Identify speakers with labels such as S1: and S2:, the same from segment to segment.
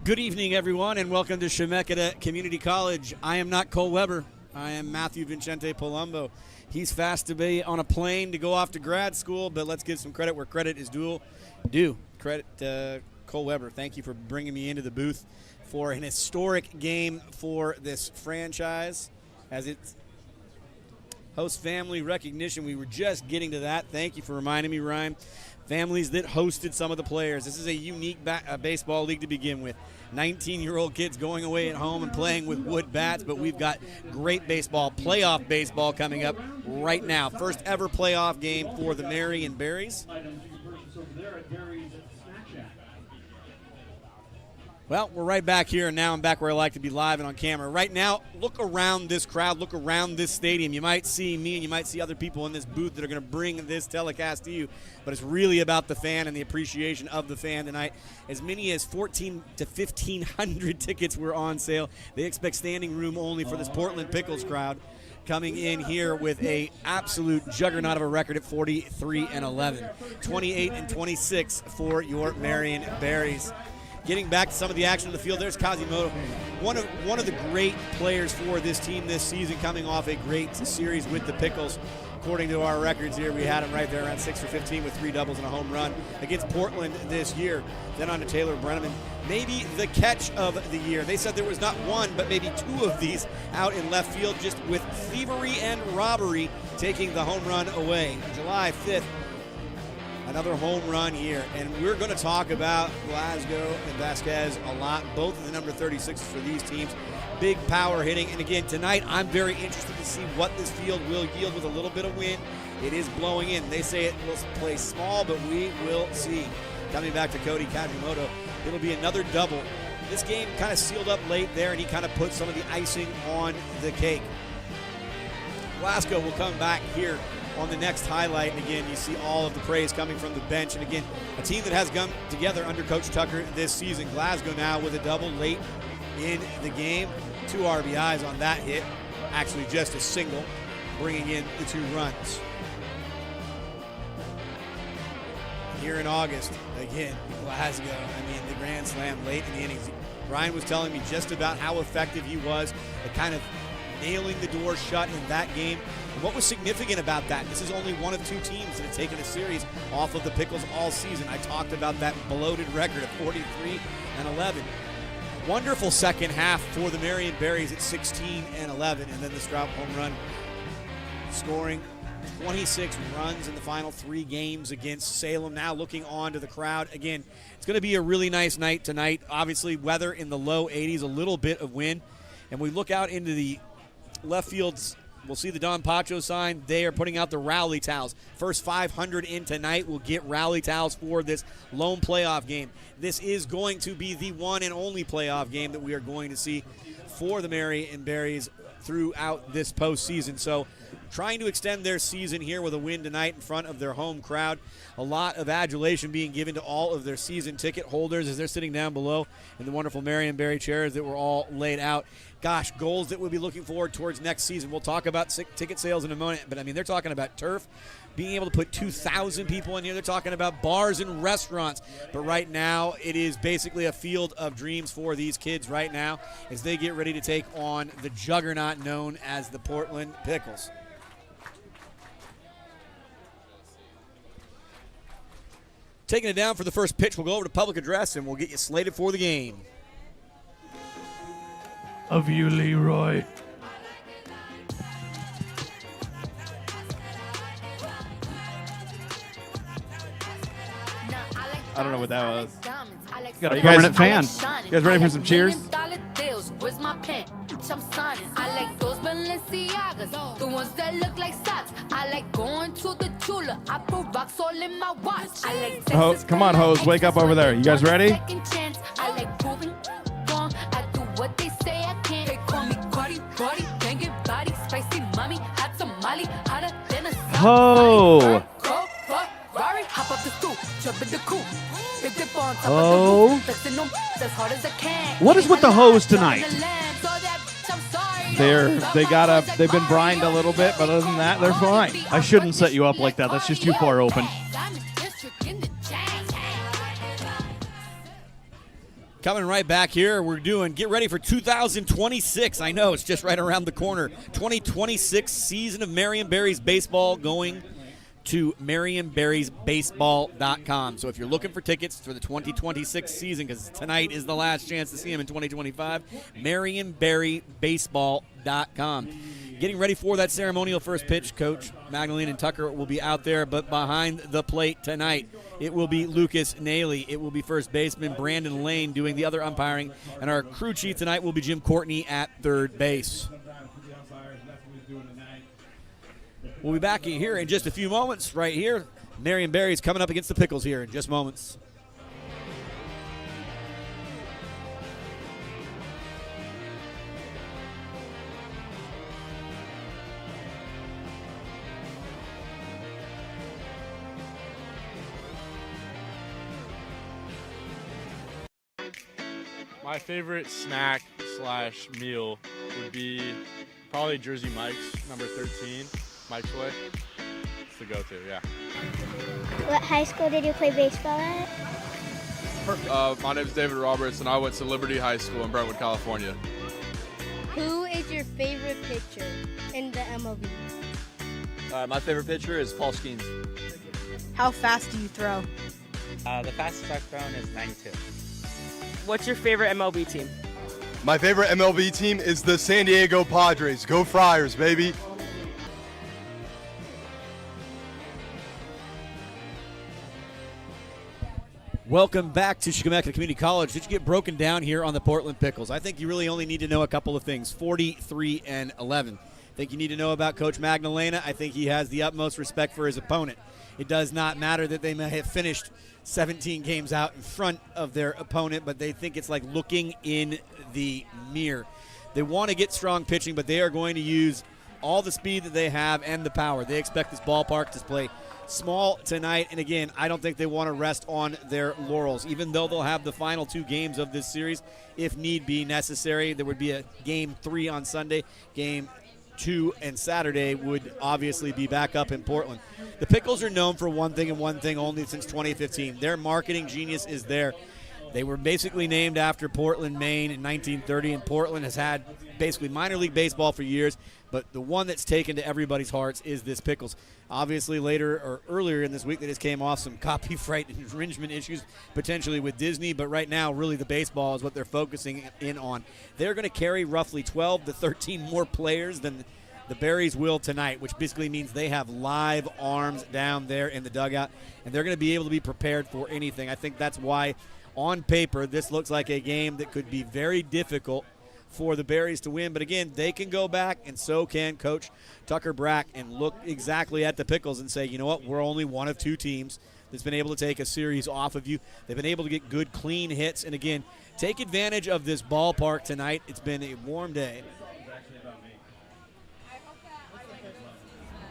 S1: Good evening, everyone, and welcome to Chemeketa Community College. I am not Cole Weber. I am Matthew Vincente Palumbo. He's fast to be on a plane to go off to grad school, but let's give some credit where credit is due. Credit Cole Weber. Thank you for bringing me into the booth for an historic game for this franchise as its host family recognition. We were just getting to that. Thank you for reminding me, Ryan. Families that hosted some of the players. This is a unique baseball league to begin with. 19-year-old kids going away at home and playing with wood bats, but we've got great baseball, playoff baseball coming up right now. First ever playoff game for the Marion Berries. Well, we're right back here, and now I'm back where I like to be live and on camera. Right now, look around this crowd, look around this stadium. You might see me and you might see other people in this booth that are going to bring this telecast to you, but it's really about the fan and the appreciation of the fan tonight. As many as 1,400 to 1,500 tickets were on sale. They expect standing room only for this Portland Pickles crowd, coming in here with a absolute juggernaut of a record at 43-11, 28-26 for your Marion Berries. Getting back to some of the action on the field, there's Kazimoto, one of the great players for this team this season, coming off a great series with the Pickles. According to our records here, we had him right there around 6 for 15 with 3 doubles and a home run against Portland this year. Then on to Taylor Brenneman. Maybe the catch of the year. They said there was not one, but maybe 2 of these out in left field, just with thievery and robbery, taking the home run away. July 5th. Another home run here, and we're going to talk about Glasgow and Vasquez a lot, both of the number 36s for these teams. Big power hitting, and again, tonight I'm very interested to see what this field will yield with a little bit of wind. It is blowing in. They say it will play small, but we will see. Coming back to Cody Kajimoto, it'll be another double. This game kind of sealed up late there, and he kind of put some of the icing on the cake. Glasgow will come back here on the next highlight, and again, you see all of the praise coming from the bench. And again, a team that has come together under Coach Tucker this season. Glasgow now with a double late in the game. 2 RBIs on that hit. Actually, just a single, bringing in the 2 runs. Here in August, again, Glasgow, the grand slam late in the innings. Ryan was telling me just about how effective he was at kind of nailing the door shut in that game. And what was significant about that, this is only one of 2 teams that have taken a series off of the Pickles all season. I talked about that bloated record of 43-11. Wonderful second half for the Marion Berries at 16-11, and then the Strout home run scoring 26 runs in the final 3 games against Salem. Now looking on to the crowd. Again, it's going to be a really nice night tonight. Obviously, weather in the low 80s, a little bit of wind. And we look out into the left fields. We'll see the Don Pancho sign. They are putting out the rally towels. First 500 in tonight will get rally towels for this lone playoff game. This is going to be the one and only playoff game that we are going to see for the Marion Berries throughout this postseason. So trying to extend their season here with a win tonight in front of their home crowd. A lot of adulation being given to all of their season ticket holders as they're sitting down below in the wonderful Marion Berry chairs that were all laid out. Gosh, goals that we'll be looking forward towards next season. We'll talk about ticket sales in a moment, but I mean, they're talking about turf, being able to put 2,000 people in here. They're talking about bars and restaurants. But right now, it is basically a field of dreams for these kids right now as they get ready to take on the juggernaut known as the Portland Pickles. Taking it down for the first pitch, we'll go over to public address, and we'll get you slated for the game.
S2: Of you, Leroy.
S3: I don't know what that was.
S2: Got a permanent fan.
S3: You guys ready for some cheers?
S4: Where's my pen? I'm signing. I like those Balenciagas, the ones that look like socks. I like going to the Tula. I put rocks all in my watch. I like Texas.
S3: Come on, hoes, wake up over there. You guys ready?
S4: Second chance. I like proving wrong. I do what they say I can't. They call me Cardi, Cardi, banging body, spicy mommy, hot tamale, hotter than a
S3: Ho!
S4: Ferrari, hop up the stoop, jump in the coupe. Big dip on top
S2: Oh.
S4: of the roof, flexing them as hard as I can.
S2: What is with the hose tonight?
S3: They've been brined a little bit, but other than that, they're fine.
S2: I shouldn't set you up like that. That's just too far open.
S1: Coming right back here, we're doing get ready for 2026. I know, it's just right around the corner. 2026 season of Marion Berries baseball going to MarionBerriesBaseball.com. So if you're looking for tickets for the 2026 season, because tonight is the last chance to see them in 2025, MarionBerriesBaseball.com. Getting ready for that ceremonial first pitch, Coach Magdalene and Tucker will be out there, but behind the plate tonight, it will be Lucas Naley. It will be first baseman Brandon Lane doing the other umpiring, and our crew chief tonight will be Jim Courtney at third base. We'll be back here in just a few moments right here. Marion Berries coming up against the Pickles here in just moments.
S5: My favorite snack / meal would be probably Jersey Mike's, number 13, Mike's Way. It's the go-to, yeah.
S6: What high school did you play baseball at?
S5: My name is David Roberts, and I went to Liberty High School in Brentwood, California.
S6: Who is your favorite pitcher in the MLB?
S7: My favorite pitcher is Paul Skeens.
S8: How fast do you throw?
S7: The fastest I've thrown is 92.
S8: What's your favorite MLB team?
S9: My favorite MLB team is the San Diego Padres. Go Friars, baby.
S1: Welcome back to Shikamaka Community College. Did you get broken down here on the Portland Pickles? I think you really only need to know a couple of things, 43-11. I think you need to know about Coach Magdalena. I think he has the utmost respect for his opponent. It does not matter that they may have finished 17 games out in front of their opponent, but they think it's like looking in the mirror. They want to get strong pitching, but they are going to use all the speed that they have and the power. They expect this ballpark to play small tonight, and again, I don't think they want to rest on their laurels. Even though they'll have the final 2 games of this series, if need be necessary, there would be a game 3 on Sunday, game 2 and Saturday would obviously be back up in Portland. The Pickles are known for one thing and one thing only since 2015. Their marketing genius is there. They were basically named after Portland, Maine in 1930, and Portland has had basically minor league baseball for years, but the one that's taken to everybody's hearts is this Pickles. Obviously later or earlier in this week they just came off some copyright infringement issues potentially with Disney, but right now really the baseball is what they're focusing in on. They're going to carry roughly 12 to 13 more players than The Berries will tonight, which basically means they have live arms down there in the dugout, and they're going to be able to be prepared for anything. I think that's why, on paper, this looks like a game that could be very difficult for the Berries to win. But again, they can go back, and so can Coach Tucker Brack, and look exactly at the Pickles and say, you know what, we're only one of two teams that's been able to take a series off of you. They've been able to get good, clean hits. And again, take advantage of this ballpark tonight. It's been a warm day.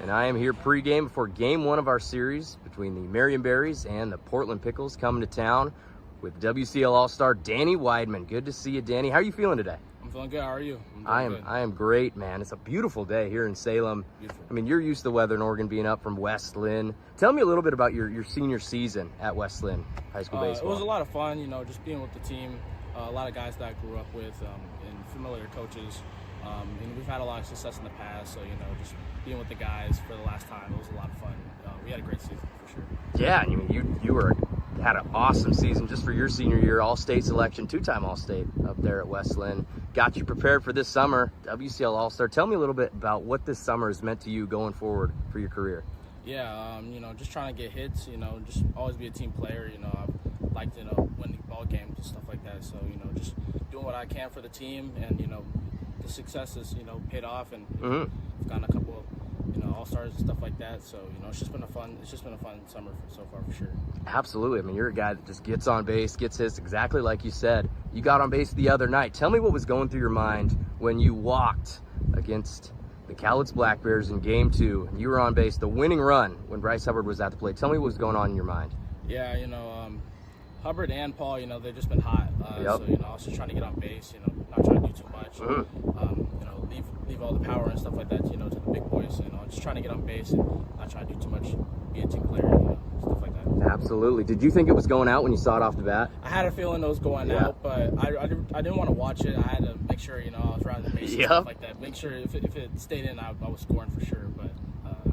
S10: And I am here pregame for game one of our series between the Marion Berries and the Portland Pickles, coming to town with WCL All-Star Danny Weidman. Good to see you, Danny. How are you feeling today?
S11: I'm feeling good. How are you?
S10: I am great, man. It's a beautiful day here in Salem.
S11: Beautiful.
S10: I mean, you're used to the weather in Oregon, being up from West Lynn. Tell me a little bit about your senior season at West Lynn High School baseball.
S11: It was a lot of fun, you know, just being with the team. A lot of guys that I grew up with and familiar coaches. And we've had a lot of success in the past, so, you know, just being with the guys for the last time, it was a lot of fun. We had a great season for sure.
S10: Yeah, I mean, you had an awesome season just for your senior year, All-State selection, two-time All-State up there at West Lynn. Got you prepared for this summer, WCL All-Star. Tell me a little bit about what this summer has meant to you going forward for your career.
S11: Yeah, you know, just trying to get hits, you know, just always be a team player. You know, I've liked, you know, winning ball games and stuff like that. So, you know, just doing what I can for the team, and, you know, the success has, you know, paid off, and I've gotten a couple of, you know, All-Stars and stuff like that. So, you know, it's just been a fun summer so far for sure.
S10: Absolutely. I mean, you're a guy that just gets on base, gets hits, exactly like you said. You got on base the other night. Tell me what was going through your mind when you walked against the Cowlitz Black Bears in Game 2, and you were on base, the winning run when Bryce Hubbard was at the plate. Tell me what was going on in your mind.
S11: Yeah, you know, Hubbard and Paul, you know, they've just been hot. So, you know, I was just trying to get on base, you know, not trying to do too much. You know, leave all the power and stuff like that, you know, to the big boys. You know, just trying to get on base and not trying to do too much, be a team player, you know, stuff like that.
S10: Absolutely. Did you think it was going out when you saw it off the bat?
S11: I had a feeling it was going out, but I didn't want to watch it. I had to make sure, you know, I was around the base and stuff like that. Make sure if it stayed in, I was scoring for sure. But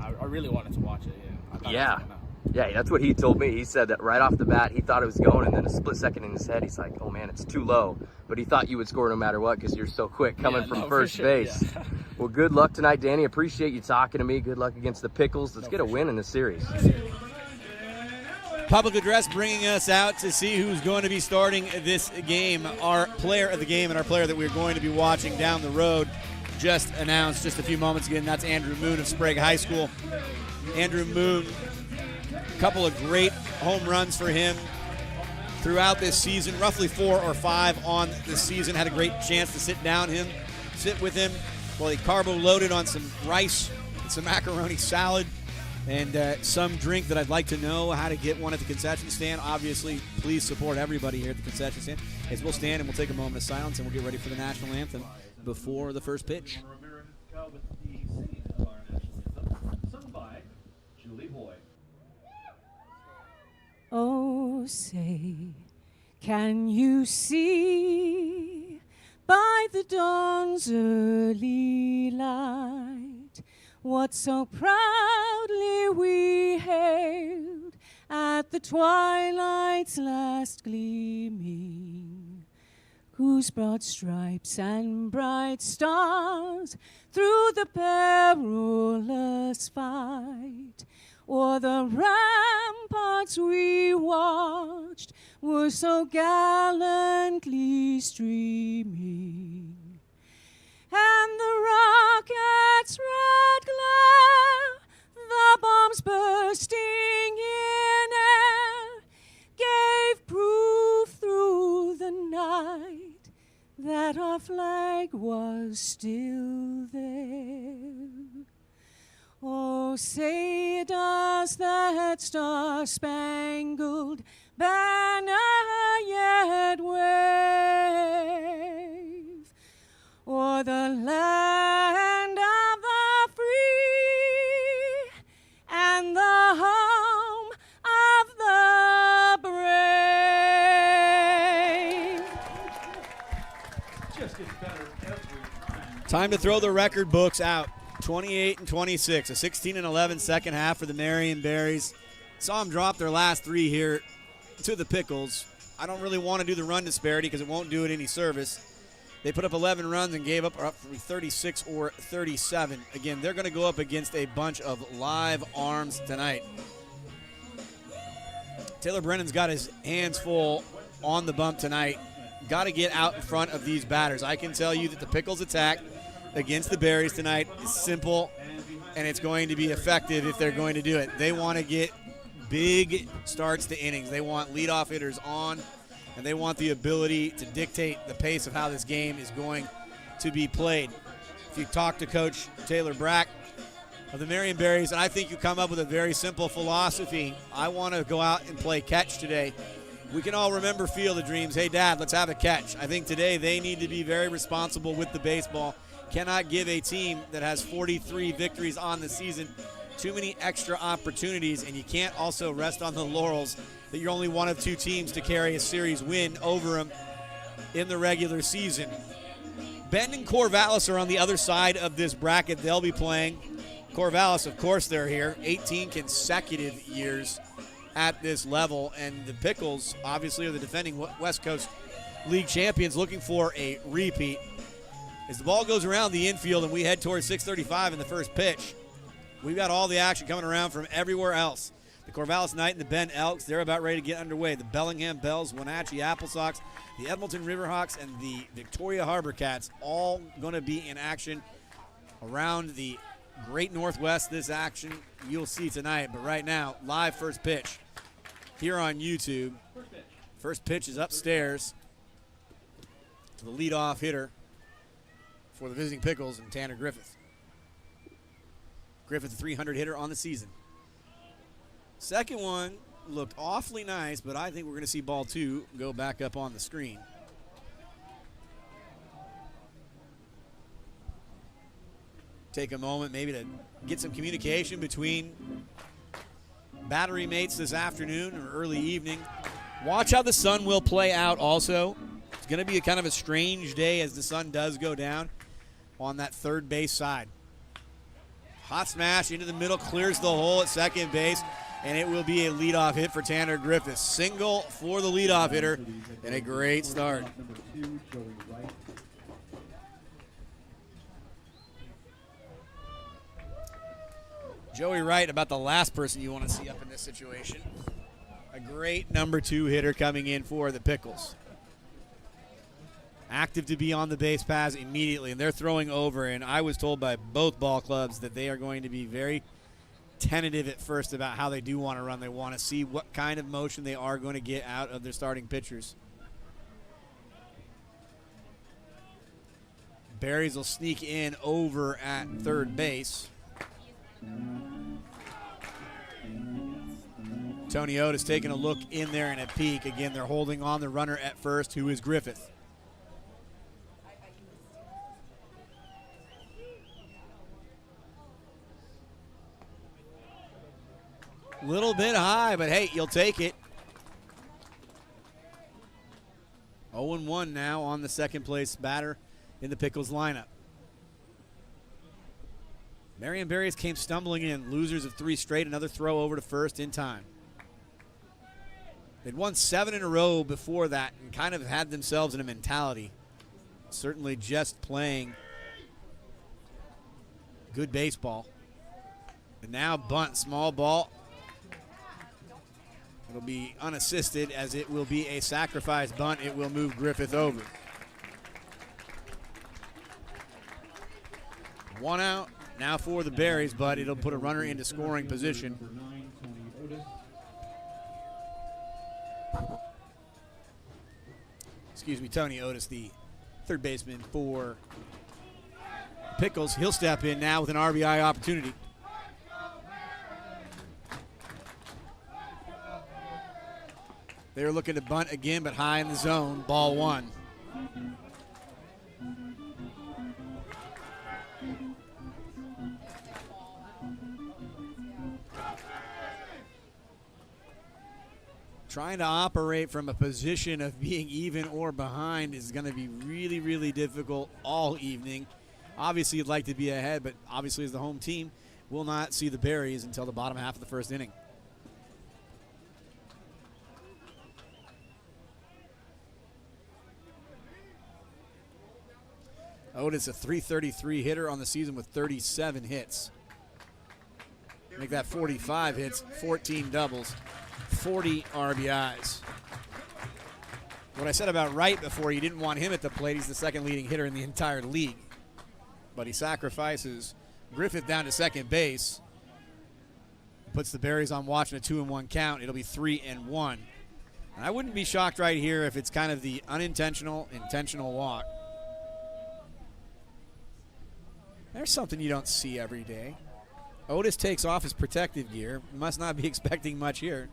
S11: I really wanted to watch it. Yeah. I thought it was going out.
S10: Yeah, that's what he told me. He said that right off the bat, he thought it was going, and then a split second in his head, he's like, oh, man, it's too low. But he thought you would score no matter what because you're so quick coming from first base. Yeah. Well, good luck tonight, Danny. Appreciate you talking to me. Good luck against the Pickles. Let's get a win in this series.
S1: Public address bringing us out to see who's going to be starting this game. Our player of the game and our player that we're going to be watching down the road just announced just a few moments ago, and that's Andrew Moon of Sprague High School. Andrew Moon, a couple of great home runs for him throughout this season, roughly 4 or 5 on the season. Had a great chance to sit with him while he carbo loaded on some rice and some macaroni salad and some drink that I'd like to know how to get one at the concession stand. Obviously, please support everybody here at the concession stand. As we'll stand and we'll take a moment of silence and we'll get ready for the national anthem before the first pitch.
S12: Oh, say, can you see by the dawn's early light what so proudly we hailed at the twilight's last gleaming, whose broad stripes and bright stars through the perilous fight o'er the ramparts we watched were so gallantly streaming, and the rocket's red glare, the bombs bursting in air, gave proof through the night that our flag was still there. Oh, say does that star-spangled banner yet wave o'er the land of the free and the home of the brave?
S2: Just gets better every time.
S1: Time to throw the record books out. 28-26, a 16-11 second half for the Marion Berries. Saw them drop their last 3 here to the Pickles. I don't really want to do the run disparity because it won't do it any service. They put up 11 runs and gave up 36 or 37. Again, they're going to go up against a bunch of live arms tonight. Taylor Brennan's got his hands full on the bump tonight. Got to get out in front of these batters. I can tell you that the Pickles attack against the Berries tonight is simple, and it's going to be effective if they're going to do it. They want to get big starts to innings. They want leadoff hitters on, and they want the ability to dictate the pace of how this game is going to be played. If you talk to Coach Taylor Brack of the Marion Berries, and I think you come up with a very simple philosophy. I want to go out and play catch today. We can all remember Field of Dreams. Hey, Dad, let's have a catch. I think today they need to be very responsible with the baseball. Cannot give a team that has 43 victories on the season too many extra opportunities, and you can't also rest on the laurels that you're only one of 2 teams to carry a series win over them in the regular season. Bend and Corvallis are on the other side of this bracket. They'll be playing. Corvallis, of course, they're here. 18 consecutive years at this level, and the Pickles obviously are the defending West Coast League champions, looking for a repeat. As the ball goes around the infield and we head towards 6:35 in the first pitch, we've got all the action coming around from everywhere else. The Corvallis Knight and the Bend Elks, they're about ready to get underway. The Bellingham Bells, Wenatchee Apple Sox, the Edmonton Riverhawks, and the Victoria Harbor Cats all going to be in action around the Great Northwest. This action you'll see tonight, but right now, live first pitch here on YouTube. First pitch is upstairs to the leadoff hitter for the visiting Pickles and Tanner Griffith. Griffith, a 300 hitter on the season. Second one looked awfully nice, but I think we're going to see ball 2 go back up on the screen. Take a moment maybe to get some communication between battery mates this afternoon or early evening. Watch how the sun will play out also. It's going to be a kind of a strange day as the sun does go down on that third base side. Hot smash into the middle, clears the hole at second base, and it will be a leadoff hit for Tanner Griffith. Single for the leadoff hitter, and a great start. Joey Wright, about the last person you want to see up in this situation. A great number 2 hitter coming in for the Pickles. Active to be on the base paths immediately, and they're throwing over, and I was told by both ball clubs that they are going to be very tentative at first about how they do want to run. They want to see what kind of motion they are going to get out of their starting pitchers. Berries will sneak in over at third base. Tony Otis taking a look in there and a peek. Again, they're holding on the runner at first, who is Griffith. Little bit high, but hey, you'll take it. 0-1 now on the second place batter in the Pickles lineup. Marion Berries came stumbling in, losers of 3 straight, another throw over to first in time. They'd won 7 in a row before that and kind of had themselves in a mentality. Certainly just playing good baseball. And now bunt, small ball. It'll be unassisted as it will be a sacrifice bunt. It will move Griffith over. 1 out now for the Berries, but it'll put a runner into scoring position. Excuse me, Tony Otis, the third baseman for Pickles. He'll step in now with an RBI opportunity. They're looking to bunt again, but high in the zone. Ball 1. Trying to operate from a position of being even or behind is going to be really, really difficult all evening. Obviously, you'd like to be ahead, but obviously as the home team, we'll not see the Berries until the bottom half of the first inning. Otis, a .333 hitter on the season with 37 hits. Make that 45 hits, 14 doubles, 40 RBIs. What I said about Wright before, you didn't want him at the plate. He's the second leading hitter in the entire league. But he sacrifices Griffith down to second base. Puts the Berries on watch in a 2-1 count. It'll be 3-1. And I wouldn't be shocked right here if it's kind of the unintentional, intentional walk. There's something you don't see every day. Otis takes off his protective gear. Must not be expecting much here.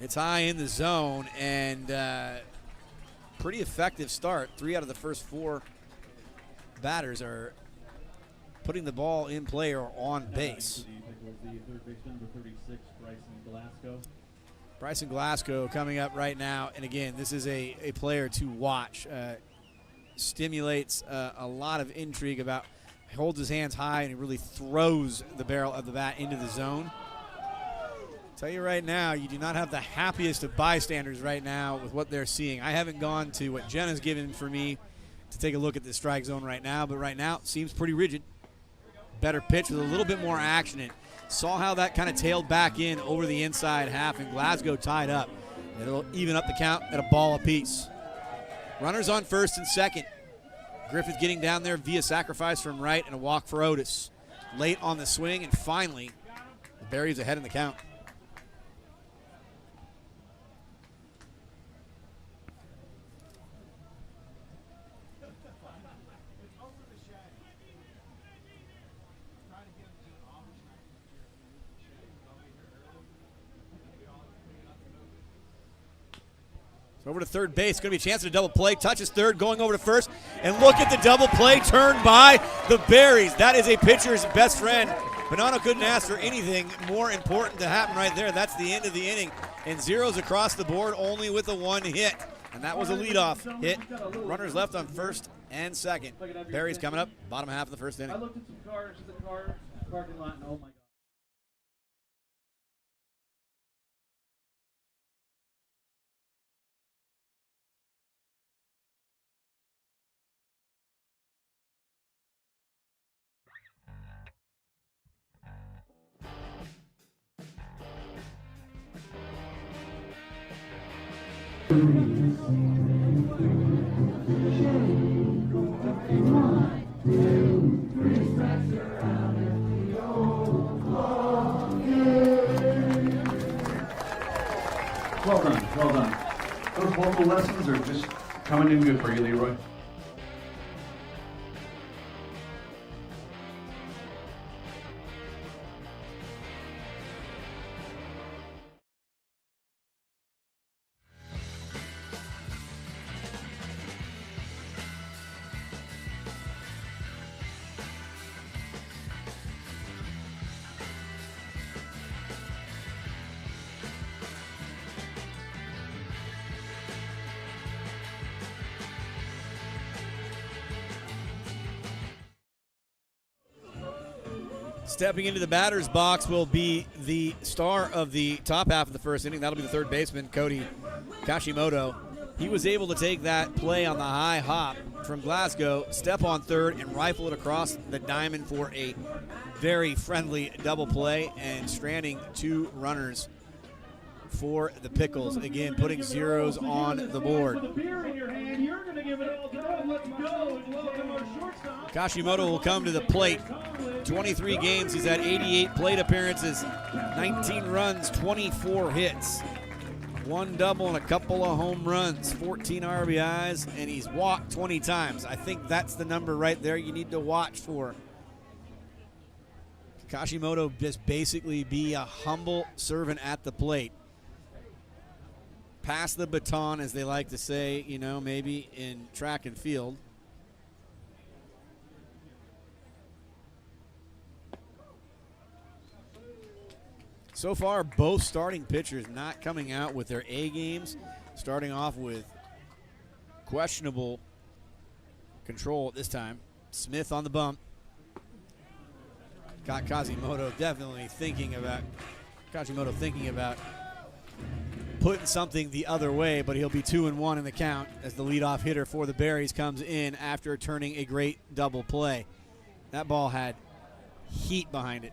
S1: It's high in the zone, and pretty effective start. 3 out of the first 4 batters are putting the ball in play or on base. Bryson Glasgow coming up right now, and again, this is a player to watch. Stimulates a lot of intrigue about, holds his hands high and he really throws the barrel of the bat into the zone. Tell you right now, you do not have the happiest of bystanders right now with what they're seeing. I haven't gone to what Jenna's given for me to take a look at the strike zone right now, but right now it seems pretty rigid. Better pitch with a little bit more action. And saw how that kind of tailed back in over the inside half, and Glasgow tied up. It'll even up the count at a ball apiece. Runners on first and second. Griffith getting down there via sacrifice from right and a walk for Otis. Late on the swing, and finally, the Berries ahead in the count. Over to third base, going to be a chance at a double play. Touches third, going over to first. And look at the double play turned by the Berries. That is a pitcher's best friend. Bonanno couldn't ask for anything more important to happen right there. That's the end of the inning. And zeros across the board, only with a 1 hit. And that was a leadoff hit. Runners left on first and second. Berries coming up, bottom half of the first inning.
S2: I looked at some cars in the parking lot, and oh my God. Well done, well done. Those vocal lessons are just coming in good for you, Leroy.
S1: Stepping into the batter's box will be the star of the top half of the first inning. That'll be the third baseman, Cody Kashimoto. He was able to take that play on the high hop from Glasgow, step on third, and rifle it across the diamond for a very friendly double play and stranding 2 runners for the Pickles. Again, putting zeros on the board. Kashimoto will come to the plate. 23 games, he's had 88 plate appearances, 19 runs, 24 hits, 1 double and a couple of home runs, 14 RBIs, and he's walked 20 times. I think that's the number right there you need to watch for. Kashimoto just basically be a humble servant at the plate. Pass the baton, as they like to say, you know, maybe in track and field. So far, both starting pitchers not coming out with their A games, starting off with questionable control at this time. Smith on the bump. Got Kashimoto definitely thinking about putting something the other way, but he'll be 2-1 in the count as the leadoff hitter for the Berries comes in after turning a great double play. That ball had heat behind it.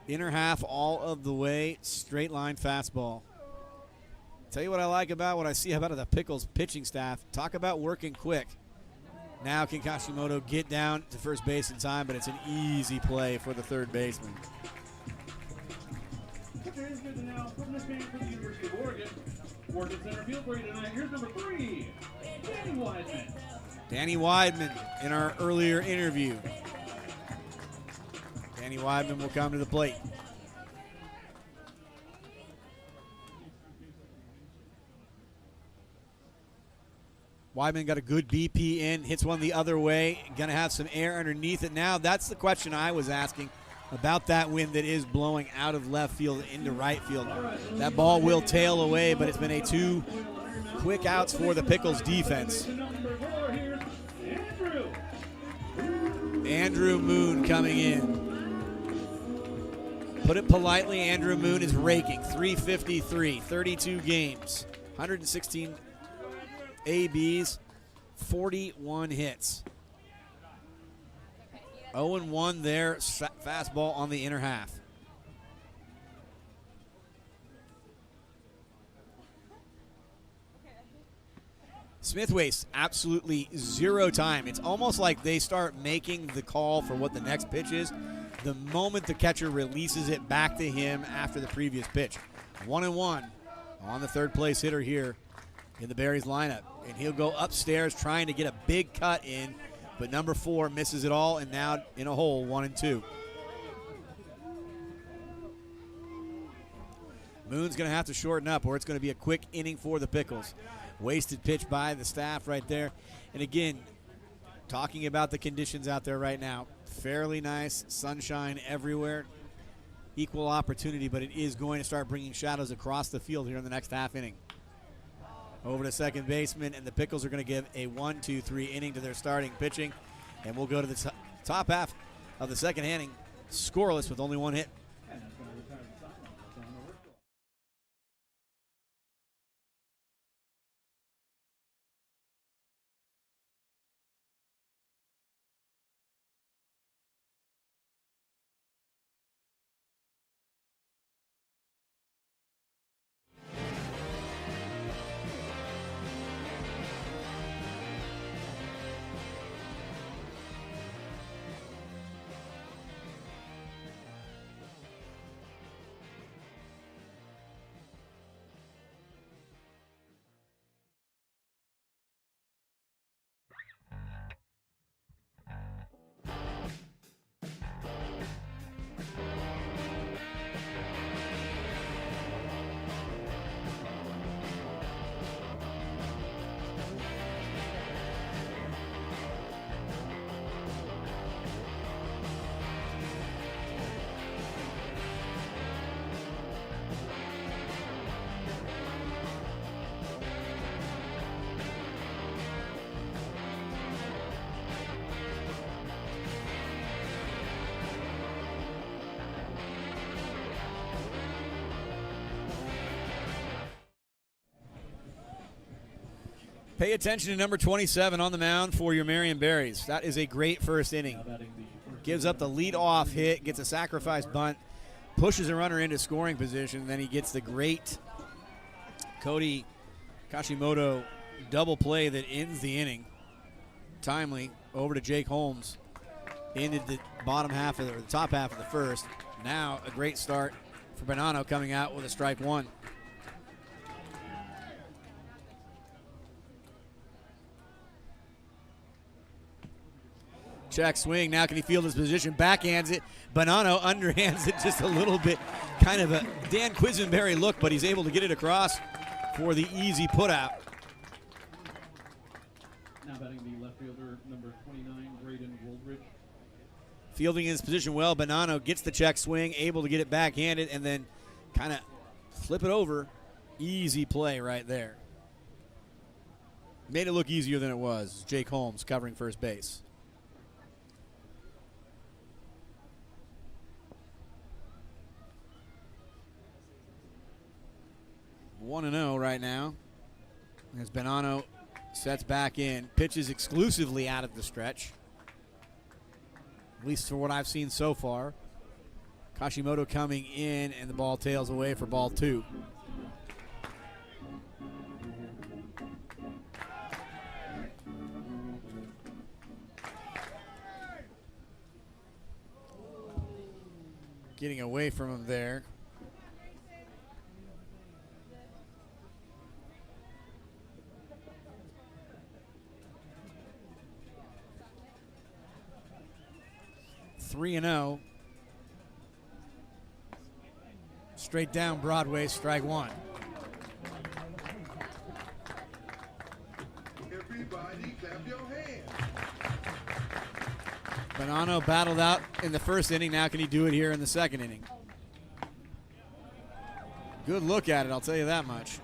S1: Inner half all of the way, straight line fastball. Tell you what I like about what I see about the Pickles pitching staff. Talk about working quick. Now can Kashimoto get down to first base in time, but it's an easy play for the third baseman.
S2: Here's good to now from the fan from the University of Oregon. Working center field for you tonight. Here's number 3, Danny Weidman.
S1: Danny Weidman in our earlier interview. Danny Weidman will come to the plate. Weidman got a good BP in, hits one the other way, gonna have some air underneath it now. That's the question I was asking about that wind that is blowing out of left field into right field. That ball will tail away, but it's been a 2 quick outs for the Pickles defense. Andrew Moon coming in. Put it politely, Andrew Moon is raking. 353, 32 games, 116 ABs, 41 hits. 0-1 there, fastball on the inner half. Smith wastes absolutely 0 time. It's almost like they start making the call for what the next pitch is the moment the catcher releases it back to him after the previous pitch. 1-1 on the third place hitter here in the Berries lineup. And he'll go upstairs trying to get a big cut in, but number 4 misses it all, and now in a hole, 1-2. Moon's going to have to shorten up, or it's going to be a quick inning for the Pickles. Wasted pitch by the staff right there. And again, talking about the conditions out there right now, fairly nice, sunshine everywhere, equal opportunity, but it is going to start bringing shadows across the field here in the next half inning. Over to second baseman, and the Pickles are going to give a 1-2-3 inning to their starting pitching, and we'll go to the top half of the second inning, scoreless with only 1 hit. Pay attention to number 27 on the mound for your Marion Berries. That is a great first inning. Gives up the lead-off hit, gets a sacrifice bunt, pushes a runner into scoring position, then he gets the great Cody Kashimoto double play that ends the inning. Timely over to Jake Holmes. Ended the bottom half of the top half of the first. Now a great start for Bonanno coming out with a strike 1. Check swing. Now can he field his position? Backhands it. Bonanno underhands it just a little bit. Kind of a Dan Quisenberry look, but he's able to get it across for the easy putout.
S2: Now batting the left fielder, number 29, Braden Woldridge.
S1: Fielding his position well. Bonanno gets the check swing, able to get it backhanded, and then kind of flip it over. Easy play right there. Made it look easier than it was. Jake Holmes covering first base. 1-0 right now. As Bonanno sets back in, pitches exclusively out of the stretch, at least for what I've seen so far. Kashimoto coming in, and the ball tails away for ball 2. Getting away from him there. Three and 0. Straight down Broadway, strike 1.
S13: Everybody clap your hands.
S1: Bonanno battled out in the first inning. Now can he do it here in the second inning? Good look at it, I'll tell you that much.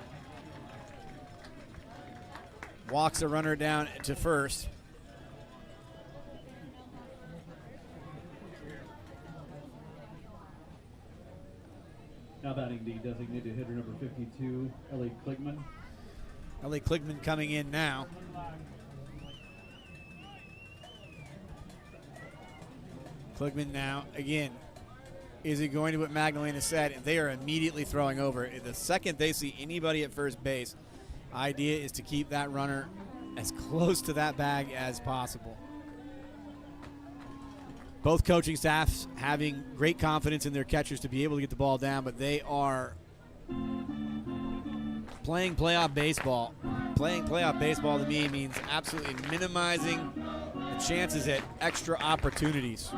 S1: Walks the runner down to first.
S2: Now batting the designated hitter number 52, Ellie Kligman.
S1: Ellie Kligman coming in now. Kligman now, again, is he going to what Magdalena said? They are immediately throwing over. The second they see anybody at first base, idea is to keep that runner as close to that bag as possible. Both coaching staffs having great confidence in their catchers to be able to get the ball down, but they are playing playoff baseball. Playing playoff baseball to me means absolutely minimizing the chances at extra opportunities.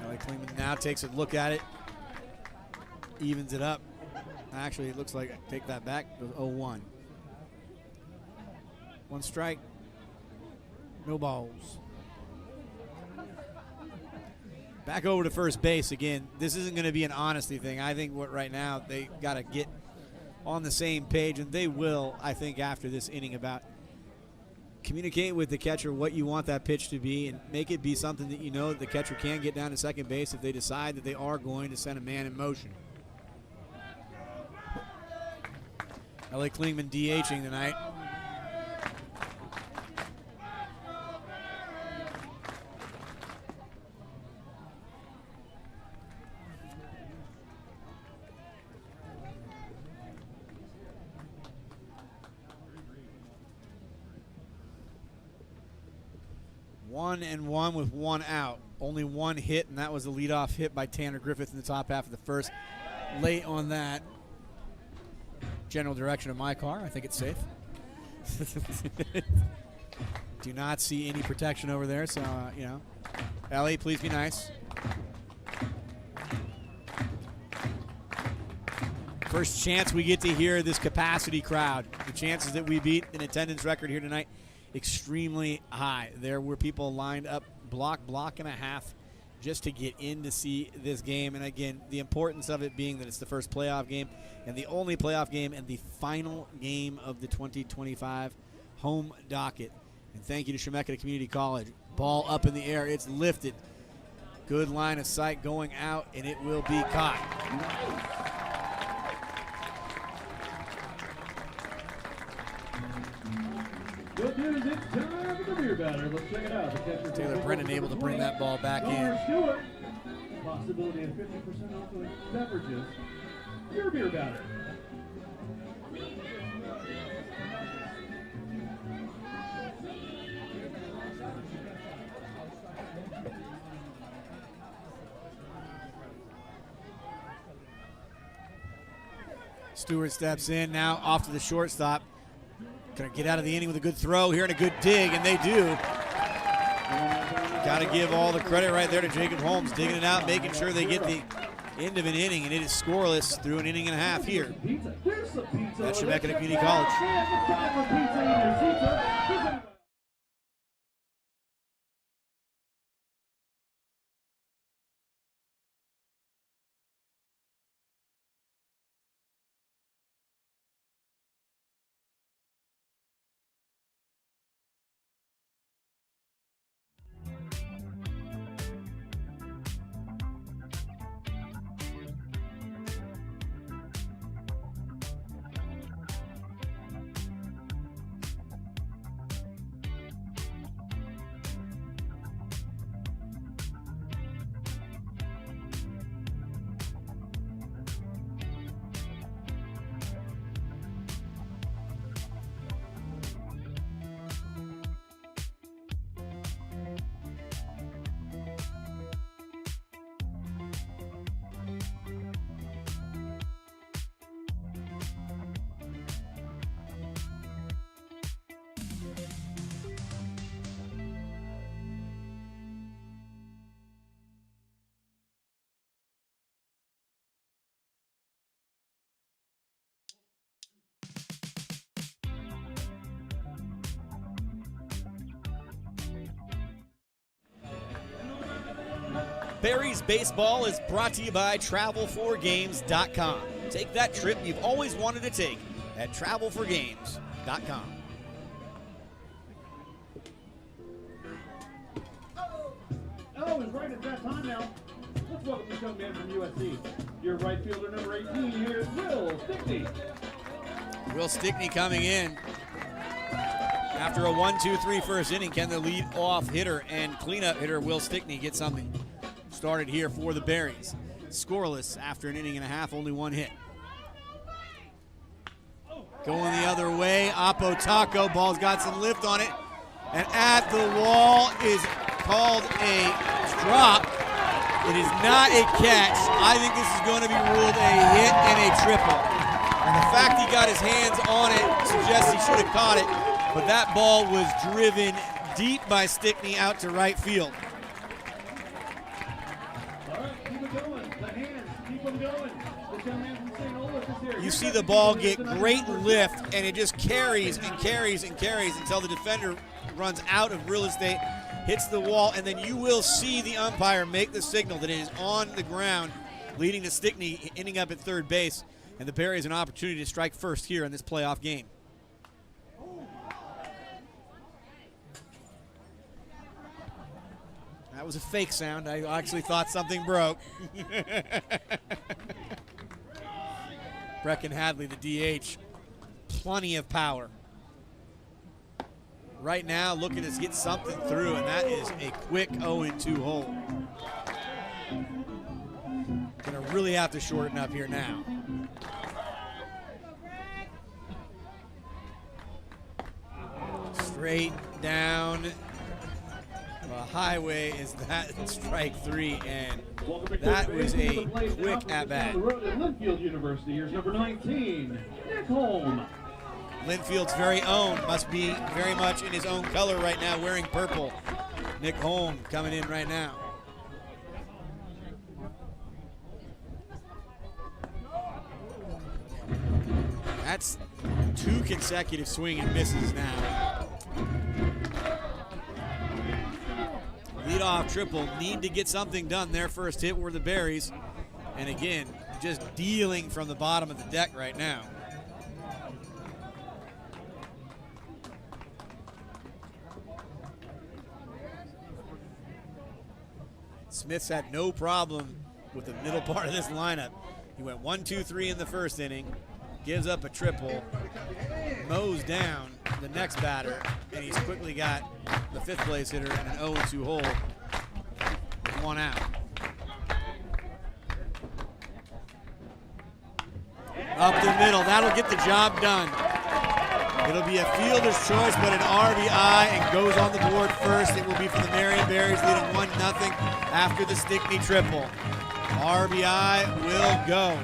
S1: Ellie Klingman now takes a look at it, evens it up. Actually, it looks like, take that back, goes 0-1. One strike, no balls. Back over to first base again. This isn't going to be an honesty thing. I think what right now they got to get on the same page, and they will, I think, after this inning, about communicate with the catcher what you want that pitch to be and make it be something that you know that the catcher can get down to second base if they decide that they are going to send a man in motion. Ellie Klingman DHing tonight. One and one with one out. Only one hit, and that was the leadoff hit by Tanner Griffith in the top half of the first. Late on that. General direction of my car. I think it's safe. Do not see any protection over there, so, you know. Ellie, please be nice. First chance we get to hear this capacity crowd. The chances that we beat an attendance record here tonight, extremely high. There were people lined up block and a half just to get in to see this game. And again, the importance of it being that it's the first playoff game and the only playoff game and the final game of the 2025 home docket. And thank you to Chemeketa Community College. Ball up in the air, it's lifted. Good line of sight going out, and it will be caught.
S2: Good news, it's time for the beer batter. Let's check it out. The catcher
S1: Taylor Brennan able to bring that ball back in.
S2: Stewart. Possibility of 50% off of beverages. Your beer batter.
S1: Stewart steps in now off to the shortstop. Gonna get out of the inning with a good throw here and a good dig, and they do. Got to give all the credit right there to Jacob Holmes, digging it out, making sure they get the end of an inning, and it is scoreless through an inning and a half here. That's Chemeketa Community College. Berries Baseball is brought to you by travel4games.com. Take that trip you've always wanted to take at travel4games.com.
S2: Oh, and right at that time now, let's welcome the young man from USC. Your right fielder, number 18, here is Will Stickney.
S1: Will Stickney coming in. After a 1-2-3 first inning, can the lead-off hitter and cleanup hitter Will Stickney get something started here for the Berries? Scoreless after an inning and a half, only one hit. Going the other way, Oppo Taco, ball's got some lift on it, and at the wall is called a drop. It is not a catch. I think this is going to be ruled a hit and a triple. And the fact he got his hands on it suggests he should have caught it, but that ball was driven deep by Stickney out to right field.
S2: All right, keep it going. The hands, keep them going. The young man from St. Olaf is here.
S1: You see the ball get great lift, and it just carries and carries and carries until the defender runs out of real estate, hits the wall, and then you will see the umpire make the signal that it is on the ground, leading to Stickney ending up at third base, and the Berries an opportunity to strike first here in this playoff game. That was a fake sound. I actually thought something broke. Brecken Hadley, the DH, plenty of power. Right now, looking to get something through, and that is a quick 0-2 hole. Gonna really have to shorten up here now. Straight down the highway is that strike three, and that was a quick at-bat.
S2: Linfield University, here's number 19, Nick Holm.
S1: Linfield's very own, must be very much in his own color right now, wearing purple. Nick Holm coming in right now. That's 2 consecutive swing and misses now. Leadoff triple, need to get something done. Their first hit were the Berries. And again, just dealing from the bottom of the deck right now. Smith's had no problem with the middle part of this lineup. He went 1-2-3 in the first inning, gives up a triple, mows down the next batter, and he's quickly got the 5th place hitter in an 0-2 hole. 1 out. Up the middle, that'll get the job done. It'll be a fielder's choice, but an RBI, and goes on the board first. It will be for the Marion Berries, leading 1-0 after the Stickney triple. RBI will go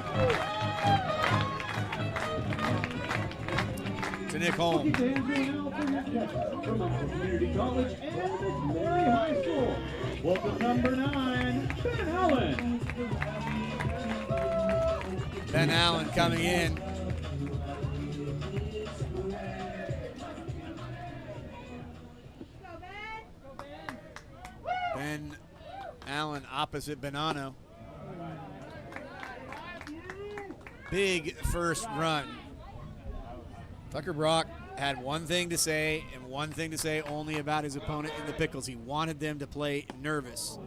S1: to Nick Holm.
S2: Community College and McMurray High School. Welcome number 9, Ben Allen.
S1: Ben Allen coming in. Ben Allen opposite Bonanno. Big first run. Tucker Brock had one thing to say, and one thing to say only about his opponent in the Pickles. He wanted them to play nervous.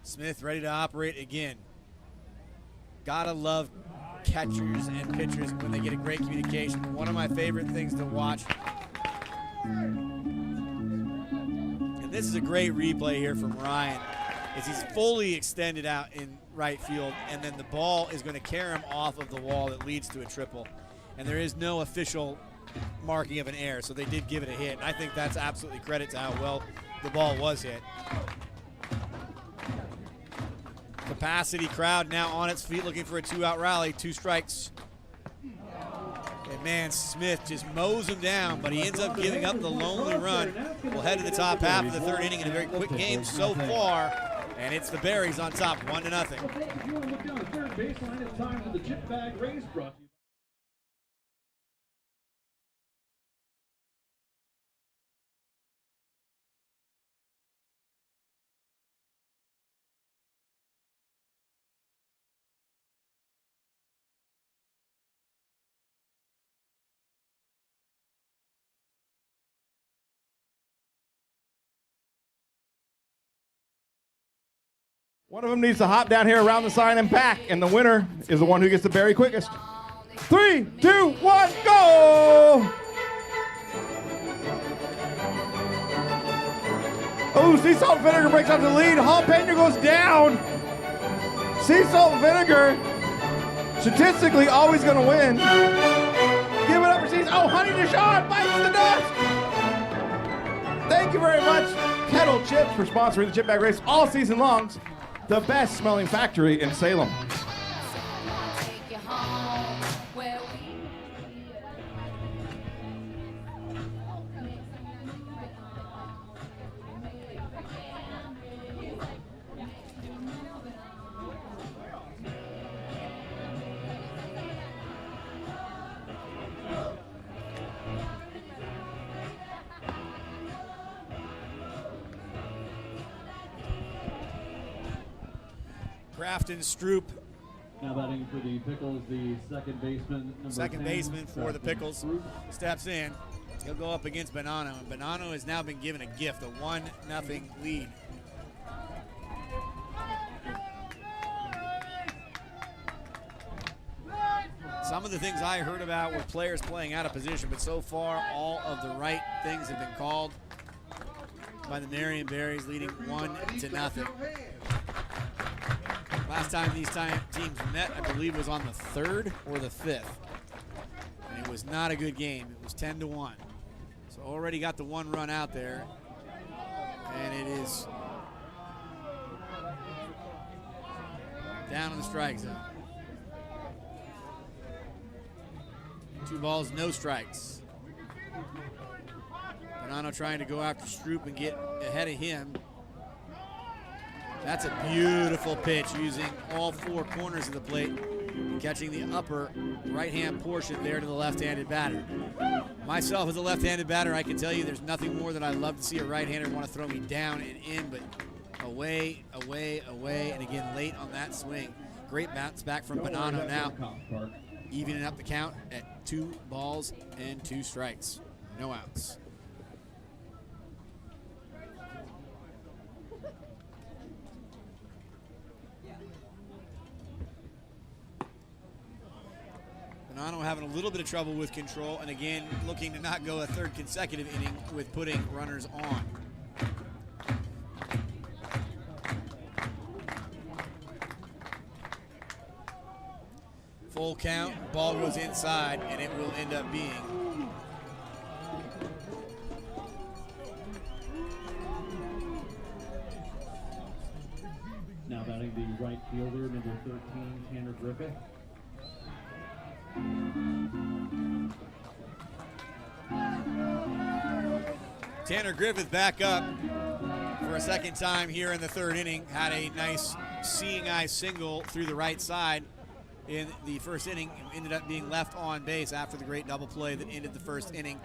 S1: Smith ready to operate again. Gotta love catchers and pitchers when they get a great communication. One of my favorite things to watch. And this is a great replay here from Ryan, as he's fully extended out in right field, and then the ball is going to carry him off of the wall that leads to a triple. And there is no official marking of an error, so they did give it a hit. I think that's absolutely credit to how well the ball was hit. Capacity crowd now on its feet looking for a 2-out rally, 2 strikes. And man, Smith just mows him down, but he ends up giving up the lonely run. We'll head to the top half of the 3rd inning in a very quick game so far. And it's the Berries on top, 1-0.
S2: If you want to look down the third baseline, it's time for the chip bag race brought to you.
S3: One of them needs to hop down here around the sign and back, and the winner is the one who gets the berry quickest. 3, 2, 1, go! Oh, sea salt and vinegar breaks out the lead. Jalapeno goes down. Sea salt and vinegar, statistically always going to win. Give it up for sea. Oh, Honey Deshawn bites the dust. Thank you very much, Kettle Chips, for sponsoring the chip bag race all season long. The best smelling factory in Salem.
S1: Crafton Stroop.
S2: Now batting for the Pickles, the second baseman.
S1: Second baseman for the Pickles steps in. He'll go up against Bonanno, and Bonanno has now been given a gift, a 1-0 lead. Some of the things I heard about were players playing out of position, but so far all of the right things have been called by the Marion Berries, leading 1-0. Last time these teams met, I believe, was on the 3rd or the 5th. And it was not a good game. It was 10-1. So already got the 1 run out there. And it is down in the strike zone. 2 balls, no strikes. Bonanno trying to go after Stroop and get ahead of him. That's a beautiful pitch, using all 4 corners of the plate, catching the upper right-hand portion there to the left-handed batter. Myself, as a left-handed batter, I can tell you there's nothing more that I love to see a right-hander want to throw me down and in, but away, away, away, and again late on that swing. Great bounce back from Bonanno now, evening up the count at 2 balls and 2 strikes. No outs. Bonanno having a little bit of trouble with control, and again looking to not go a 3rd consecutive inning with putting runners on. Full count, ball goes inside, and it will end up being
S2: now batting the right fielder, number 13, Tanner Griffith.
S1: Tanner Griffith back up for a 2nd time here in the 3rd inning. Had a nice seeing eye single through the right side in the 1st inning. Ended up being left on base after the great double play that ended the 1st inning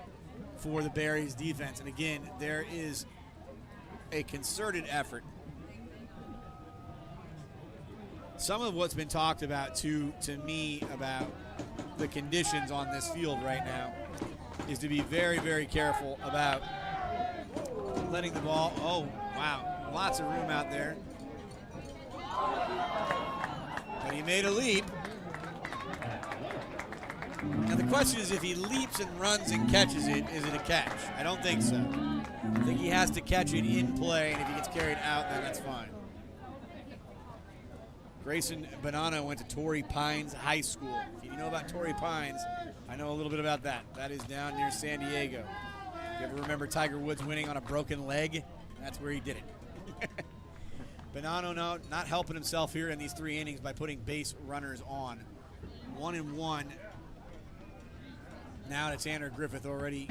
S1: for the Berries defense. And again, there is a concerted effort. Some of what's been talked about to me about the conditions on this field right now is to be very, very careful about letting the ball, oh, wow, lots of room out there. But he made a leap. Now the question is, if he leaps and runs and catches it, is it a catch? I don't think so. I think he has to catch it in play, and if he gets carried out, then that's fine. Grayson Bonanno went to Torrey Pines High School. If you know about Torrey Pines, I know a little bit about that. That is down near San Diego. If you ever remember Tiger Woods winning on a broken leg? That's where he did it. Bonanno not helping himself here in these 3 innings by putting base runners on. 1-1. Now to Tanner Griffith already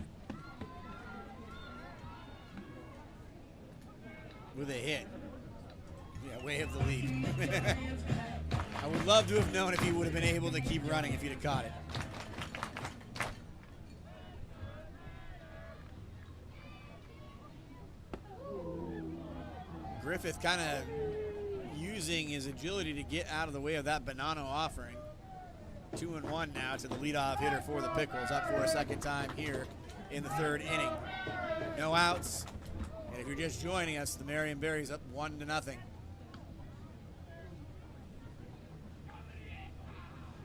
S1: with a hit. Yeah, way of the lead. I would love to have known if he would have been able to keep running if he'd have caught it. Griffith kind of using his agility to get out of the way of that Bonanno offering. 2-1 now to the leadoff hitter for the Pickles, up for a second time here in the third inning. No outs, and if you're just joining us, the Marion Berries up 1-0.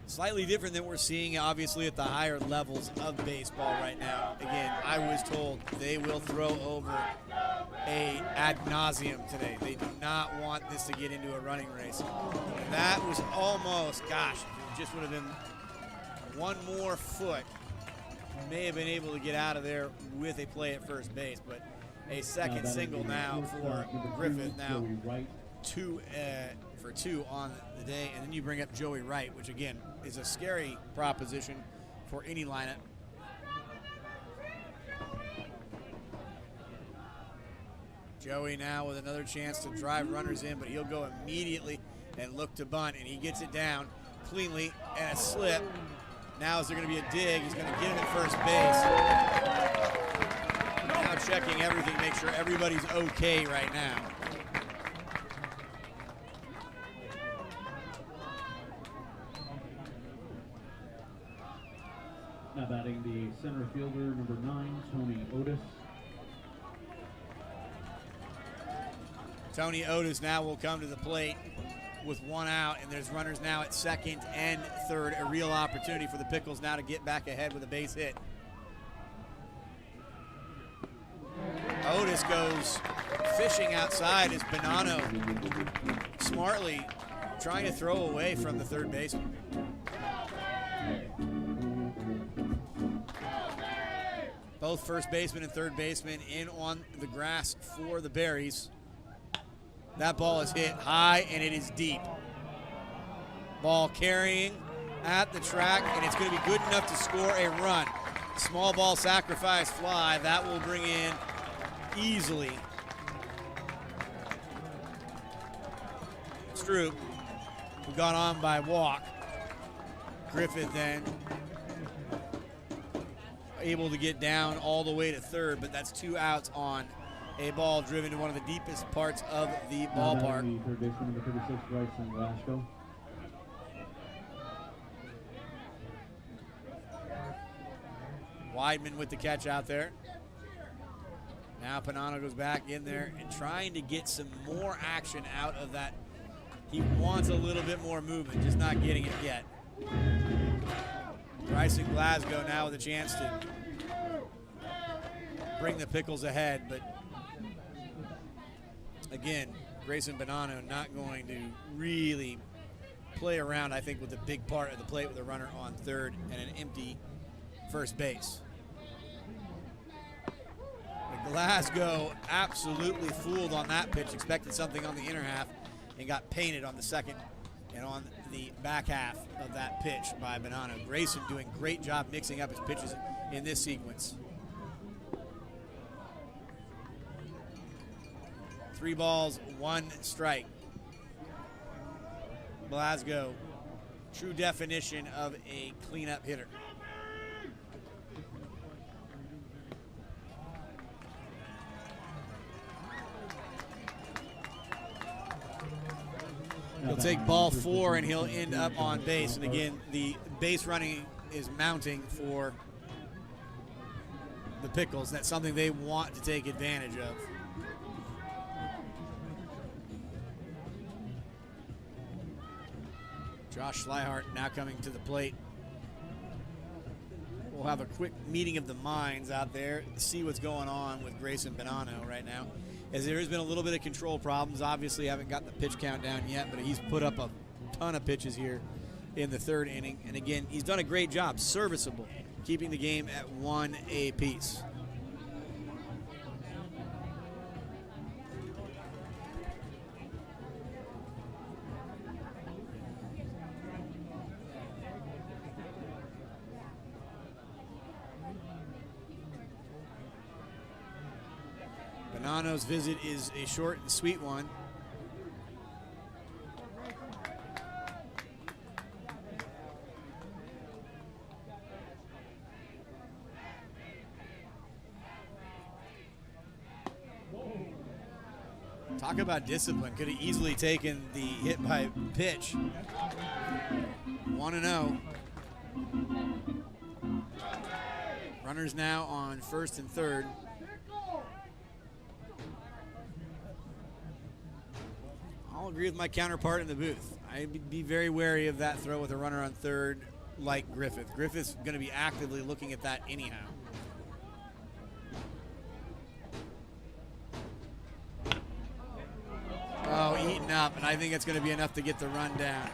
S1: Slightly different than we're seeing, obviously, at the higher levels of baseball right now. Again, I was told they will throw over ad nauseum today. They do not want this to get into a running race. And that was almost, gosh, it just would have been one more foot. May have been able to get out of there with a play at first base, but a second single now for Griffith. Now 2 for 2 on the day, and then you bring up Joey Wright, which again is a scary proposition for any lineup. Joey now with another chance to drive runners in, but he'll go immediately and look to bunt, and he gets it down cleanly and a slip. Now is there going to be a dig? He's going to get him at first base. Now checking everything, make sure everybody's okay right now.
S2: Now batting the center fielder, number 9, Tony Otis.
S1: Tony Otis now will come to the plate with 1 out, and there's runners now at second and third. A real opportunity for the Pickles now to get back ahead with a base hit. Otis goes fishing outside as Bonanno smartly trying to throw away from the third baseman. Both first baseman and third baseman in on the grass for the Berries. That ball is hit high and it is deep. Ball carrying at the track, and it's going to be good enough to score a run. Small ball sacrifice fly, that will bring in easily Stroop, who got on by walk. Griffith then able to get down all the way to third, but that's 2 outs on a ball driven to one of the deepest parts of the ballpark.
S2: The third baseman, number 36, Bryson Glasgow.
S1: Weidman with the catch out there. Now Bonanno goes back in there and trying to get some more action out of that. He wants a little bit more movement, just not getting it yet. Bryson Glasgow now with a chance to bring the Pickles ahead, but again, Grayson Bonanno not going to really play around, I think, with the big part of the plate with a runner on third and an empty first base. But Glasgow absolutely fooled on that pitch, expected something on the inner half, and got painted on the second and on the back half of that pitch by Bonanno. Grayson doing a great job mixing up his pitches in this sequence. 3 balls, 1 strike. Glasgow, true definition of a cleanup hitter. He'll take ball 4 and he'll end up on base. And again, the base running is mounting for the Pickles. That's something they want to take advantage of. Josh Schleihart now coming to the plate. We'll have a quick meeting of the minds out there, see what's going on with Grayson Bonanno right now. As there has been a little bit of control problems. Obviously haven't got the pitch count down yet, but he's put up a ton of pitches here in the third inning. And again, he's done a great job, serviceable, keeping the game at 1 apiece. Bonanno's visit is a short and sweet one. Talk about discipline. Could have easily taken the hit by pitch. 1-0. Runners now on first and third. I'll agree with my counterpart in the booth. I'd be very wary of that throw with a runner on third like Griffith. Griffith's going to be actively looking at that anyhow. Oh, eaten up, and I think it's going to be enough to get the run down.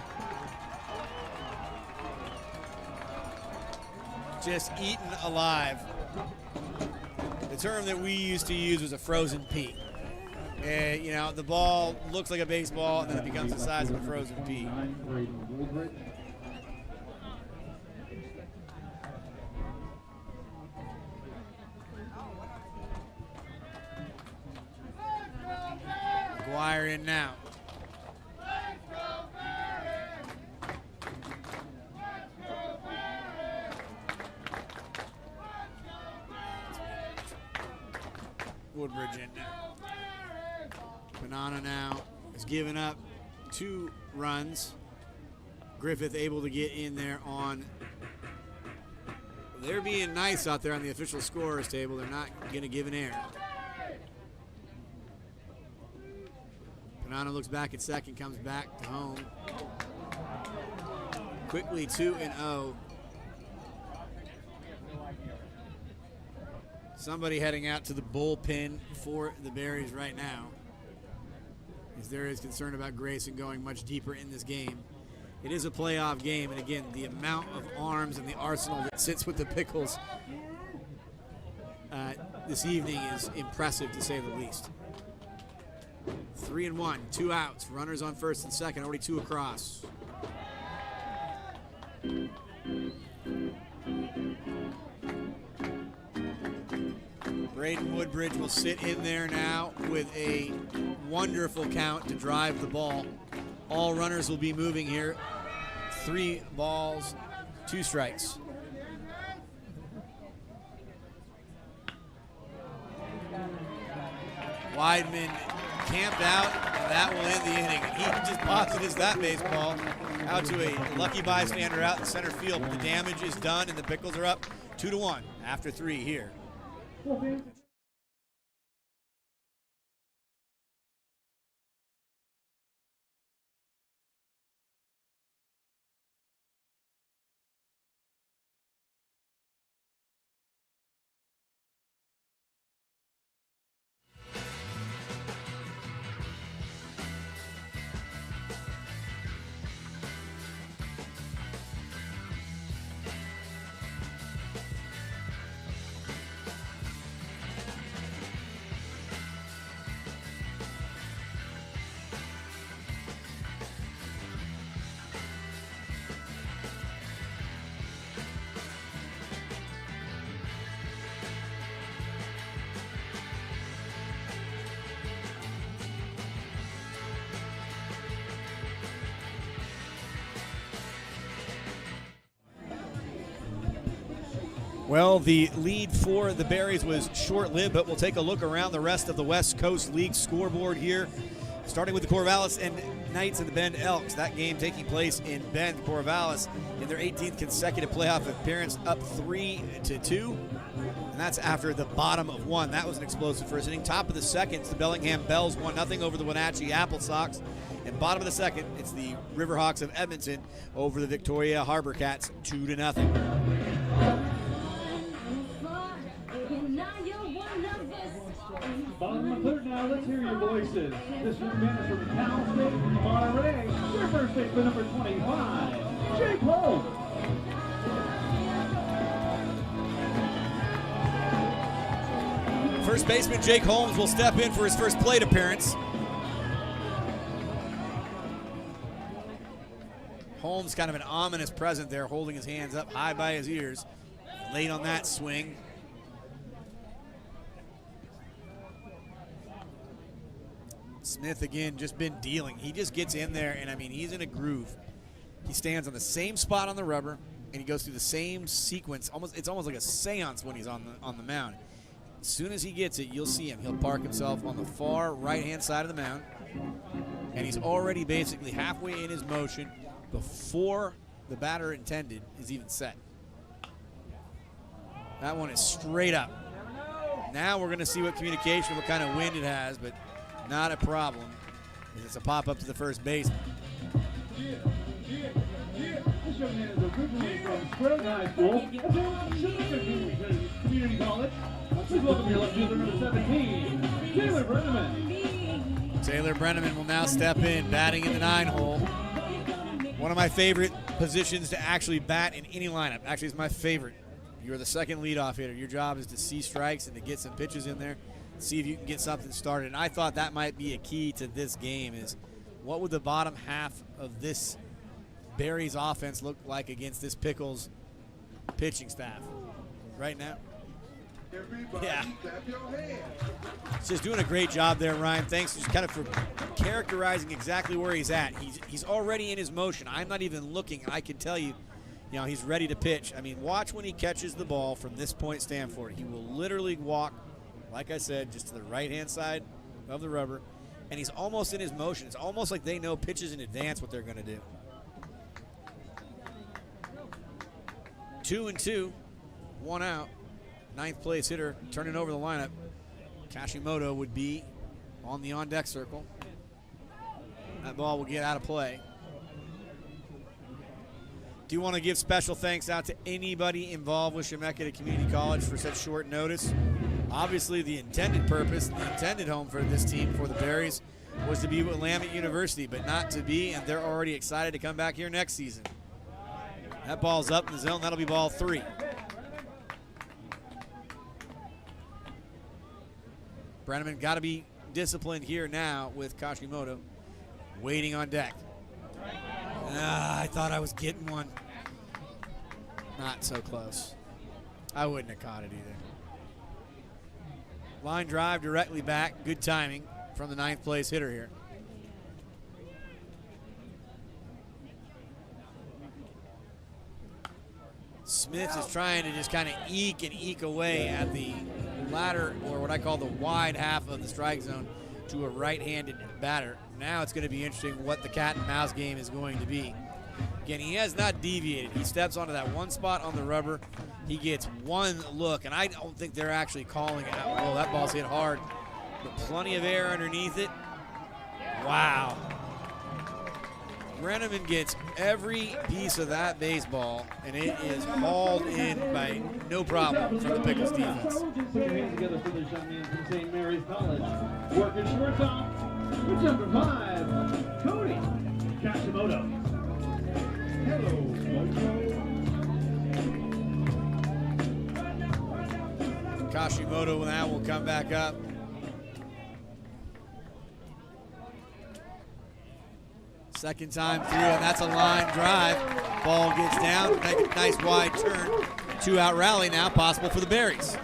S1: Just eaten alive. The term that we used to use was a frozen pea. You know, the ball looks like a baseball, and then it becomes the size of a frozen pea. McGuire in now. Woodbridge in now. Banana now has given up 2 runs. Griffith able to get in there on. They're being nice out there on the official scorers table. They're not going to give an error. Banana looks back at second, comes back to home. Quickly 2-0. Somebody heading out to the bullpen for the Berries right now, as there is concern about Grayson going much deeper in this game. It is a playoff game, and again, the amount of arms and the arsenal that sits with the Pickles this evening is impressive, to say the least. 3-1, 2 outs, runners on first and second, already 2 across. Braden Woodbridge will sit in there now with a wonderful count to drive the ball. All runners will be moving here. 3 balls, 2 strikes. Weidman camped out, and that will end the inning. He just posits that baseball out to a lucky bystander out in center field. But the damage is done, and the Pickles are up 2-1 after 3 here. Well, the lead for the Berries was short-lived, but we'll take a look around the rest of the West Coast League scoreboard here, starting with the Corvallis and Knights of the Bend Elks. That game taking place in Bend. Corvallis in their 18th consecutive playoff appearance, up 3-2, and that's after the bottom of 1. That was an explosive first inning. Top of the second, it's the Bellingham Bells 1-0 over the Wenatchee Apple Sox. And bottom of the second, it's the Riverhawks of Edmonton over the Victoria Harbor Cats 2-0.
S2: Bottom of third now, let's hear your voices. This young man is from Cal State, Monterey. Their first baseman, number 25, Jake Holmes.
S1: First baseman Jake Holmes will step in for his first plate appearance. Holmes kind of an ominous present there, holding his hands up high by his ears. Late on that swing. Smith again just been dealing. He just gets in there, and I mean, he's in a groove. He stands on the same spot on the rubber, and he goes through the same sequence. It's almost like a seance when he's on the mound. As soon as he gets it, you'll see him. He'll park himself on the far right-hand side of the mound. And he's already basically halfway in his motion before the batter intended is even set. That one is straight up. Now we're going to see what communication, what kind of wind it has, but not a problem. It's a pop-up to the first baseman.
S2: This young man is originally from Square High School, Community College. Please welcome your left fielder, number 17, Taylor Brenneman.
S1: Taylor Brenneman will now step in, batting in the 9-hole. One of my favorite positions to actually bat in any lineup. Actually, it's my favorite. You're the second leadoff hitter. Your job is to see strikes and to get some pitches in there, see if you can get something started. And I thought that might be a key to this game is what would the bottom half of this Berries offense look like against this Pickles pitching staff right now? Yeah. He's just doing a great job there, Ryan. Thanks just kind of for characterizing exactly where he's at. He's already in his motion. I'm not even looking, and I can tell you, he's ready to pitch. I mean, watch when he catches the ball from this point stand for it. He will literally walk, like I said, just to the right-hand side of the rubber, and he's almost in his motion. It's almost like they know pitches in advance what they're going to do. 2-2, 1 out. 9th place hitter turning over the lineup. Kashimoto would be on the on-deck circle. That ball will get out of play. Do want to give special thanks out to anybody involved with Chemeketa Community College for such short notice. Obviously, the intended purpose, the intended home for this team, for the Berries, was to be with Willamette University, but not to be, and they're already excited to come back here next season. That ball's up in the zone. That'll be ball 3. Brenneman got to be disciplined here now with Kashimoto waiting on deck. I thought I was getting one. Not so close. I wouldn't have caught it either. Line drive directly back. Good timing from the 9th place hitter here. Smith is trying to just kind of eke away at the latter, or what I call the wide half of the strike zone, to a right-handed batter. Now it's going to be interesting what the cat and mouse game is going to be. Again, he has not deviated. He steps onto that one spot on the rubber. He gets one look, and I don't think they're actually calling it out. Oh, that ball's hit hard, but plenty of air underneath it. Wow. Brenneman gets every piece of that baseball, and it is hauled in by no problem from the Pickles defense.
S2: Put your hands together for this young man from St. Mary's College. Working shortstop with number 5, Cody Kashimoto. Hello,
S1: Kashimoto now will come back up. Second time through, and that's a line drive. Ball gets down, nice wide turn. 2-out rally now possible for the Berries.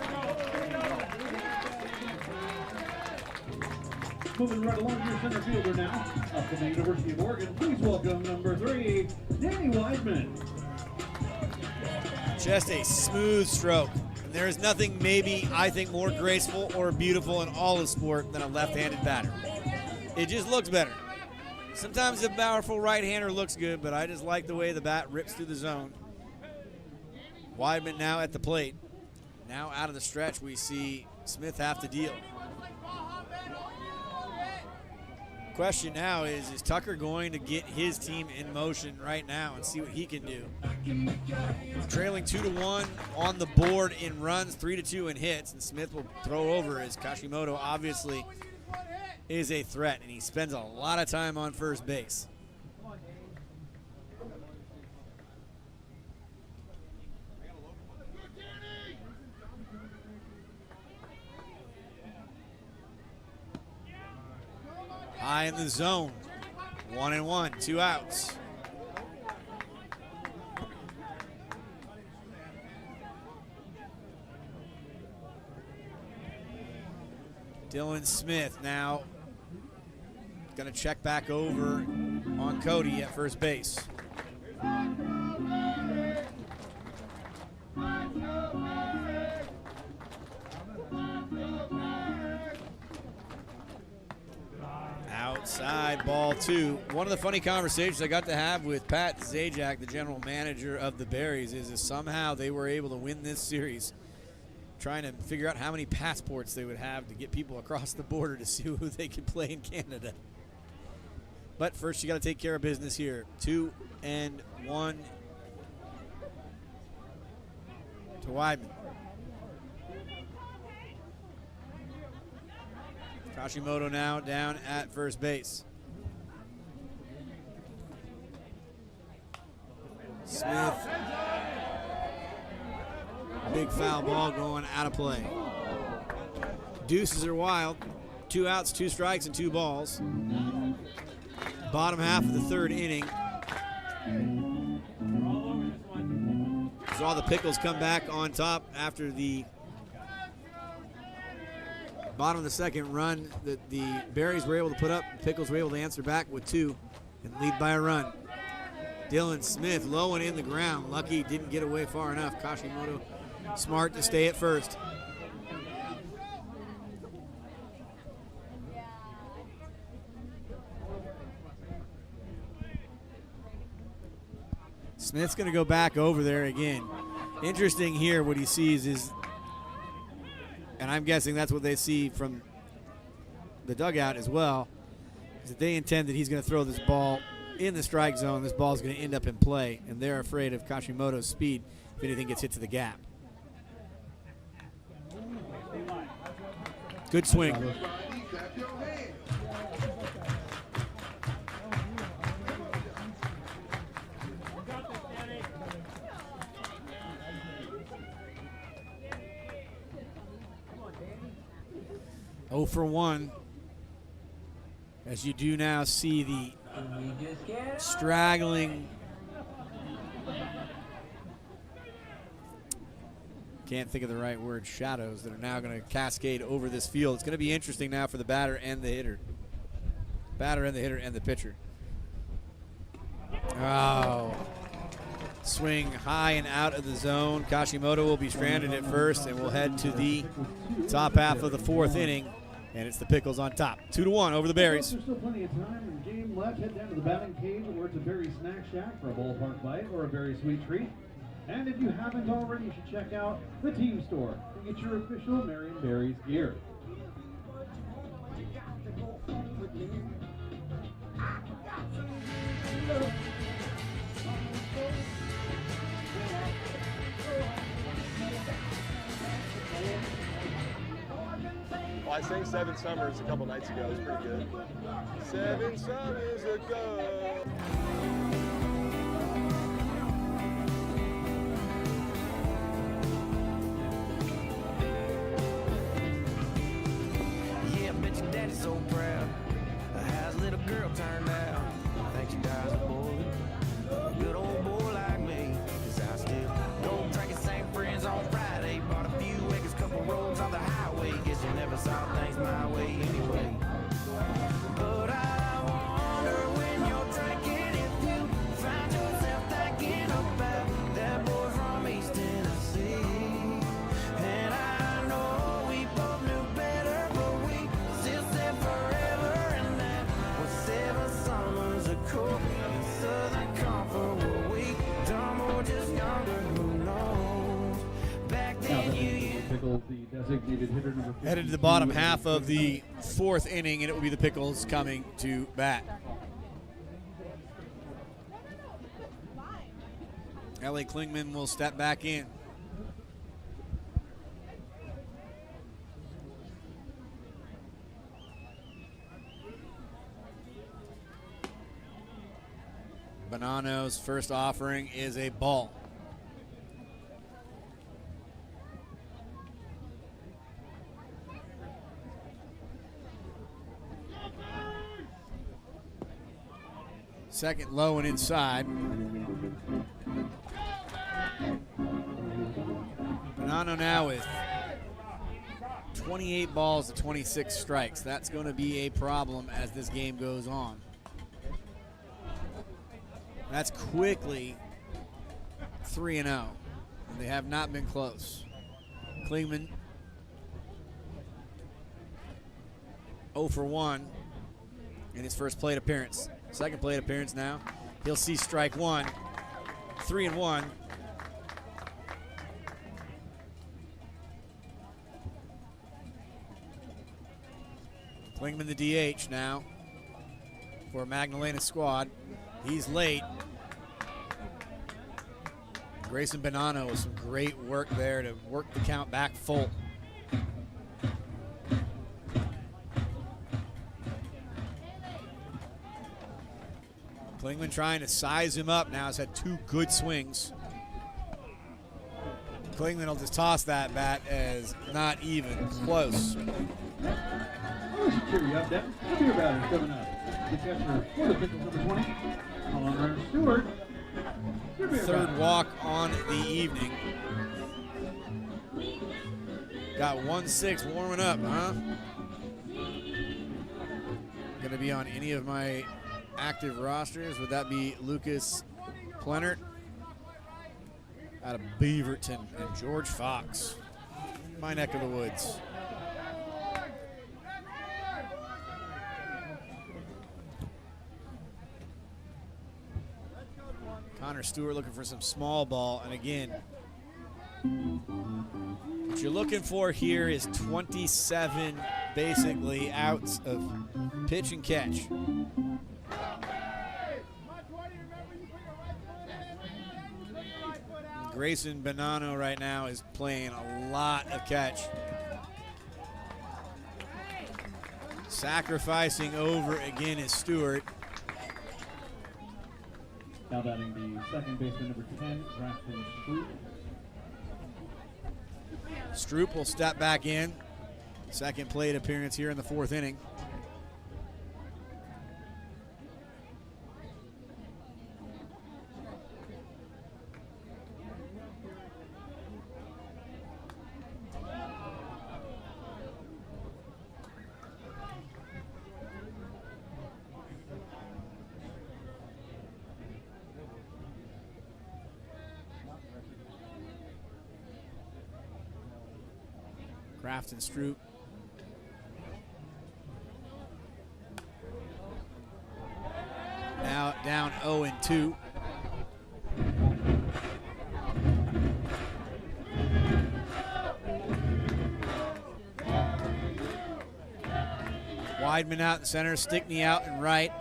S2: Moving right along to your center fielder now. Up from the University of Oregon, please welcome number 3, Danny Wiseman.
S1: Just a smooth stroke. And there is nothing maybe, I think, more graceful or beautiful in all of sport than a left-handed batter. It just looks better. Sometimes a powerful right-hander looks good, but I just like the way the bat rips through the zone. Weidman now at the plate. Now out of the stretch, we see Smith have to deal. Question now is Tucker going to get his team in motion right now and see what he can do? Trailing 2-1 on the board in runs, 3-2 in hits, and Smith will throw over as Kashimoto obviously is a threat, and he spends a lot of time on first base. High in the zone, 1-1, 2 outs. Dylan Smith now going to check back over on Cody at first base. Outside ball 2. One of the funny conversations I got to have with Pat Zajac, the general manager of the Berries, is somehow they were able to win this series, trying to figure out how many passports they would have to get people across the border to see who they could play in Canada. But first, you got to take care of business here. 2-1 to Weidman. Kashimoto now down at first base. Smith. Big foul ball going out of play. Deuces are wild. 2 outs, 2 strikes, and 2 balls. Bottom half of the 3rd inning. Saw the Pickles come back on top after the bottom of the 2nd run that the Berries were able to put up. Pickles were able to answer back with 2 and lead by a run. Dylan Smith low and in the ground. Lucky didn't get away far enough. Kashimoto smart to stay at first. Smith's going to go back over there again. Interesting here, what he sees is, and I'm guessing that's what they see from the dugout as well, is that they intend that he's going to throw this ball in the strike zone. This ball is going to end up in play, and they're afraid of Kashimoto's speed if anything gets hit to the gap. Good swing. Oh for 1, as you do now see the straggling, can't think of the right word, shadows that are now going to cascade over this field. It's going to be interesting now for the batter and the hitter. Batter and the hitter and the pitcher. Oh. Swing high and out of the zone. Kashimoto will be stranded at first and will head to the top half of the 4th inning. And it's the Pickles on top. 2-1 over the Berries.
S2: There's still plenty of time and game left. Head down to the batting cage or to Berry Snack Shack for a ballpark bite or a very sweet treat. And if you haven't already, you should check out the team store to get your official Marion Berries gear.
S9: Well, I sang 7 Summers a couple nights ago. It was pretty good. 7 summers ago.
S14: Yeah, bet your daddy's so proud. How's little girl turned out? I think she dies a boy. A good old boy like me. 'Cause I still go drinking same friends on Friday. Bought a few acres, couple roads on the highway. Guess you never saw things my way anyway. But I wonder when you're drinking if you find yourself thinking about that boy from East Tennessee. And I know we both knew better, but we still said forever. And that was 7 summers ago. Southern Comfort, were we dumb or just younger? Who knows? Back then you
S2: Pickles, the designated hitter number 50.
S1: Headed to the bottom half of the 4th inning, and it will be the Pickles coming to bat. Ellie Klingman will step back in. Bonanno's first offering is a ball. Second low and inside. Bonanno now with 28 balls to 26 strikes. That's going to be a problem as this game goes on. That's quickly 3-0. And they have not been close. Klingman 0 for 1. in his first plate appearance. Second plate appearance now. He'll see strike one. 3-1. Klingman the DH now for Magdalena's squad. He's late. Grayson Bonanno with some great work there to work the count back full. Klingman trying to size him up now. Has had 2 good swings. Klingman will just toss that bat as not even close.
S2: Cheer you up, Devin. The beer batter's coming up. The catcher for the Pickles, number 20, Colin Runner Stewart.
S1: Third walk on the evening. Got 1-6 warming up, huh? Gonna be on any of my active rosters. Would that be Lucas Plenert out of Beaverton and George Fox, my neck of the woods. Connor Stewart looking for some small ball, and again, what you're looking for here is 27 basically outs of pitch and catch. Grayson Bonanno right now is playing a lot of catch. Sacrificing over again is Stewart.
S2: Now batting the second baseman, number 10, Grafton Stroop.
S1: Stroop will step back in. Second plate appearance here in the 4th inning. Grafton Stroop. Now down 0-2. Weidman out in center, Stickney out in right,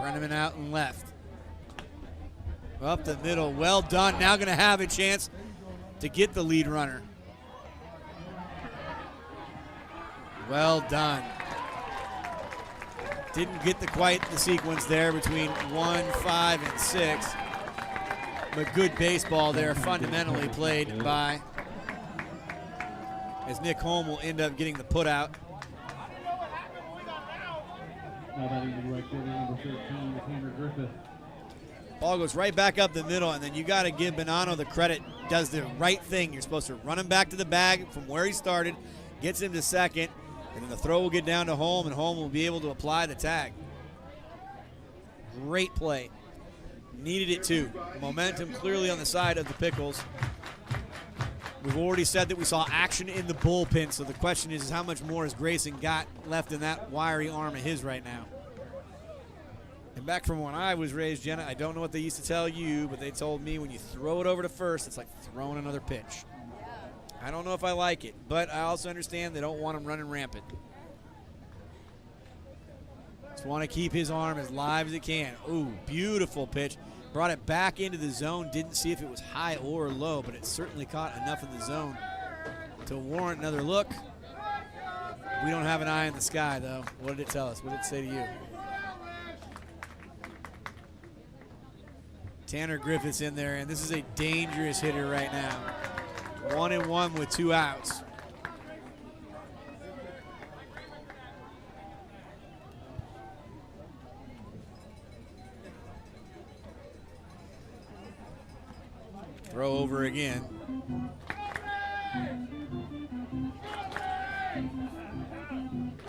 S1: Brenneman out in left. Up the middle, well done. Now going to have a chance to get the lead runner. Well done. Didn't get quite the sequence there between 1, 5, and 6. But good baseball there, fundamentally played by, as Nick Holm will end up getting the put out.
S2: Now batting the right fielder, number 13, Tanner Griffith.
S1: Ball goes right back up the middle, and then you got to give Bonanno the credit. Does the right thing. You're supposed to run him back to the bag from where he started, gets him to second, and then the throw will get down to Holm, and Holm will be able to apply the tag. Great play. Needed it too. Momentum clearly on the side of the Pickles. We've already said that we saw action in the bullpen, so the question is how much more has Grayson got left in that wiry arm of his right now? And back from when I was raised, Jenna, I don't know what they used to tell you, but they told me when you throw it over to first, it's like throwing another pitch. I don't know if I like it, but I also understand they don't want him running rampant. Just want to keep his arm as live as it can. Ooh, beautiful pitch. Brought it back into the zone. Didn't see if it was high or low, but it certainly caught enough in the zone to warrant another look. We don't have an eye in the sky, though. What did it tell us? What did it say to you? Tanner Griffith's in there, and this is a dangerous hitter right now. 1-1 with 2 outs. Throw over again.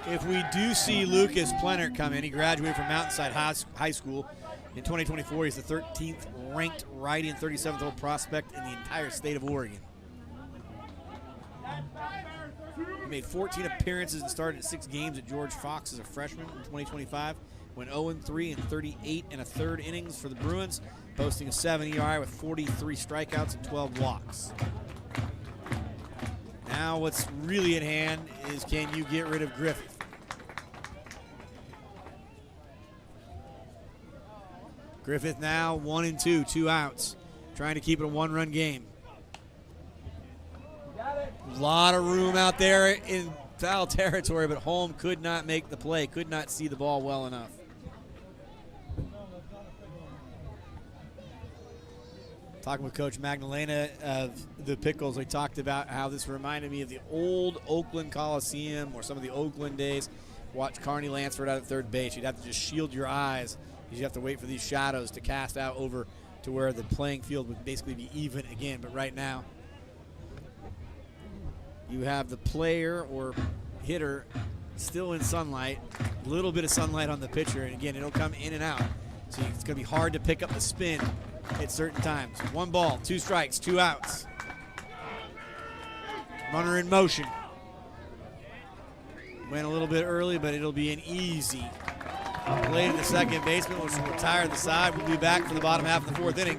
S1: If we do see Lucas Plenert come in, he graduated from Mountainside High School in 2024. He's the 13th ranked righty and 37th overall prospect in the entire state of Oregon. made 14 appearances and started 6 games at George Fox as a freshman in 2025. Went 0-3 in 38 1/3 innings for the Bruins, posting a 7 ERI with 43 strikeouts and 12 walks. Now what's really at hand is, can you get rid of Griffith? Griffith now 1-2, 2 outs, trying to keep it a 1-run game. A lot of room out there in foul territory, but Holm could not make the play, could not see the ball well enough. Talking with Coach Magdalena of the Pickles, we talked about how this reminded me of the old Oakland Coliseum or some of the Oakland days. Watch Carney Lansford out at third base. You'd have to just shield your eyes because you have to wait for these shadows to cast out over to where the playing field would basically be even again. But right now, you have the player or hitter still in sunlight, a little bit of sunlight on the pitcher, and again, it'll come in and out. So it's going to be hard to pick up the spin at certain times. 1 ball, 2 strikes, 2 outs. Runner in motion. Went a little bit early, but it'll be an easy play to the second baseman, which will retire the side. We'll be back for the bottom half of the 4th inning,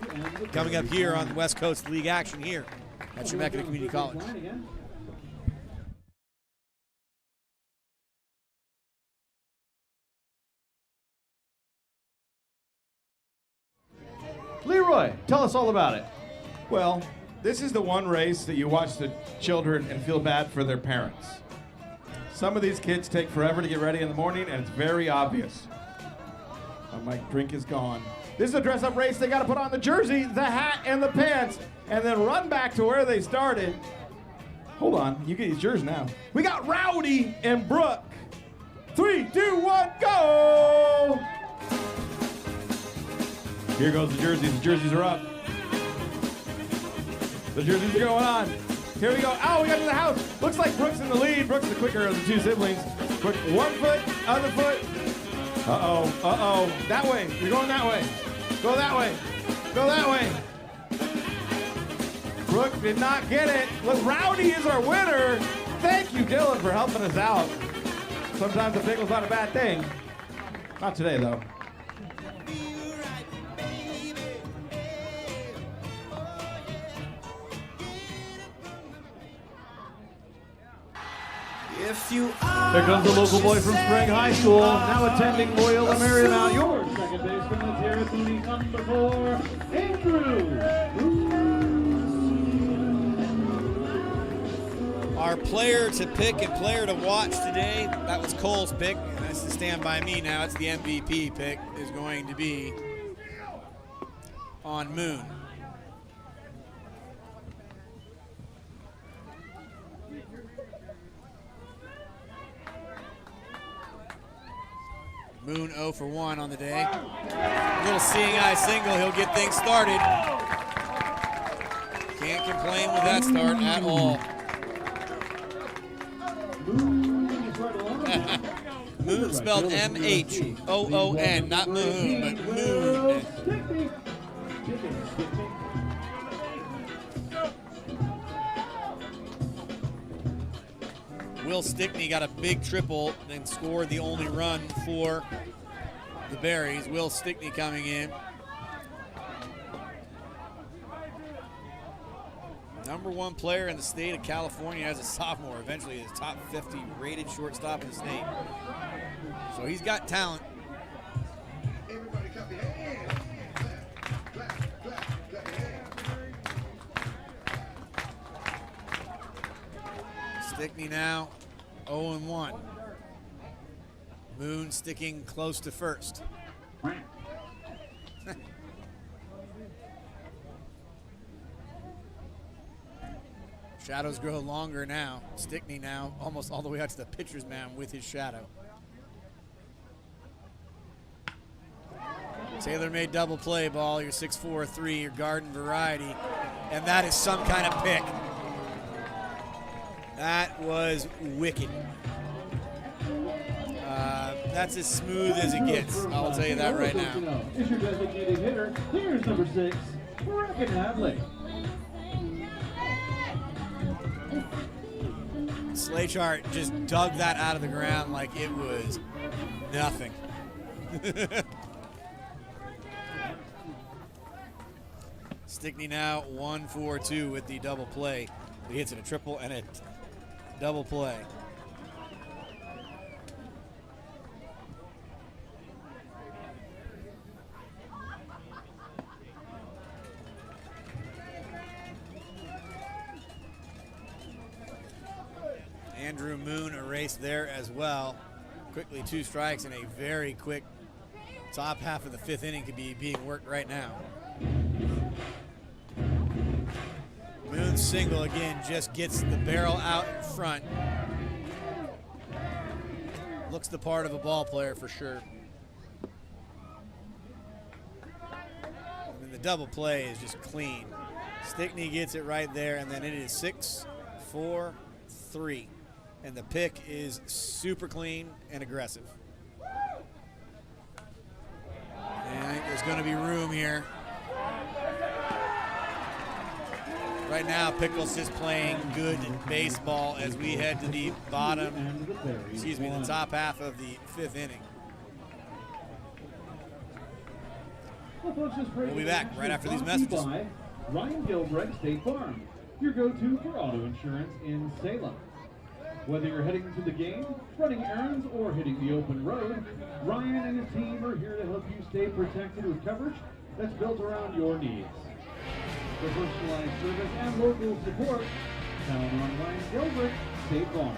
S1: coming up here on the West Coast League action here at Chemeketa Community College.
S3: Leroy, tell us all about it. Well, this is the one race that you watch the children and feel bad for their parents. Some of these kids take forever to get ready in the morning, and it's very obvious. My drink is gone. This is a dress-up race. They got to put on the jersey, the hat, and the pants, and then run back to where they started. Hold on, you get yours now. We got Rowdy and Brooke. 3, 2, 1, go! Here goes the jerseys. The jerseys are up. The jerseys are going on. Here we go. Oh, we got to the house. Looks like Brooke's in the lead. Brooke's the quicker of the 2 siblings. Brooke, 1 foot, other foot. Uh-oh, uh-oh. That way. You're going that way. Go that way. Go that way. Brooke did not get it. Look, Rowdy is our winner. Thank you, Dylan, for helping us out. Sometimes the pickle's not a bad thing. Not today, though.
S2: Here comes the local boy from Sprague High School, now attending Loyola Marymount. Your second baseman is here at Mooney, number 4, Andrew.
S1: Our player to pick and player to watch today, that was Cole's pick, and that's to stand by me now. It's the MVP pick, is going to be on Moon. Moon 0 for 1 on the day. A little seeing eye single, he'll get things started. Can't complain with that start at all. Moon spelled M-H-O-O-N, not Moon, but Moon. Will Stickney got a big triple and scored the only run for the Berries. Will Stickney coming in. #1 player in the state of California as a sophomore, eventually his top 50 rated shortstop in the state. So he's got talent.
S13: Everybody clap your hands. Clap, clap, clap your hands.
S1: Stickney now 0-1. Moon sticking close to first. Shadows grow longer now. Stickney now almost all the way out to the pitcher's mound with his shadow. Taylor made double play ball, your 6-4-3, your garden variety, and that is some kind of pick. That was wicked. That's as smooth as it gets. I'll tell you that right now.
S2: It's your designated hitter. Here's number 6, Bracken Hadley.
S1: Slaychart just dug that out of the ground like it was nothing. Stickney now 1-4-2 with the double play. He hits it a triple and a double play. Andrew Moon erased there as well. Quickly 2 strikes and a very quick top half of the 5th inning could be being worked right now. Moon's single again just gets the barrel out in front. Looks the part of a ball player for sure. And the double play is just clean. Stickney gets it right there, and then it is 6-4-3. And the pick is super clean and aggressive. And I think there's going to be room here. Right now, Pickles is playing good baseball as we head to the bottom, the top half of the 5th inning. We'll be back right after these messages.
S2: Ryan Gilbreth, State Farm, your go-to for auto insurance in Salem. Whether you're heading to the game, running errands, or hitting the open road, Ryan and his team are here to help you stay protected with coverage that's built around your needs. For personalized service and local support, count on Ryan Gilbreth, State Farm.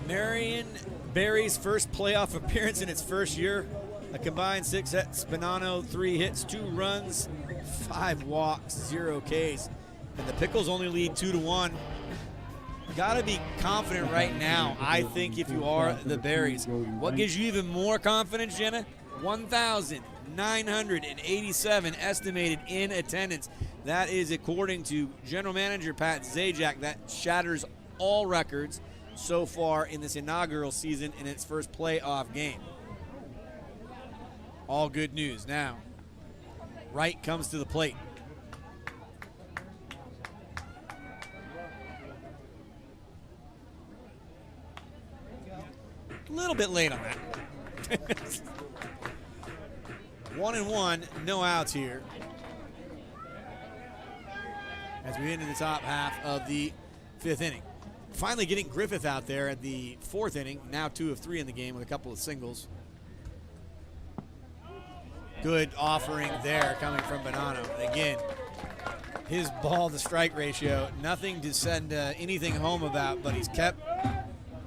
S1: Marion Berries' first playoff appearance in its first year. A combined 6 hits, Bonanno 3 hits, 2 runs, 5 walks, 0 Ks. And the Pickles only lead 2-1. Gotta be confident right now, I think, if you are the Berries. What gives you even more confidence, Jenna? 1,987 estimated in attendance. That is according to General Manager Pat Zajac. That shatters all records so far in this inaugural season in its first playoff game. All good news. Now, Wright comes to the plate. A little bit late on that. 1-1, no outs here. As we get into the top half of the 5th inning. Finally getting Griffith out there at the 4th inning, now 2 of 3 in the game with a couple of singles. Good offering there coming from Bonanno. Again, his ball to strike ratio, nothing to send anything home about, but he's kept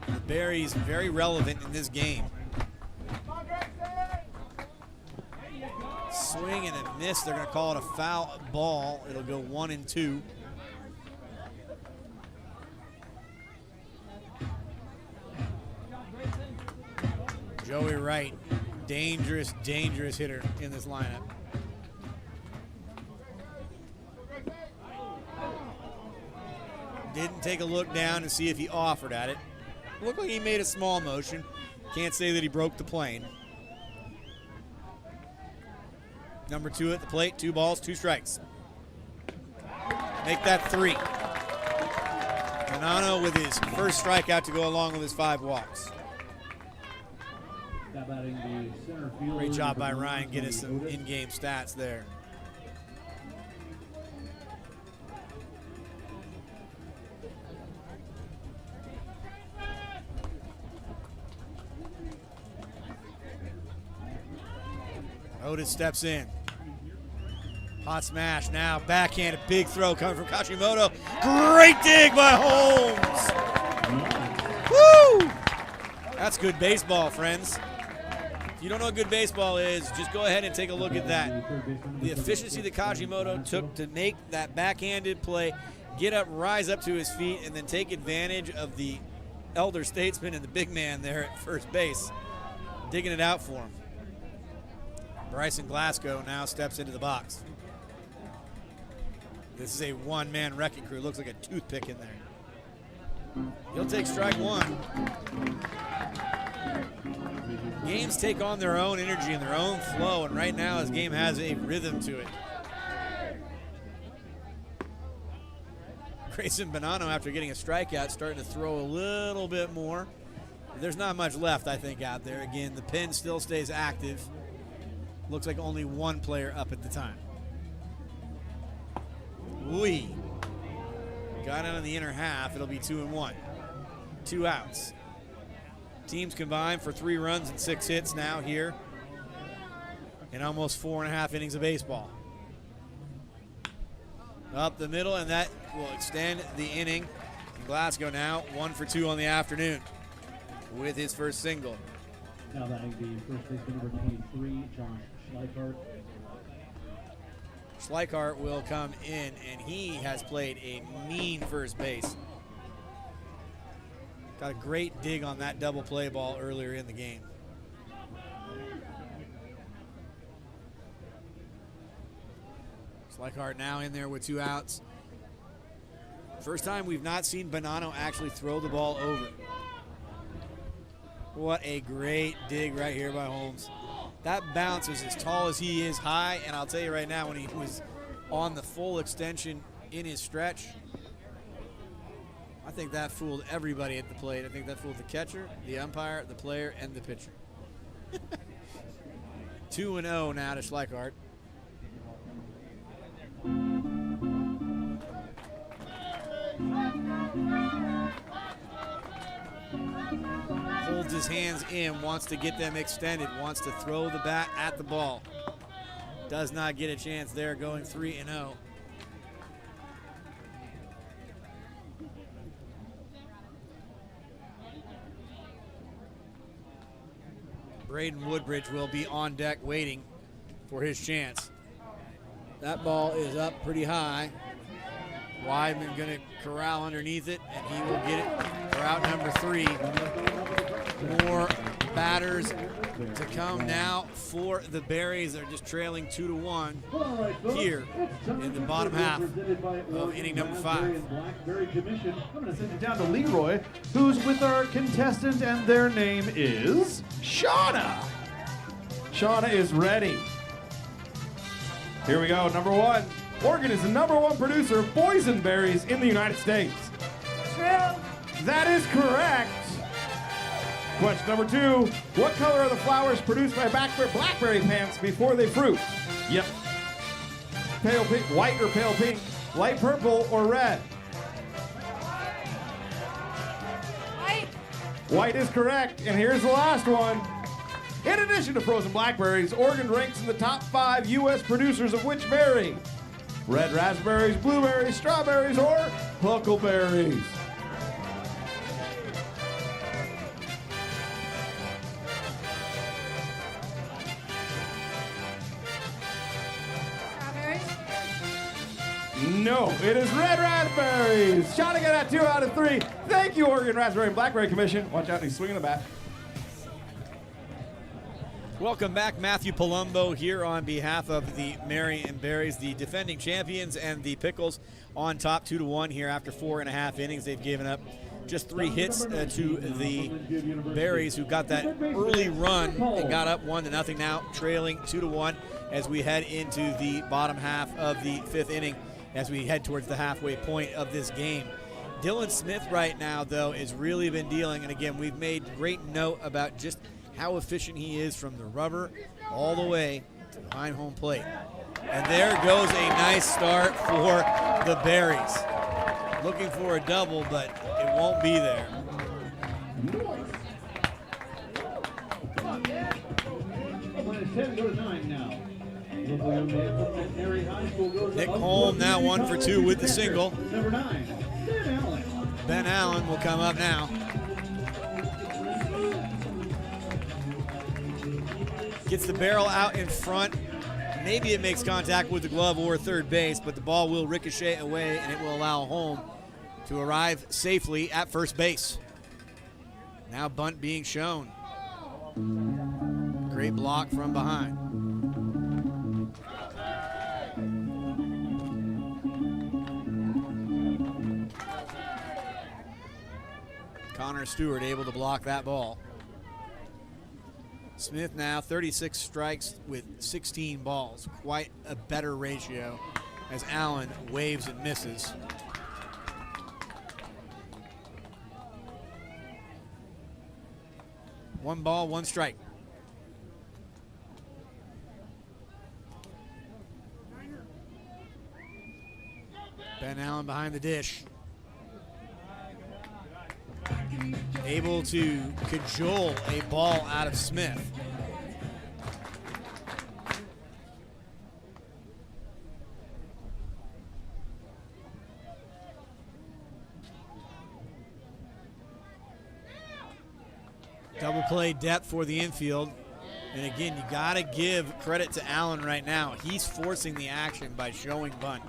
S1: the Berries very relevant in this game. Swing and a miss. They're going to call it a foul ball. It'll go 1-2. Joey Wright, dangerous, dangerous hitter in this lineup. Didn't take a look down to see if he offered at it. Looked like he made a small motion. Can't say that he broke the plane. Number 2 at the plate, 2 balls, 2 strikes. Make that 3. Bonanno with his first strikeout to go along with his 5 walks. Great job by Ryan getting us some in-game stats there. Otis steps in. Hot smash now, backhand, a big throw coming from Kashimoto. Great dig by Holmes. Woo! That's good baseball, friends. If you don't know what good baseball is, just go ahead and take a look at that. The efficiency that Kashimoto took to make that backhanded play, get up, rise up to his feet, and then take advantage of the elder statesman and the big man there at first base, digging it out for him. Bryson Glasgow now steps into the box. This is a one-man wrecking crew. Looks like a toothpick in there. He'll take strike one. Games take on their own energy and their own flow, and right now his game has a rhythm to it. Grayson Bonanno, after getting a strikeout, starting to throw a little bit more. There's not much left, I think, out there. Again, the pin still stays active. Looks like only one player up at the time. Lee got out in the inner half. It'll be 2-1. 2 outs. Teams combined for 3 runs and 6 hits now here in almost 4.5 innings of baseball. Up the middle, and that will extend the inning. Glasgow now 1 for 2 on the afternoon with his first single.
S2: Now batting the first baseman, number 23, Josh Schleichert.
S1: Schleichert will come in, and he has played a mean first base. Got a great dig on that double play ball earlier in the game. Schleichert now in there with 2 outs. First time we've not seen Bonanno actually throw the ball over. What a great dig right here by Holmes. That bounce is as tall as he is high, and I'll tell you right now, when he was on the full extension in his stretch, I think that fooled everybody at the plate. I think that fooled the catcher, the umpire, the player, and the pitcher. 2-0 now to Schleichert. Holds his hands in, wants to get them extended, wants to throw the bat at the ball. Does not get a chance there, going 3-0. Braden Woodbridge will be on deck waiting for his chance. That ball is up pretty high. Weidman going to corral underneath it, and he will get it for out number 3. More batters to come now for the Berries. They're just trailing 2-1 here in the bottom half of inning number 5.
S2: Blackberry Commission. I'm going to send it down to Leroy, who's with our contestant, and their name is Shauna. Shauna is ready. Here we go, number 1. Oregon is the #1 producer of boysenberries in the United States.
S12: True.
S3: That is correct. Question number 2. What color are the flowers produced by blackberry plants before they fruit? Yep. Pale pink, white or pale pink, light purple or red?
S12: White.
S3: White is correct, and here's the last one. In addition to frozen blackberries, Oregon ranks in the top 5 U.S. producers of which berry? Red raspberries, blueberries, strawberries, or huckleberries?
S12: Strawberries.
S3: No, it is red raspberries. Shot again at 2 out of 3. Thank you, Oregon Raspberry and Blackberry Commission. Watch out, he's swinging the bat.
S1: Welcome back, Matthew Palumbo here on behalf of the Marion Berries, the defending champions, and the Pickles on top 2-1 here after 4.5 innings. They've given up just 3 hits to the Berries, who got that early run and got up 1-0, now trailing 2-1 as we head into the bottom half of the 5th inning, as we head towards the halfway point of this game. Dylan Smith right now, though, has really been dealing, and again, we've made great note about just how efficient he is from the rubber all the way to behind home plate. And there goes a nice start for the Berries. Looking for a double, but it won't be there.
S2: 10 goes 9 now. Local young man from Mary High School goes
S1: Nick
S2: up
S1: Holm now 1 for 2 with the single.
S2: Number 9, Ben Allen.
S1: Ben Allen will come up now. Gets the barrel out in front. Maybe it makes contact with the glove or third base, but the ball will ricochet away, and it will allow Holm to arrive safely at first base. Now bunt being shown. Great block from behind. Connor Stewart able to block that ball. Smith now 36 strikes with 16 balls. Quite a better ratio as Allen waves and misses. One ball, one strike. Ben Allen behind the dish. Able to cajole a ball out of Smith. Double play depth for the infield. And again, you got to give credit to Allen right now. He's forcing the action by showing bunt.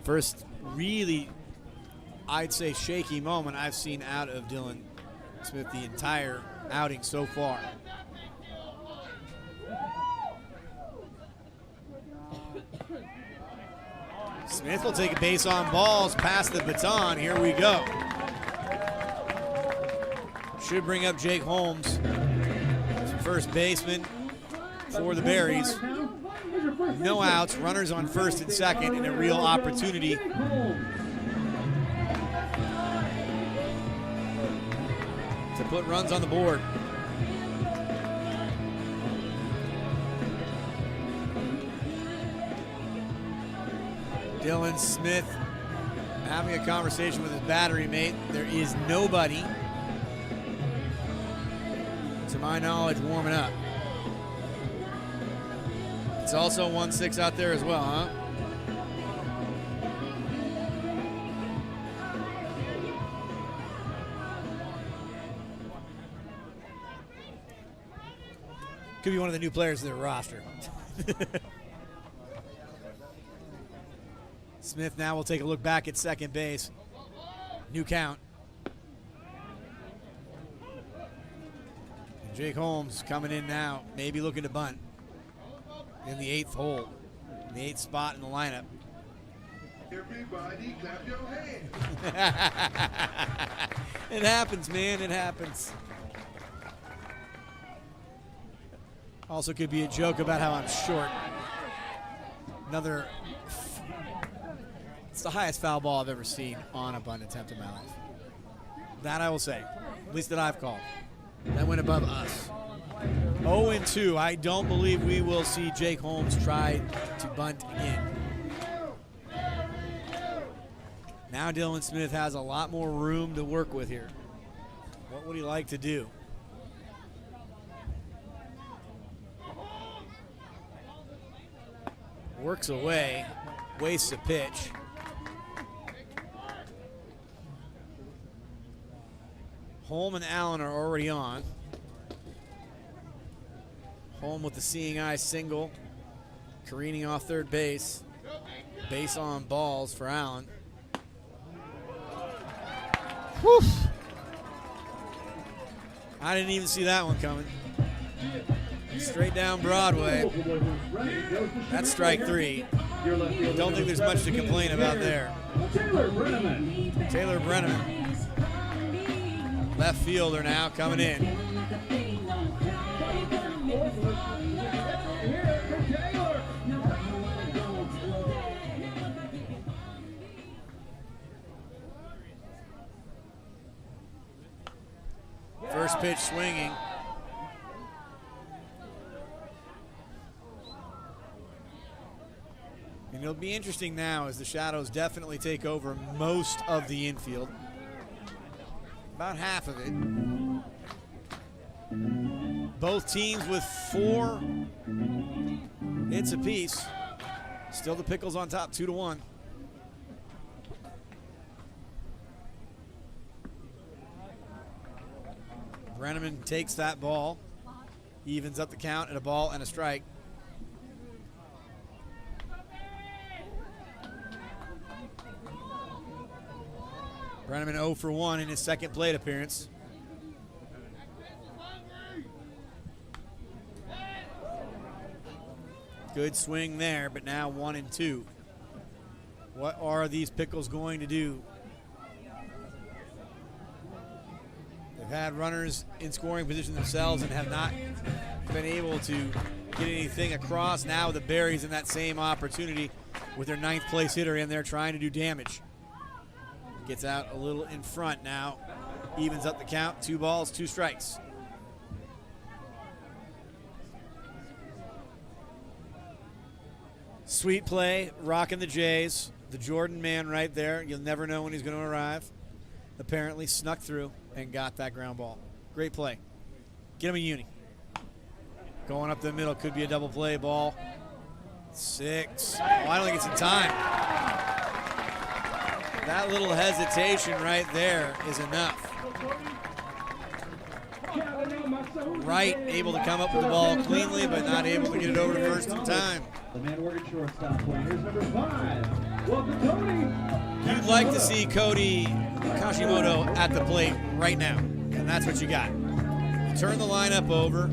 S1: First really, I'd say, shaky moment I've seen out of Dylan Smith the entire outing so far. Smith will take a base on balls, pass the baton. Here we go. Should bring up Jake Holmes, first baseman for the Berries. No outs, runners on first and second, and a real opportunity to put runs on the board. Dylan Smith having a conversation with his battery mate. There is nobody, to my knowledge, warming up. It's also 1-6 out there as well, huh? Could be one of the new players to their roster. Smith now will take a look back at second base. New count. And Jake Holmes coming in now, maybe looking to bunt in the 8th hole, in the 8th spot in the lineup.
S13: Everybody clap your hands.
S1: It happens, man, it happens. Also could be a joke about how I'm short. It's the highest foul ball I've ever seen on a bunt attempt in my life. That I will say, at least that I've called. That went above us. 0-2, I don't believe we will see Jake Holmes try to bunt again. Now Dylan Smith has a lot more room to work with here. What would he like to do? Works away, wastes a pitch. Holm and Allen are already on. Holm with the seeing eye single, careening off third base. Base on balls for Allen. Whew. I didn't even see that one coming. Straight down Broadway. That's strike 3. Don't think there's much to complain about there. Taylor Brenneman. Left fielder now coming in. First pitch swinging. And it'll be interesting now as the shadows definitely take over most of the infield. About half of it. Both teams with 4 hits apiece. Still the Pickles on top, 2-1. Brenneman takes that ball, evens up the count at a ball and a strike. Brenneman 0 for 1 in his second plate appearance. Good swing there, but now 1-2. What are these Pickles going to do? They've had runners in scoring position themselves and have not been able to get anything across. Now the Berries in that same opportunity with their 9th place hitter in there trying to do damage. Gets out a little in front now. Evens up the count. 2 balls, 2 strikes. Sweet play, rocking the Jays. The Jordan man right there. You'll never know when he's going to arrive. Apparently snuck through and got that ground ball. Great play. Get him a uni. Going up the middle, could be a double play ball. 6. Oh, I don't think it's in time. That little hesitation right there is enough. Wright able to come up with the ball cleanly, but not able to get it over to first in time.
S2: The man working shortstop players, number 5. Welcome, Cody.
S1: You'd like to see Cody Kashimoto at the plate right now, and that's what you got. You turn the lineup over,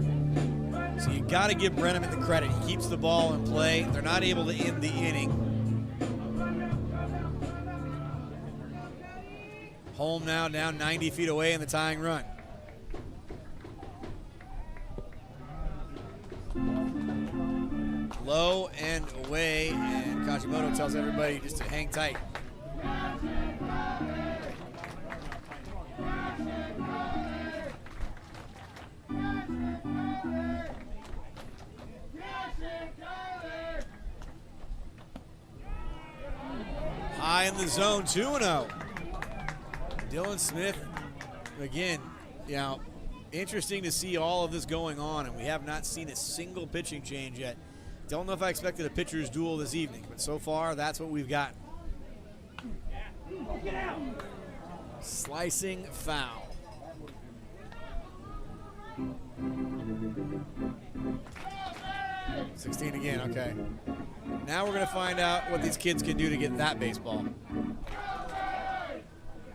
S1: so you got to give Brenneman the credit. He keeps the ball in play. They're not able to end the inning. Home now down 90 feet away in the tying run. Low and away, and Kashimoto tells everybody just to hang tight. High in the zone, 2-0. Dylan Smith, again, you know, interesting to see all of this going on, and we have not seen a single pitching change yet. Don't know if I expected a pitcher's duel this evening, but so far, that's what we've got. Slicing foul. $16 again, okay. Now we're going to find out what these kids can do to get that baseball.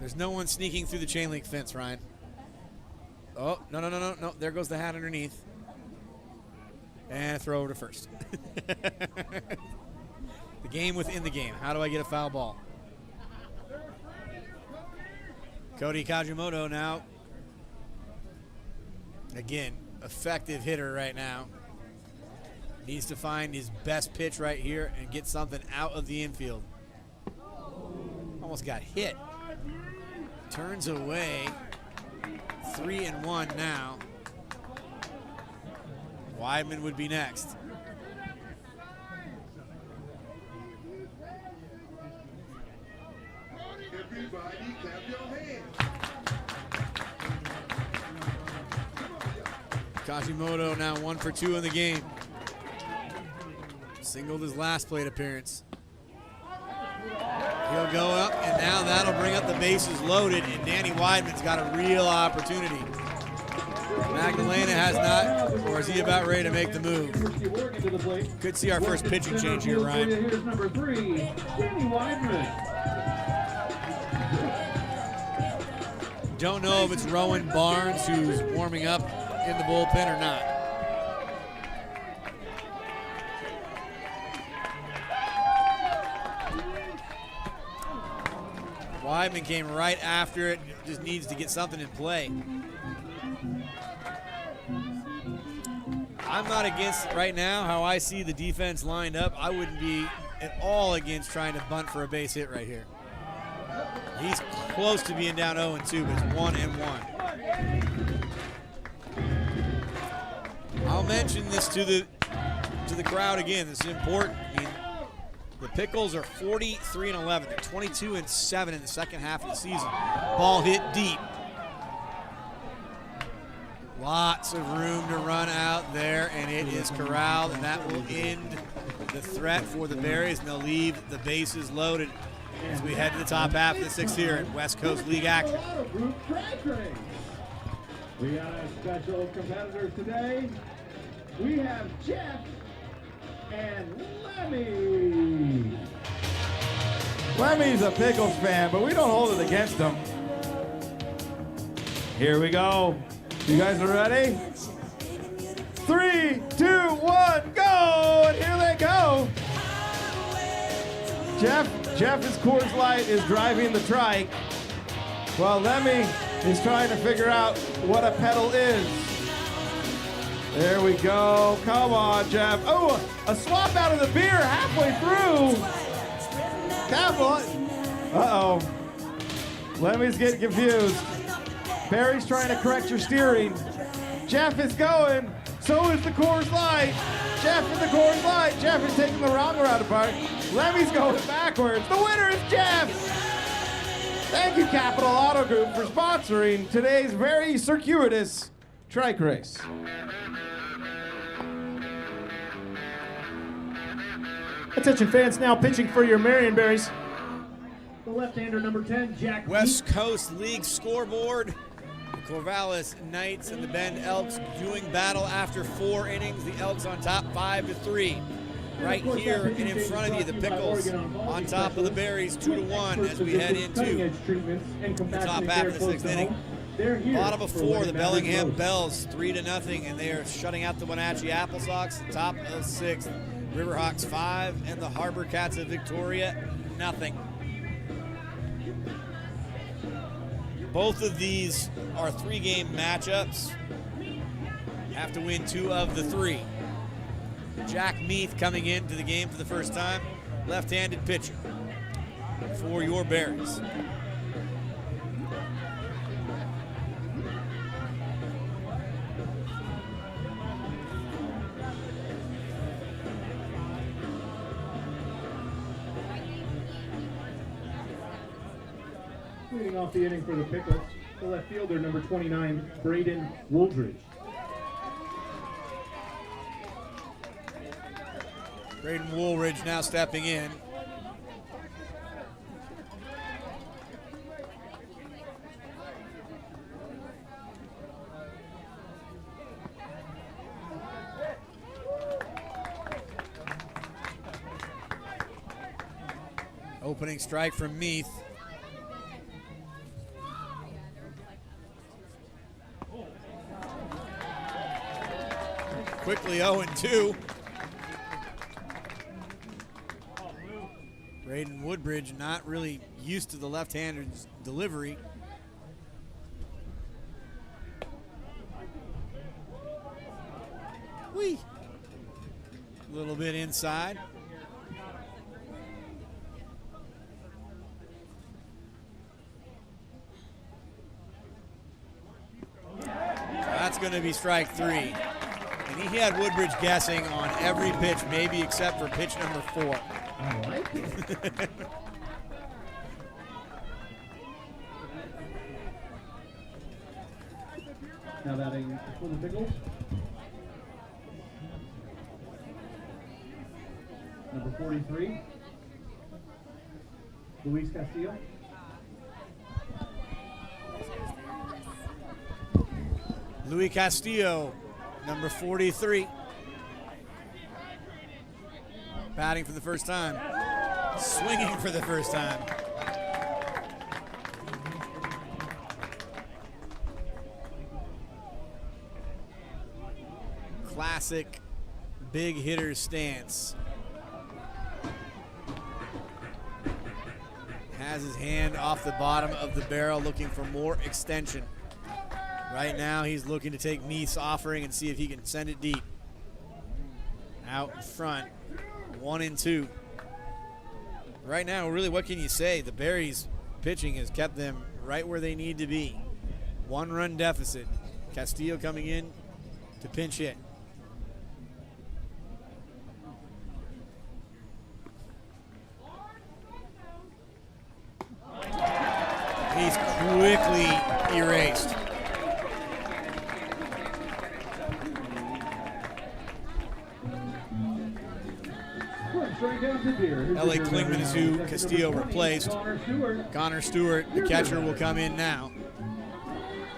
S1: There's no one sneaking through the chain link fence, Ryan. Oh, no. There goes the hat underneath. And throw over to first. The game within the game. How do I get a foul ball? Cody Kajimoto now. Again, effective hitter right now. Needs to find his best pitch right here and get something out of the infield. Almost got hit. Turns away. 3-1 now. Weidman would be next.
S13: Everybody clap your hands.
S1: Kashimoto now 1 for 2 in the game. Singled his last plate appearance. He'll go up, and now that'll bring up the bases loaded, and Danny Weidman's got a real opportunity. Magdalena has not, or is he about ready to make the move? Could see our first pitching change here, Ryan.
S2: Here's number 3, Danny Weidman.
S1: Don't know if it's Rowan Barnes who's warming up in the bullpen or not. Weidman came right after it, just needs to get something in play. I'm not against right now how I see the defense lined up. I wouldn't be at all against trying to bunt for a base hit right here. He's close to being down 0-2, but it's 1-1. I'll mention this to the crowd again. This is important. I mean, the Pickles are 43-11. They're 22-7 in the second half of the season. Ball hit deep. Lots of room to run out there, and it is corralled, and that will end the threat for the Berries, and they'll leave the bases loaded as we head to the top half of the sixth here in West Coast League action.
S2: We got our special competitors today. We have Jeff and Lemmy.
S3: Lemmy's a Pickles fan, but we don't hold it against him. Here we go. You guys are ready? 3, 2, 1, go! And here they go. Jeff's Coors Light is driving the trike, while Lemmy is trying to figure out what a pedal is. There we go. Come on, Jeff. Oh, a swap out of the beer halfway through. Uh-oh. Lemmy's getting confused. Barry's trying to correct your steering. Jeff is going. So is the Coors Light. Jeff and the Coors Light. Jeff is taking the wrong route apart. Lemmy's going backwards. The winner is Jeff. Thank you, Capital Auto Group, for sponsoring today's very circuitous trike race.
S15: Attention fans, now pitching for your Marion Berries.
S2: The left-hander, number 10, Jack.
S1: West Coast League scoreboard. The Corvallis Knights and the Bend Elks doing battle after 4 innings. The Elks on top 5-3. Right here and in front of you, the Pickles on top of the Berries 2-1 as we head into the top half of the 6th inning. Bottom of 4, the Bellingham Bells 3-0, and they are shutting out the Wenatchee Apple Sox. Top of 6th, Riverhawks 5, and the Harbor Cats of Victoria 0. Both of these are 3-game matchups. Have to win 2 of the 3. Jack Meath coming into the game for the first time, left-handed pitcher for your Berries.
S2: Leading off the inning for the Pickles, the left fielder, number 29, Braden Woolridge.
S1: Braden Woolridge now stepping in. Opening strike from Meath. Quickly 0-2. Braden Woodbridge not really used to the left-hander's delivery. Whee! A little bit inside. That's going to be strike 3. And he had Woodbridge guessing on every pitch, maybe except for pitch number 4.
S2: I like it. Now batting for the Pickles, number 43, Luis Castillo.
S1: Luis Castillo, number 43. Batting for the first time. Swinging for the first time. Classic big hitter stance. Has his hand off the bottom of the barrel looking for more extension. Right now he's looking to take Meath's offering and see if he can send it deep. Out in front, 1-2. Right now, really, what can you say? The Berries pitching has kept them right where they need to be. 1-run deficit. Castillo coming in to pinch hit. He's quickly erased. L.A. Klingman is who Castillo replaced. Connor Stewart, the catcher, will come in now.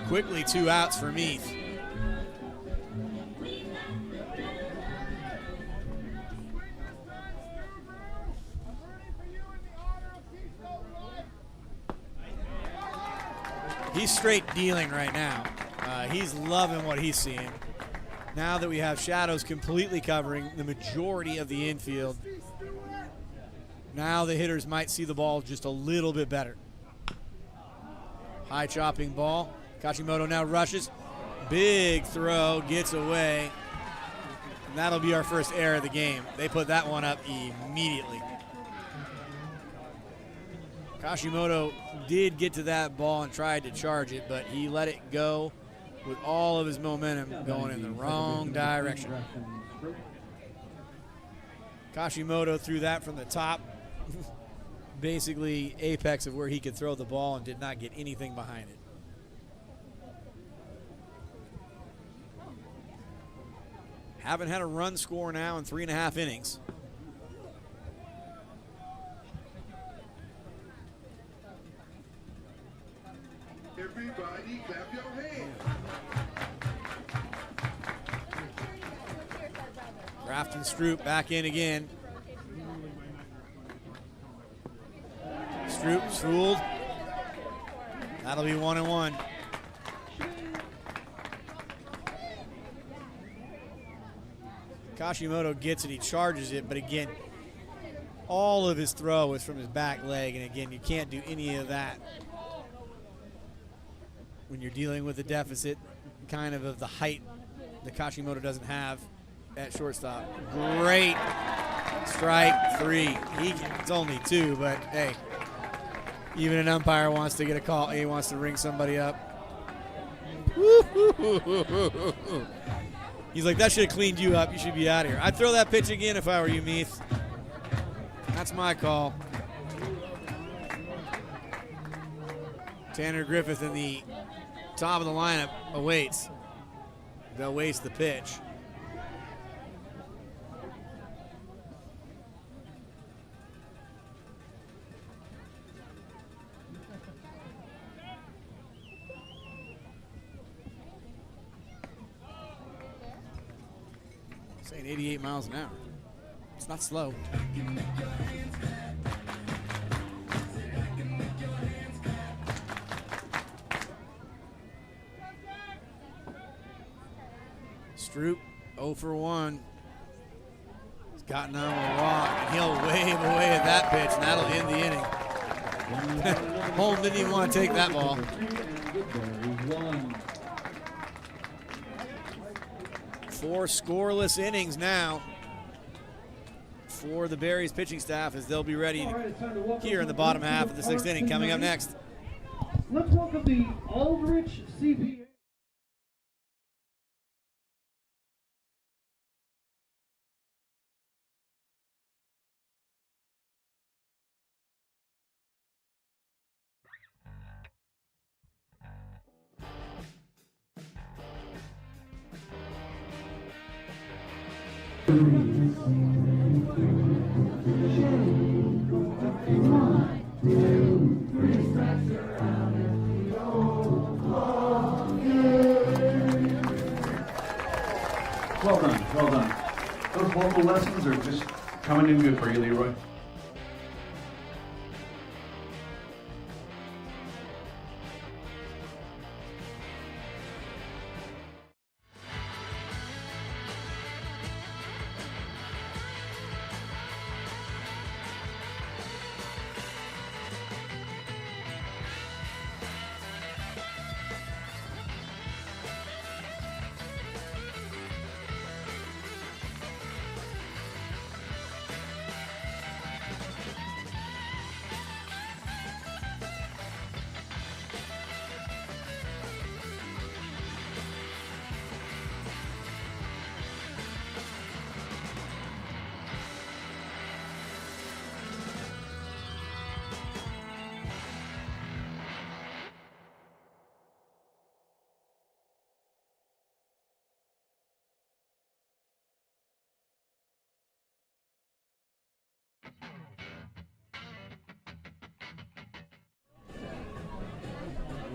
S1: Quickly 2 outs for Meath. He's straight dealing right now. He's loving what he's seeing. Now that we have shadows completely covering the majority of the infield, now the hitters might see the ball just a little bit better. High chopping ball. Kashimoto now rushes. Big throw, gets away. And that'll be our first error of the game. They put that one up immediately. Kashimoto did get to that ball and tried to charge it, but he let it go with all of his momentum going in the wrong direction. Kashimoto threw that from the top, basically apex of where he could throw the ball, and did not get anything behind it. Haven't had a run score now in 3.5 innings.
S13: Everybody clap your hands.
S1: Grafton Stroop back in again. Stroop's fooled. That'll be 1-1. Kashimoto gets it, he charges it, but again, all of his throw is from his back leg, and again, you can't do any of that when you're dealing with a deficit kind of the height that Kashimoto doesn't have at shortstop. Great strike 3. It's only 2, but hey, even an umpire wants to get a call. He wants to ring somebody up. He's like, that should have cleaned you up. You should be out of here. I'd throw that pitch again if I were you, Meath. That's my call. Tanner Griffith in the top of the lineup awaits. They'll waste the pitch. Saying 88 miles an hour. It's not slow. Stroop 0 for 1. He's gotten on a walk, and he'll wave away at that pitch, and that'll end the inning. Holm didn't even want to take that ball. 4 scoreless innings now for the Berries pitching staff, as they'll be ready here in the bottom half of the 6th inning. Coming up next,
S2: let's welcome the Aldrich CPA. Well done, well done. Those vocal lessons are just coming in good for you, Leroy.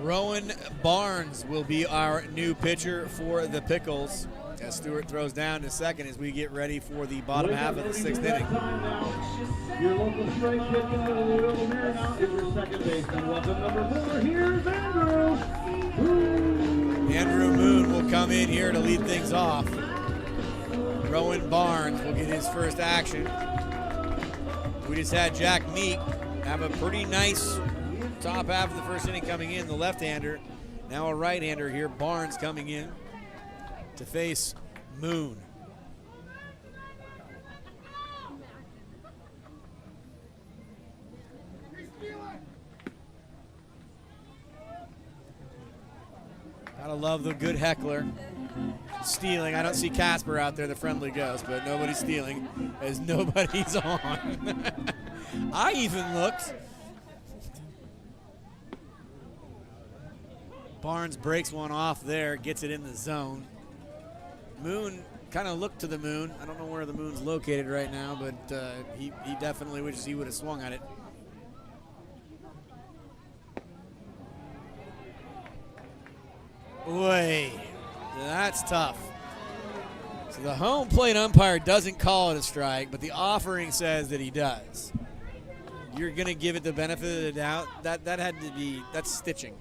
S1: Rowan Barnes will be our new pitcher for the Pickles. As Stewart throws down to second as we get ready for the bottom half of the 6th inning.
S2: Your local strike pitch into the little mirror now is your second baseman. Welcome number 4. Here's Andrew Moon.
S1: Andrew Moon will come in here to lead things off. Rowan Barnes will get his first action. We just had Jack Meek have a pretty nice top half of the first inning coming in, the left-hander. Now a right-hander here, Barnes coming in to face Moon. Gotta love the good heckler. Stealing. I don't see Casper out there, the friendly ghost, but nobody's stealing as nobody's on. I even looked. Barnes breaks one off there, gets it in the zone. Moon kind of looked to the moon. I don't know where the moon's located right now, but he definitely wishes he would have swung at it. Boy, that's tough. So the home plate umpire doesn't call it a strike, but the offering says that he does. You're going to give it the benefit of the doubt? That had to be, that's stitching.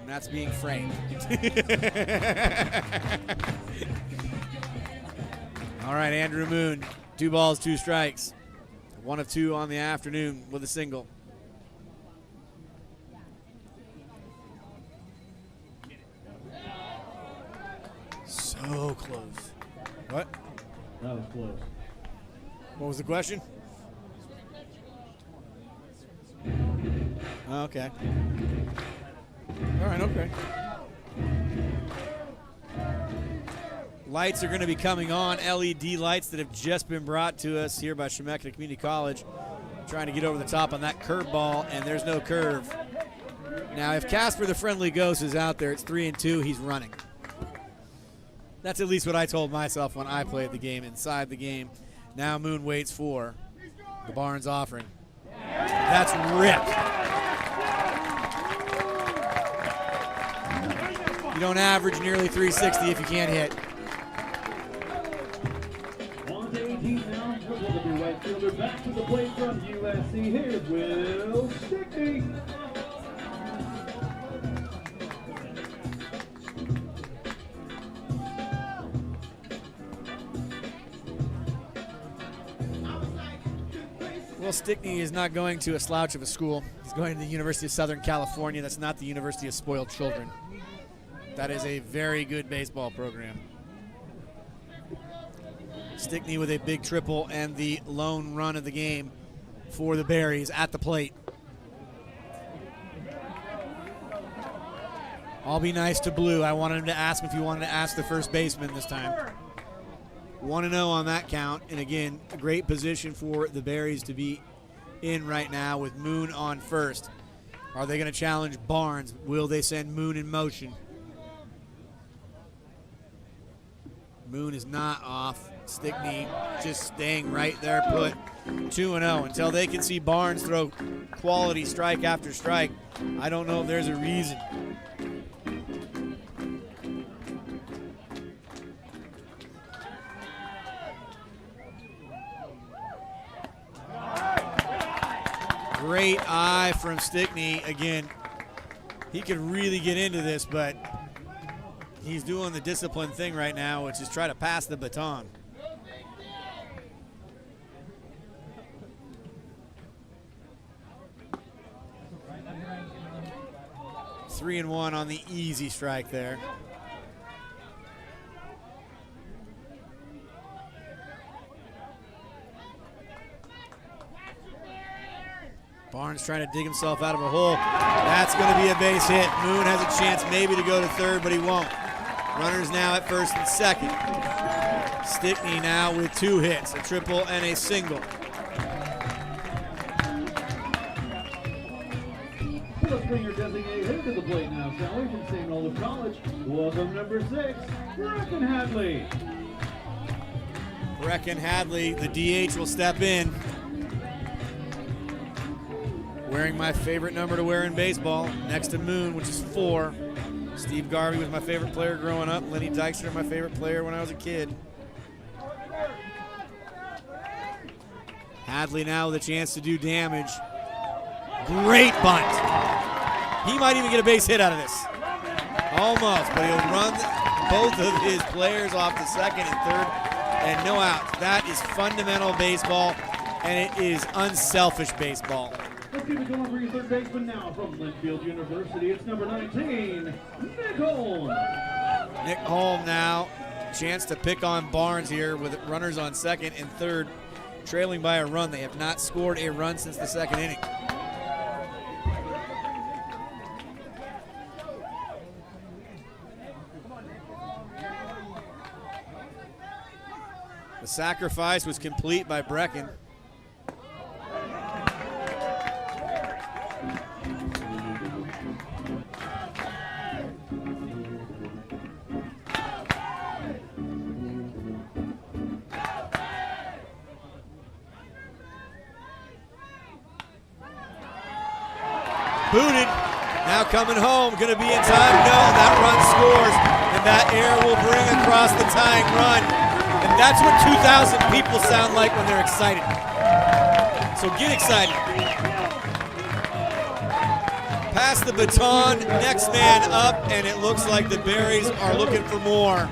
S1: And that's being framed. All right, Andrew Moon, 2 balls, 2 strikes. 1 of 2 on the afternoon with a single. So close. What?
S2: That was close.
S1: What was the question? Okay. All right, okay. Lights are going to be coming on, LED lights that have just been brought to us here by Chemeketa Community College. Trying to get over the top on that curveball, and there's no curve. Now, if Casper the Friendly Ghost is out there, it's 3-2, he's running. That's at least what I told myself when I played the game inside the game. Now Moon waits for the Barnes offering. That's ripped. You don't average nearly 360 if you can't hit.
S2: On to 18 now. Will be right fielder back to the plate from USC. Here's Will Stickney.
S1: Will Stickney is not going to a slouch of a school. He's going to the University of Southern California. That's not the University of Spoiled Children. That is a very good baseball program. Stickney with a big triple and the lone run of the game for the Berries at the plate. I'll be nice to Blue. I wanted him to ask him if he wanted to ask the first baseman this time. 1-0 on that count, and again, a great position for the Berries to be in right now with Moon on first. Are they going to challenge Barnes? Will they send Moon in motion? Moon is not off. Stickney just staying right there put. 2-0 until they can see Barnes throw quality strike after strike. I don't know if there's a reason. Great eye from Stickney. Again, he could really get into this, but he's doing the disciplined thing right now, which is try to pass the baton. Three and one on the easy strike there. Barnes trying to dig himself out of a hole. That's going to be a base hit. Moon has a chance maybe to go to third, but he won't. Runners now at first and second. Stickney now with 2 hits, a triple and a single.
S2: Let's bring your designated hitter to the plate now, shall we? From St. Olaf College, welcome number 6, Brecken Hadley.
S1: Brecken Hadley, the DH will step in. Wearing my favorite number to wear in baseball, next to Moon, which is 4. Steve Garvey was my favorite player growing up. Lenny Dykstra, my favorite player when I was a kid. Hadley now with a chance to do damage. Great bunt. He might even get a base hit out of this. Almost, but he'll run both of his players off to second and third, and no outs. That is fundamental baseball, and it is unselfish baseball.
S2: Let's keep it going for your third baseman now from Linfield University. It's number 19, Nick Holm.
S1: Nick Holm now, chance to pick on Barnes here with runners on second and third, trailing by a run. They have not scored a run since the second inning. The sacrifice was complete by Brecken. Booted, now coming home, gonna be in time, no, that run scores, and that air will bring across the tying run, and that's what 2,000 people sound like when they're excited. So get excited. Pass the baton, next man up, and it looks like the Berries are looking for more.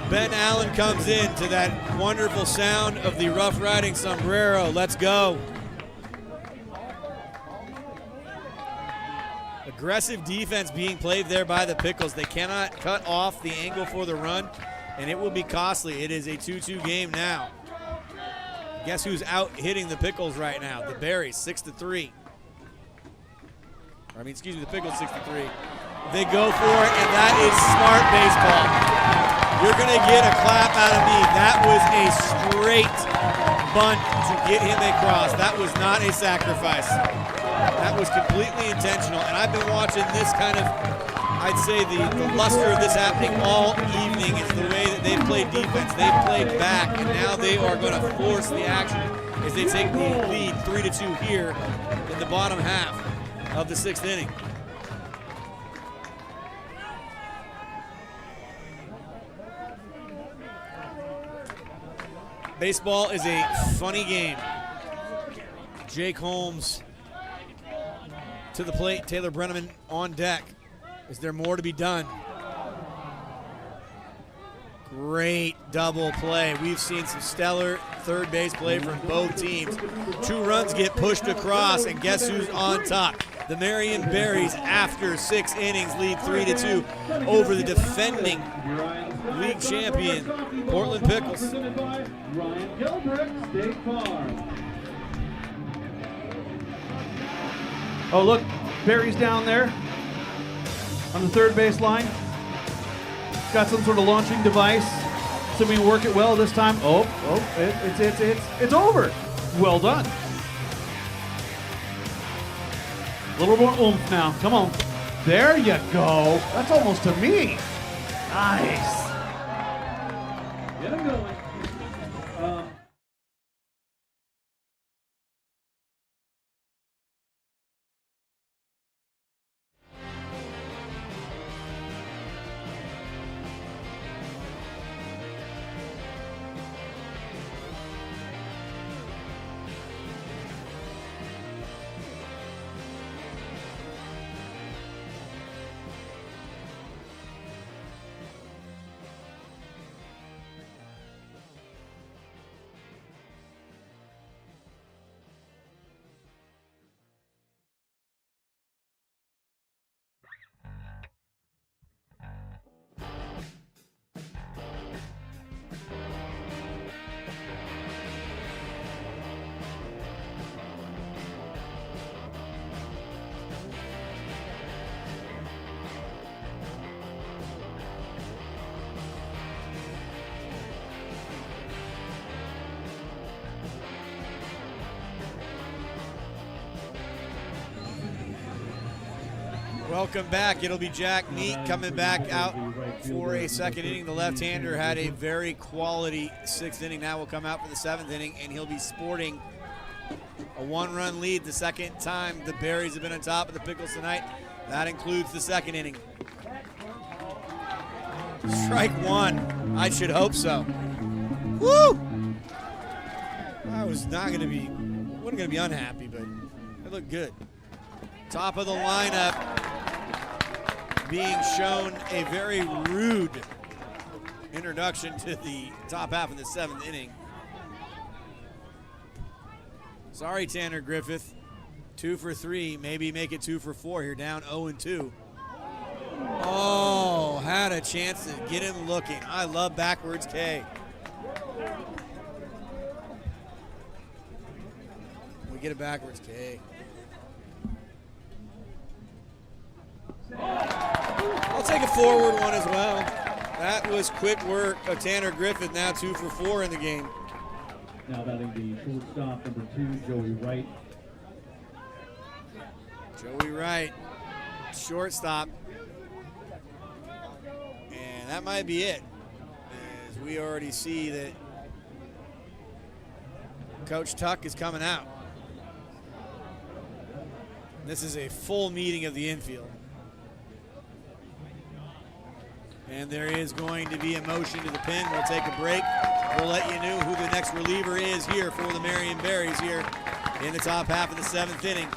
S1: Ben Allen comes in to that wonderful sound of the Rough Riding sombrero. Let's go. Aggressive defense being played there by the Pickles. They cannot cut off the angle for the run, and it will be costly. It is a 2-2 game now. Guess who's out hitting the Pickles right now? The Berries, 6-3. The Pickles 6-3. They go for it, and that is smart baseball. You're going to get a clap out of me. That was a straight bunt to get him across. That was not a sacrifice. That was completely intentional. And I've been watching this kind of, I'd say the luster of this happening all evening is the way that they've played defense. They've played back, and now they are going to force the action as they take the lead 3-2 here in the bottom half of the 6th inning. Baseball is a funny game. Jake Holmes to the plate, Taylor Brenneman on deck. Is there more to be done? Great double play. We've seen some stellar third base play from both teams. 2 runs get pushed across, and guess who's on top? The Marion Berries, after 6 innings, lead 3-2 over the defending league champion, Portland Pickles.
S2: Ryan Gilbert, State Farm. Oh, look, Berries down there on the third base line. Got some sort of launching device. So we work it well this time. It's over. Well done. A little more oomph now. Come on. There you go. That's almost to me. Nice. Get him going.
S1: Welcome back. It'll be Jack Meek coming back out for a second inning. The left-hander had a very quality sixth inning. Now will come out for the seventh inning, and he'll be sporting a one-run lead the second time the Berries have been on top of the Pickles tonight. That includes the second inning. Strike one. I should hope so. Woo! I was not going to be, wasn't going to be unhappy, but it looked good. Top of the lineup, being shown a very rude introduction to the top half of the seventh inning. Sorry, Tanner Griffith. 2 for 3, maybe make it 2 for 4 here, down 0-2. Oh, had a chance to get him looking. I love backwards K. We get a backwards K. I'll take a forward one as well. That was quick work of Tanner Griffith, now 2 for 4 in the game.
S2: Now batting the shortstop, number 2, Joey Wright.
S1: Joey Wright, shortstop. And that might be it, as we already see that Coach Tuck is coming out. This is a full meeting of the infield. And there is going to be a motion to the pin. We'll take a break. We'll let you know who the next reliever is here for the Marion Berries here in the top half of the seventh inning.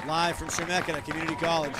S1: Live from Chemeketa Community College.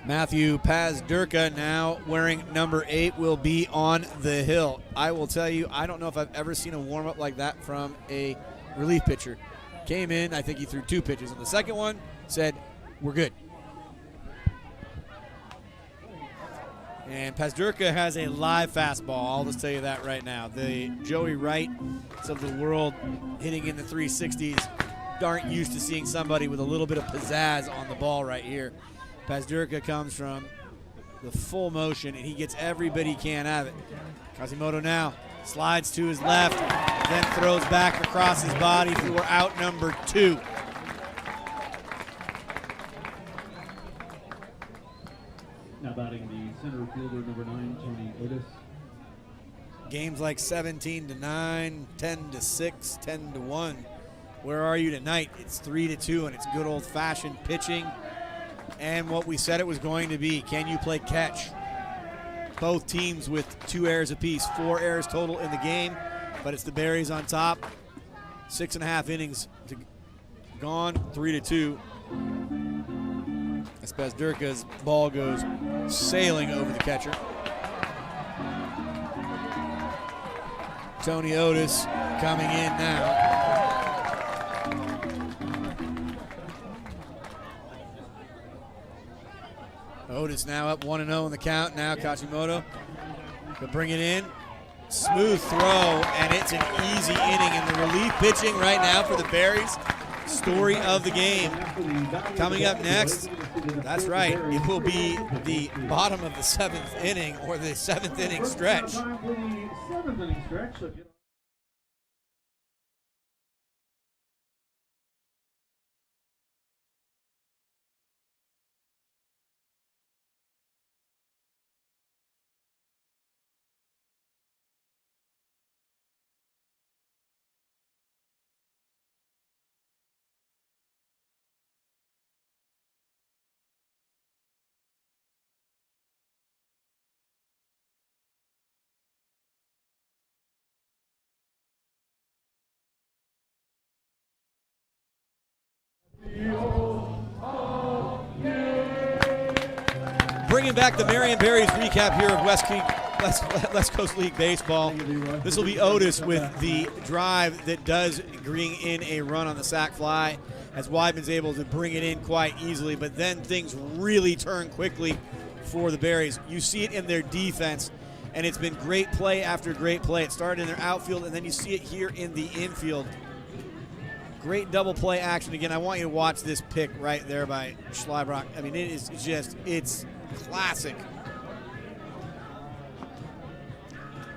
S1: Matthew Pazdurka, now wearing number 8, will be on the hill. I will tell you, I don't know if I've ever seen a warm-up like that from a relief pitcher. Came in, I think he threw 2 pitches. And the second one said, we're good. And Pazdurka has a live fastball. I'll just tell you that right now. The Joey Wrights of the world hitting in the 360s aren't used to seeing somebody with a little bit of pizzazz on the ball right here. Pazdurka comes from the full motion, and he gets every bit he can out of it. Quasimodo now slides to his left, then throws back across his body for out number 2.
S2: Now batting the center fielder, number 9, Tony Otis.
S1: Games like 17-9, 10-6, 10-1. Where are you tonight? It's 3-2, and it's good old-fashioned pitching. And what we said it was going to be. Can you play catch? Both teams with 2 errors apiece, 4 errors total in the game, but it's the Berries on top. 6.5 innings gone, 3-2. As Pazdurka's ball goes sailing over the catcher. Tony Otis coming in now. Otis now up 1-0 in the count. Now Quasimodo to bring it in. Smooth throw, and it's an easy inning. And the relief pitching right now for the Berries. Story of the game. Coming up next, that's right, it will be the bottom of the 7th inning, or the 7th inning stretch.
S2: 7th inning stretch. So get
S1: Bringing back the Marion Berries recap here of West Coast League Baseball. This will be Otis with the drive that does bring in a run on the sac fly, as Weidman's able to bring it in quite easily, but then things really turn quickly for the Berries. You see it in their defense, and it's been great play after great play. It started in their outfield, and then you see it here in the infield. Great double play action. Again, I want you to watch this pick right there by Schleibrock. I mean, it is just, it's classic.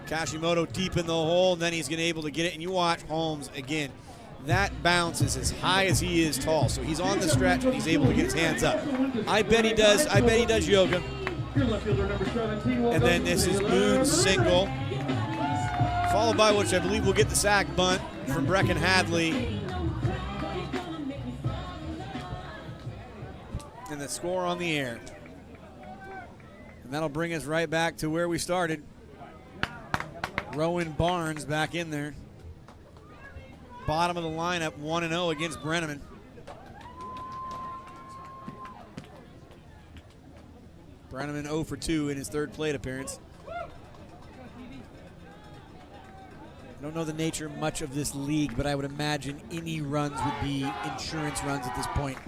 S1: Kashimoto deep in the hole, and then he's going to be able to get it. And you watch Holmes again. That bounce is as high as he is tall. So he's on the stretch, and he's able to get his hands up. I bet he does yoga. And then this is Moon's single, followed by which I believe we'll get the sac bunt from Brecken Hadley. And the score on the air. And that'll bring us right back to where we started. Rowan Barnes back in there. Bottom of the lineup, 1-0 against Brenneman. Brenneman 0 for 2 in his third plate appearance. I don't know the nature much of this league, but I would imagine any runs would be insurance runs at this point.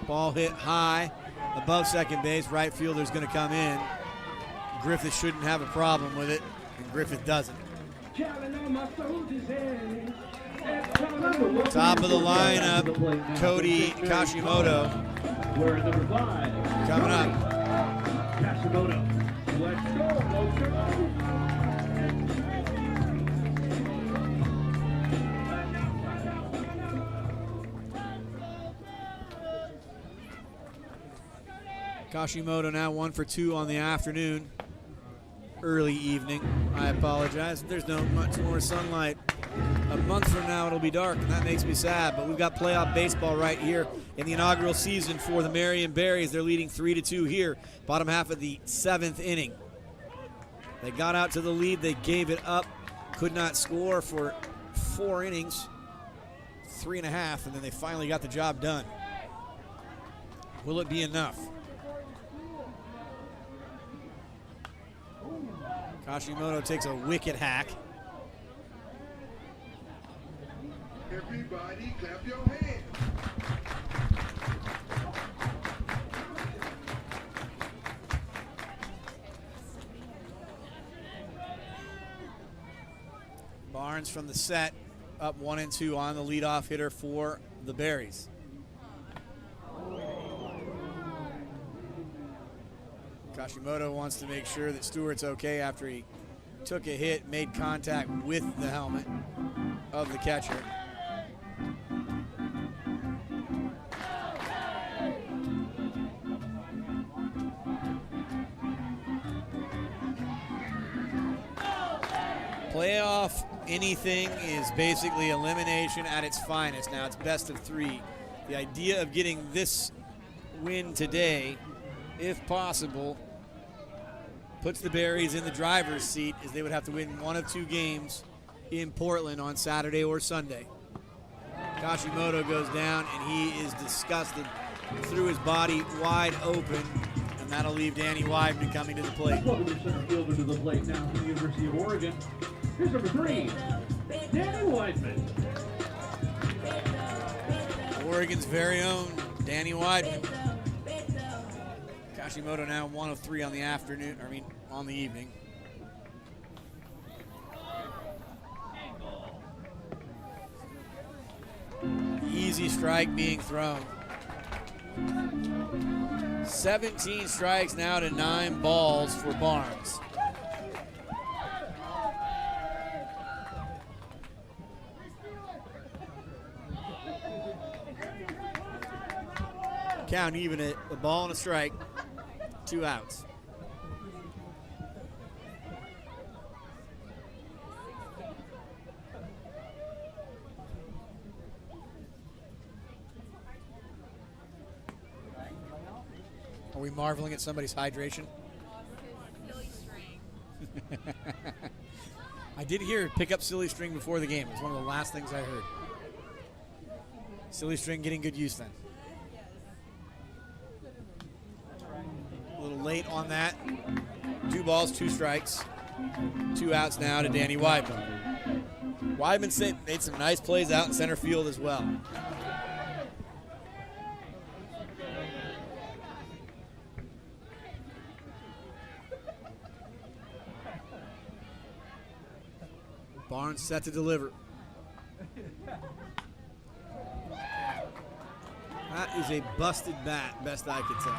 S1: Ball hit high above second base. Right fielder's going to come in. Griffith shouldn't have a problem with it, and Griffith doesn't. Top of the lineup, Cody Kashimoto coming up.
S2: Kashimoto, let's go.
S1: Kashimoto now 1 for 2 on the afternoon. Early evening. I apologize. There's no much more sunlight. A month from now it'll be dark, and that makes me sad. But we've got playoff baseball right here in the inaugural season for the Marion Berries. They're leading 3-2 here, bottom half of the 7th inning. They got out to the lead. They gave it up. Could not score for 4 innings, 3.5, and then they finally got the job done. Will it be enough? Kashimoto takes a wicked hack.
S13: Everybody clap your hands.
S1: Barnes from the set, up 1-2 on the leadoff hitter for the Berries. Kashimoto wants to make sure that Stewart's okay after he took a hit, made contact with the helmet of the catcher. Playoff anything is basically elimination at its finest. Now it's best of 3. The idea of getting this win today, if possible, puts the Berries in the driver's seat, as they would have to win 1 of 2 games in Portland on Saturday or Sunday. Kashimoto goes down, and he is disgusted, threw his body wide open, and that'll leave Danny Weidman coming to the plate.
S2: Welcome to center fielder to the plate now from the University of Oregon. Here's number 3, Danny Weidman.
S1: Oregon's very own Danny Weidman. Kashimoto now 1 of 3 on the afternoon, on the evening. Easy strike being thrown. 17 strikes now to 9 balls for Barnes. Count even at a ball and a strike, 2 outs. Are we marveling at somebody's hydration? I did hear pick up Silly String before the game. It was one of the last things I heard. Silly String getting good use then. A little late on that. 2 balls, 2 strikes. 2 outs now to Danny Weidman. Weidman made some nice plays out in center field as well. Barnes set to deliver. That is a busted bat, best I could tell.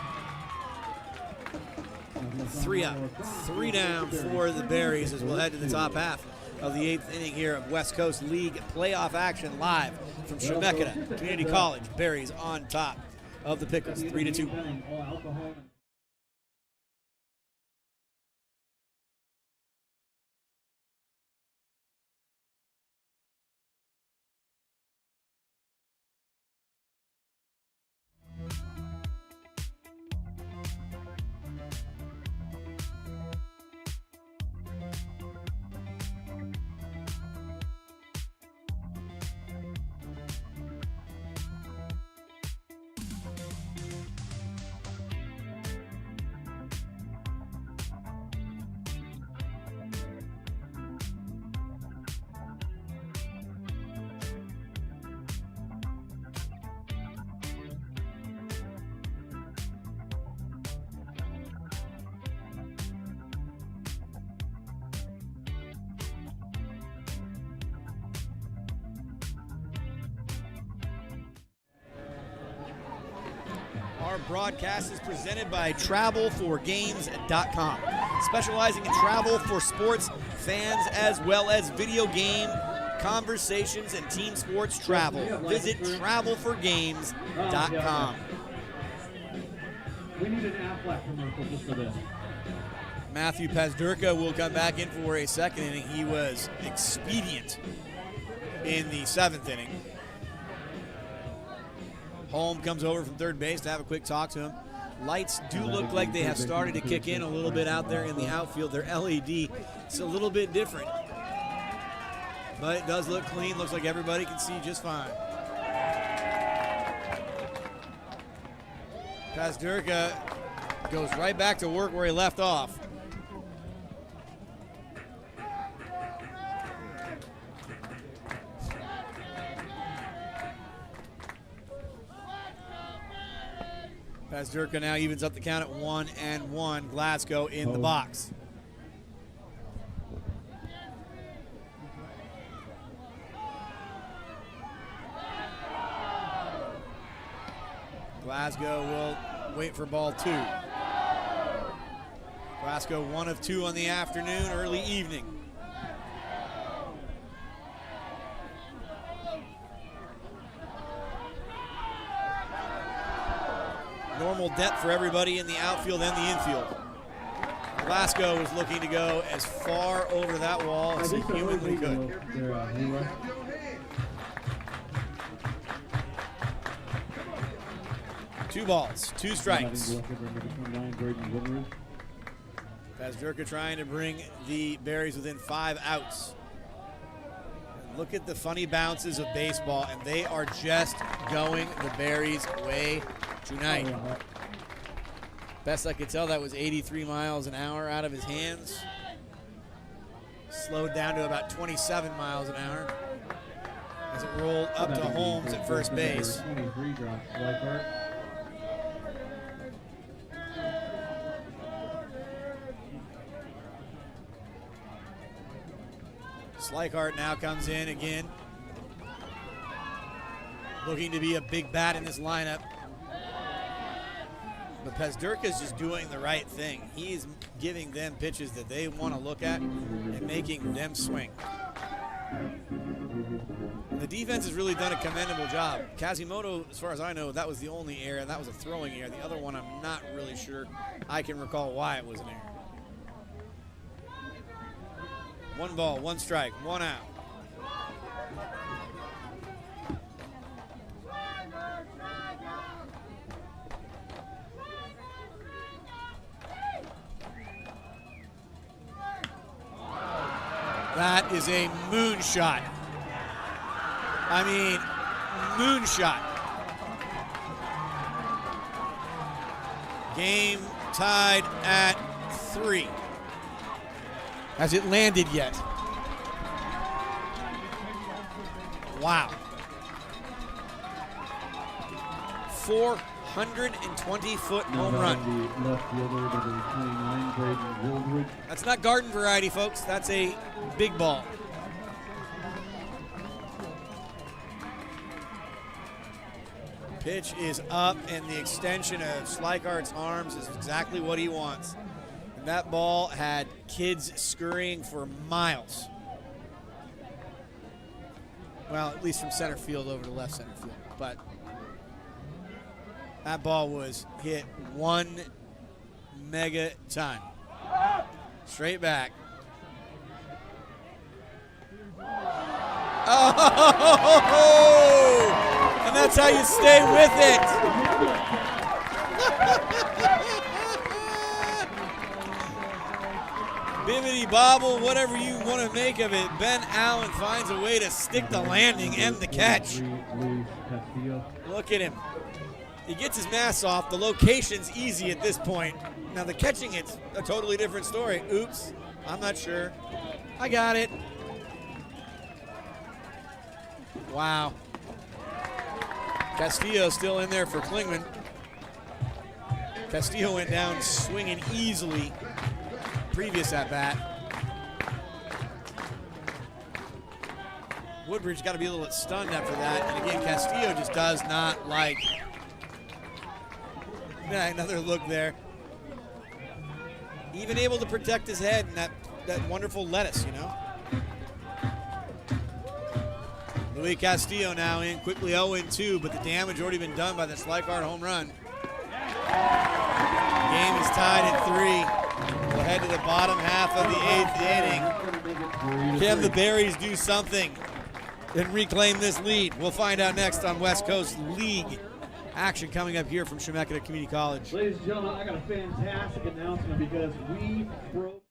S1: 3 out, 3 down for the Berries as we'll head to the top half of the 8th inning here of West Coast League playoff action live from Chemeketa Community College. Berries on top of the Pickles, 3-2. Our broadcast is presented by TravelForGames.com, specializing in travel for sports fans as well as video game conversations and team sports travel. Visit TravelForGames.com.
S2: We need an Aflac commercial just for this.
S1: Matthew Pazdurka will come back in for a second inning. He was expedient in the 7th inning. Holm comes over from third base to have a quick talk to him. Lights do look like they have started to kick in a little bit out there in the outfield. They're LED. It's a little bit different, but it does look clean. Looks like everybody can see just fine. Pazdurka goes right back to work where he left off. Pazdurka now evens up the count at 1-1. Glasgow in the box. Glasgow will wait for ball 2. Glasgow 1 of 2 on the afternoon, early evening. Normal depth for everybody in the outfield and the infield. Glasgow is looking to go as far over that wall as he humanly could. 2 balls, 2 strikes. Pazdurka trying to bring the Berries within 5 outs. Look at the funny bounces of baseball, and they are just going the Berries' way tonight. Best I could tell, that was 83 miles an hour out of his hands. Slowed down to about 27 miles an hour as it rolled up to Holmes at first base. Slikart now comes in again, looking to be a big bat in this lineup. But Pezderka's just doing the right thing. He's giving them pitches that they want to look at and making them swing. The defense has really done a commendable job. Kazimoto, as far as I know, that was the only error. That was a throwing error. The other one, I'm not really sure I can recall why it was an error. 1 ball, 1 strike, 1 out. That is a moonshot. I mean, moonshot. Game tied at 3. Has it landed yet? Wow. 420-foot home run. That's not garden variety, folks. That's a big ball. Pitch is up, and the extension of Schleichardt's arms is exactly what he wants. And that ball had kids scurrying for miles. Well, at least from center field over to left center field. But that ball was hit 1 mega time. Straight back. Oh! And that's how you stay with it. Bibbidi bobble, whatever you want to make of it. Ben Allen finds a way to stick the landing and the catch. Look at him. He gets his mask off. The location's easy at this point. Now the catching, it's a totally different story. Oops, I'm not sure. I got it. Wow. Castillo still in there for Klingman. Castillo went down swinging easily previous at bat. Woodbridge got to be a little stunned after that. And again, Castillo just does not like. Yeah, another look there. Even able to protect his head and that wonderful lettuce, you know. Luis Castillo now in quickly 0-2, but the damage already been done by the Schleichhardt home run. Game is tied at 3. We'll head to the bottom half of the 8th inning. Can the Berries do something and reclaim this lead? We'll find out next on West Coast League action coming up here from Chemeketa Community College.
S2: Ladies and gentlemen, I got a fantastic announcement because we broke.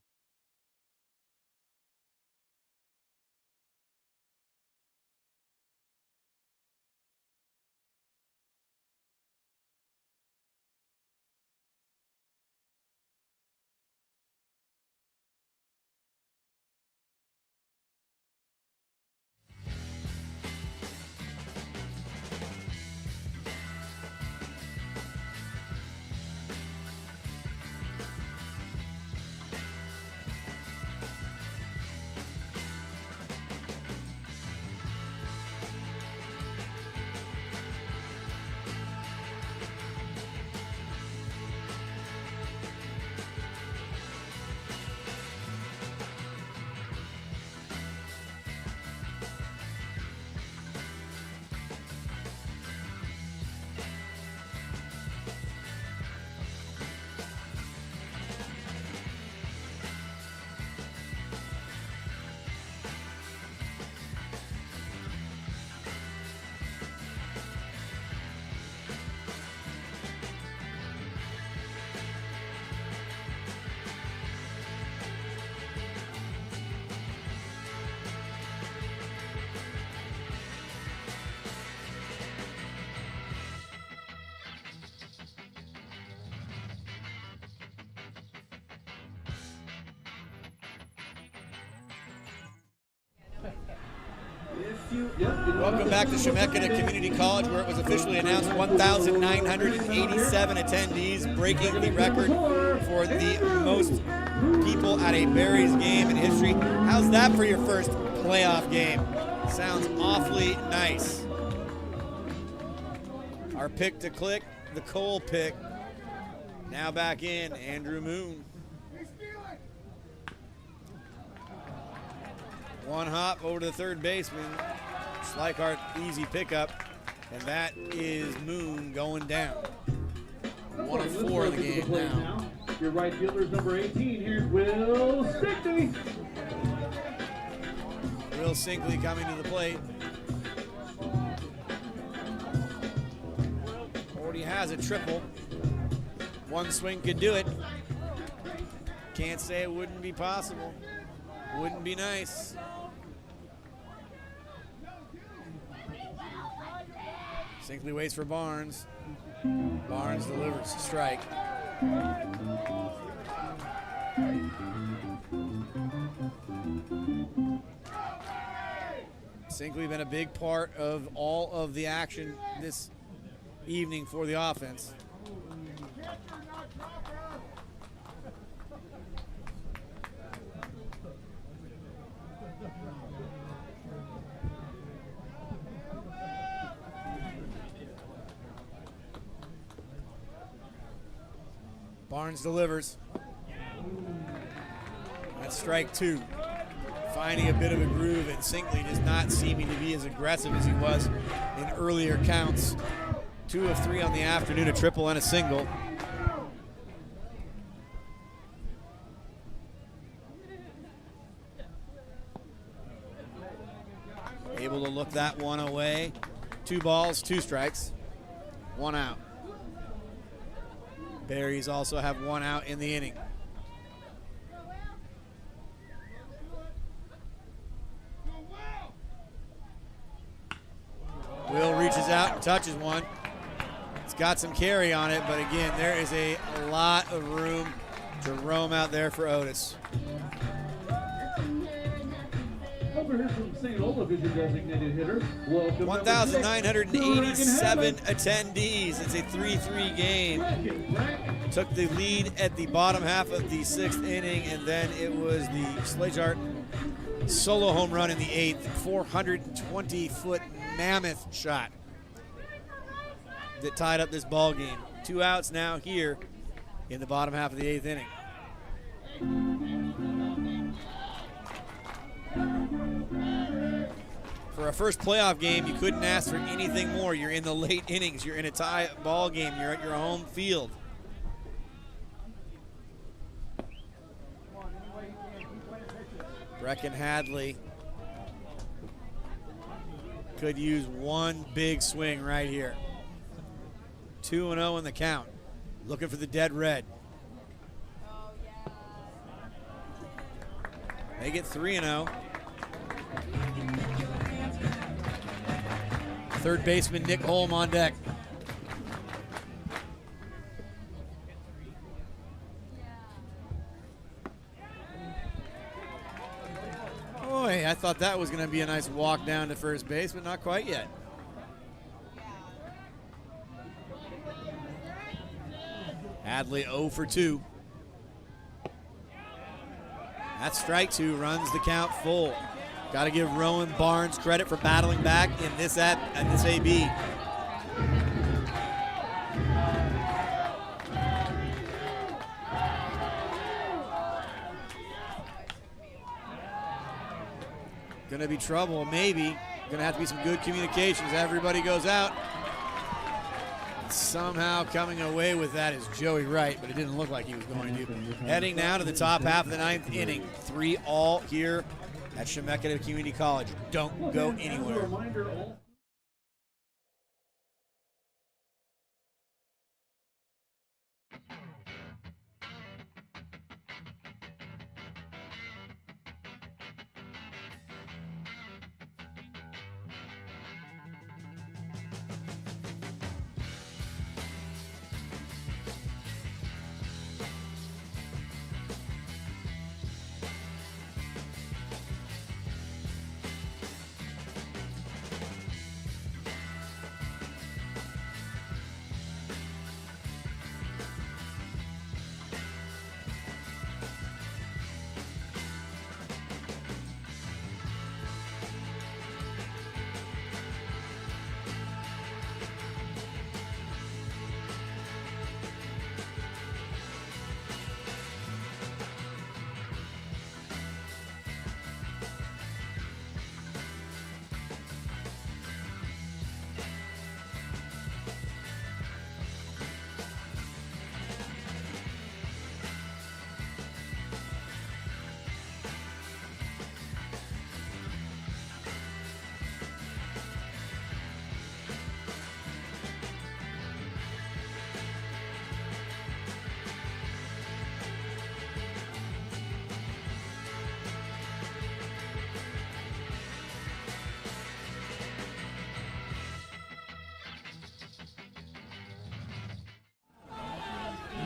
S1: Welcome back to Chemeketa Community College, where it was officially announced 1,987 attendees, breaking the record for the most people at a Berries game in history. How's that for your first playoff game? Sounds awfully nice. Our pick to click, the Cole pick. Now back in, Andrew Moon. One hop over to the third baseman. Schleichart, easy pickup. And that is Moon going down. 1 of 4 in the game now.
S2: Your right fielder's number 18. Here's Will Stickney.
S1: Will Sinkley coming to the plate. Already has a triple. One swing could do it. Can't say it wouldn't be possible. Wouldn't be nice. Sinkley waits for Barnes. Barnes delivers a strike. Sinkley been a big part of all of the action this evening for the offense. Barnes delivers. That's strike 2. Finding a bit of a groove, and Sinkley does not seeming to be as aggressive as he was in earlier counts. 2 of 3 on the afternoon, a triple and a single. Able to look that one away. 2 balls, 2 strikes, 1 out. Berries also have 1 out in the inning. Will reaches out and touches one. It's got some carry on it, but again, there is a lot of room to roam out there for Otis.
S2: Over here from St. Olaf is your designated hitter. Welcome.
S1: 1,987 attendees. It's a 3-3 game. Took the lead at the bottom half of the 6th inning, and then it was the Schleichart solo home run in the 8th. 420-foot mammoth shot that tied up this ball game. 2 outs now here in the bottom half of the 8th inning. For a first playoff game, you couldn't ask for anything more. You're in the late innings. You're in a tie ball game. You're at your home field. Brecken Hadley could use one big swing right here. 2-0 in the count. Looking for the dead red. They get 3-0. Third baseman Nick Holm on deck. Boy, I thought that was going to be a nice walk down to first base, but not quite yet. Hadley 0 for 2. That's strike 2, runs the count full. Got to give Rowan Barnes credit for battling back in this AB. Gonna be trouble, maybe. Gonna have to be some good communications. Everybody goes out. Somehow coming away with that is Joey Wright, but it didn't look like he was going to. Heading now to the top half of the 9th inning. 3-all here at Chemeketa Community College. Don't go anywhere.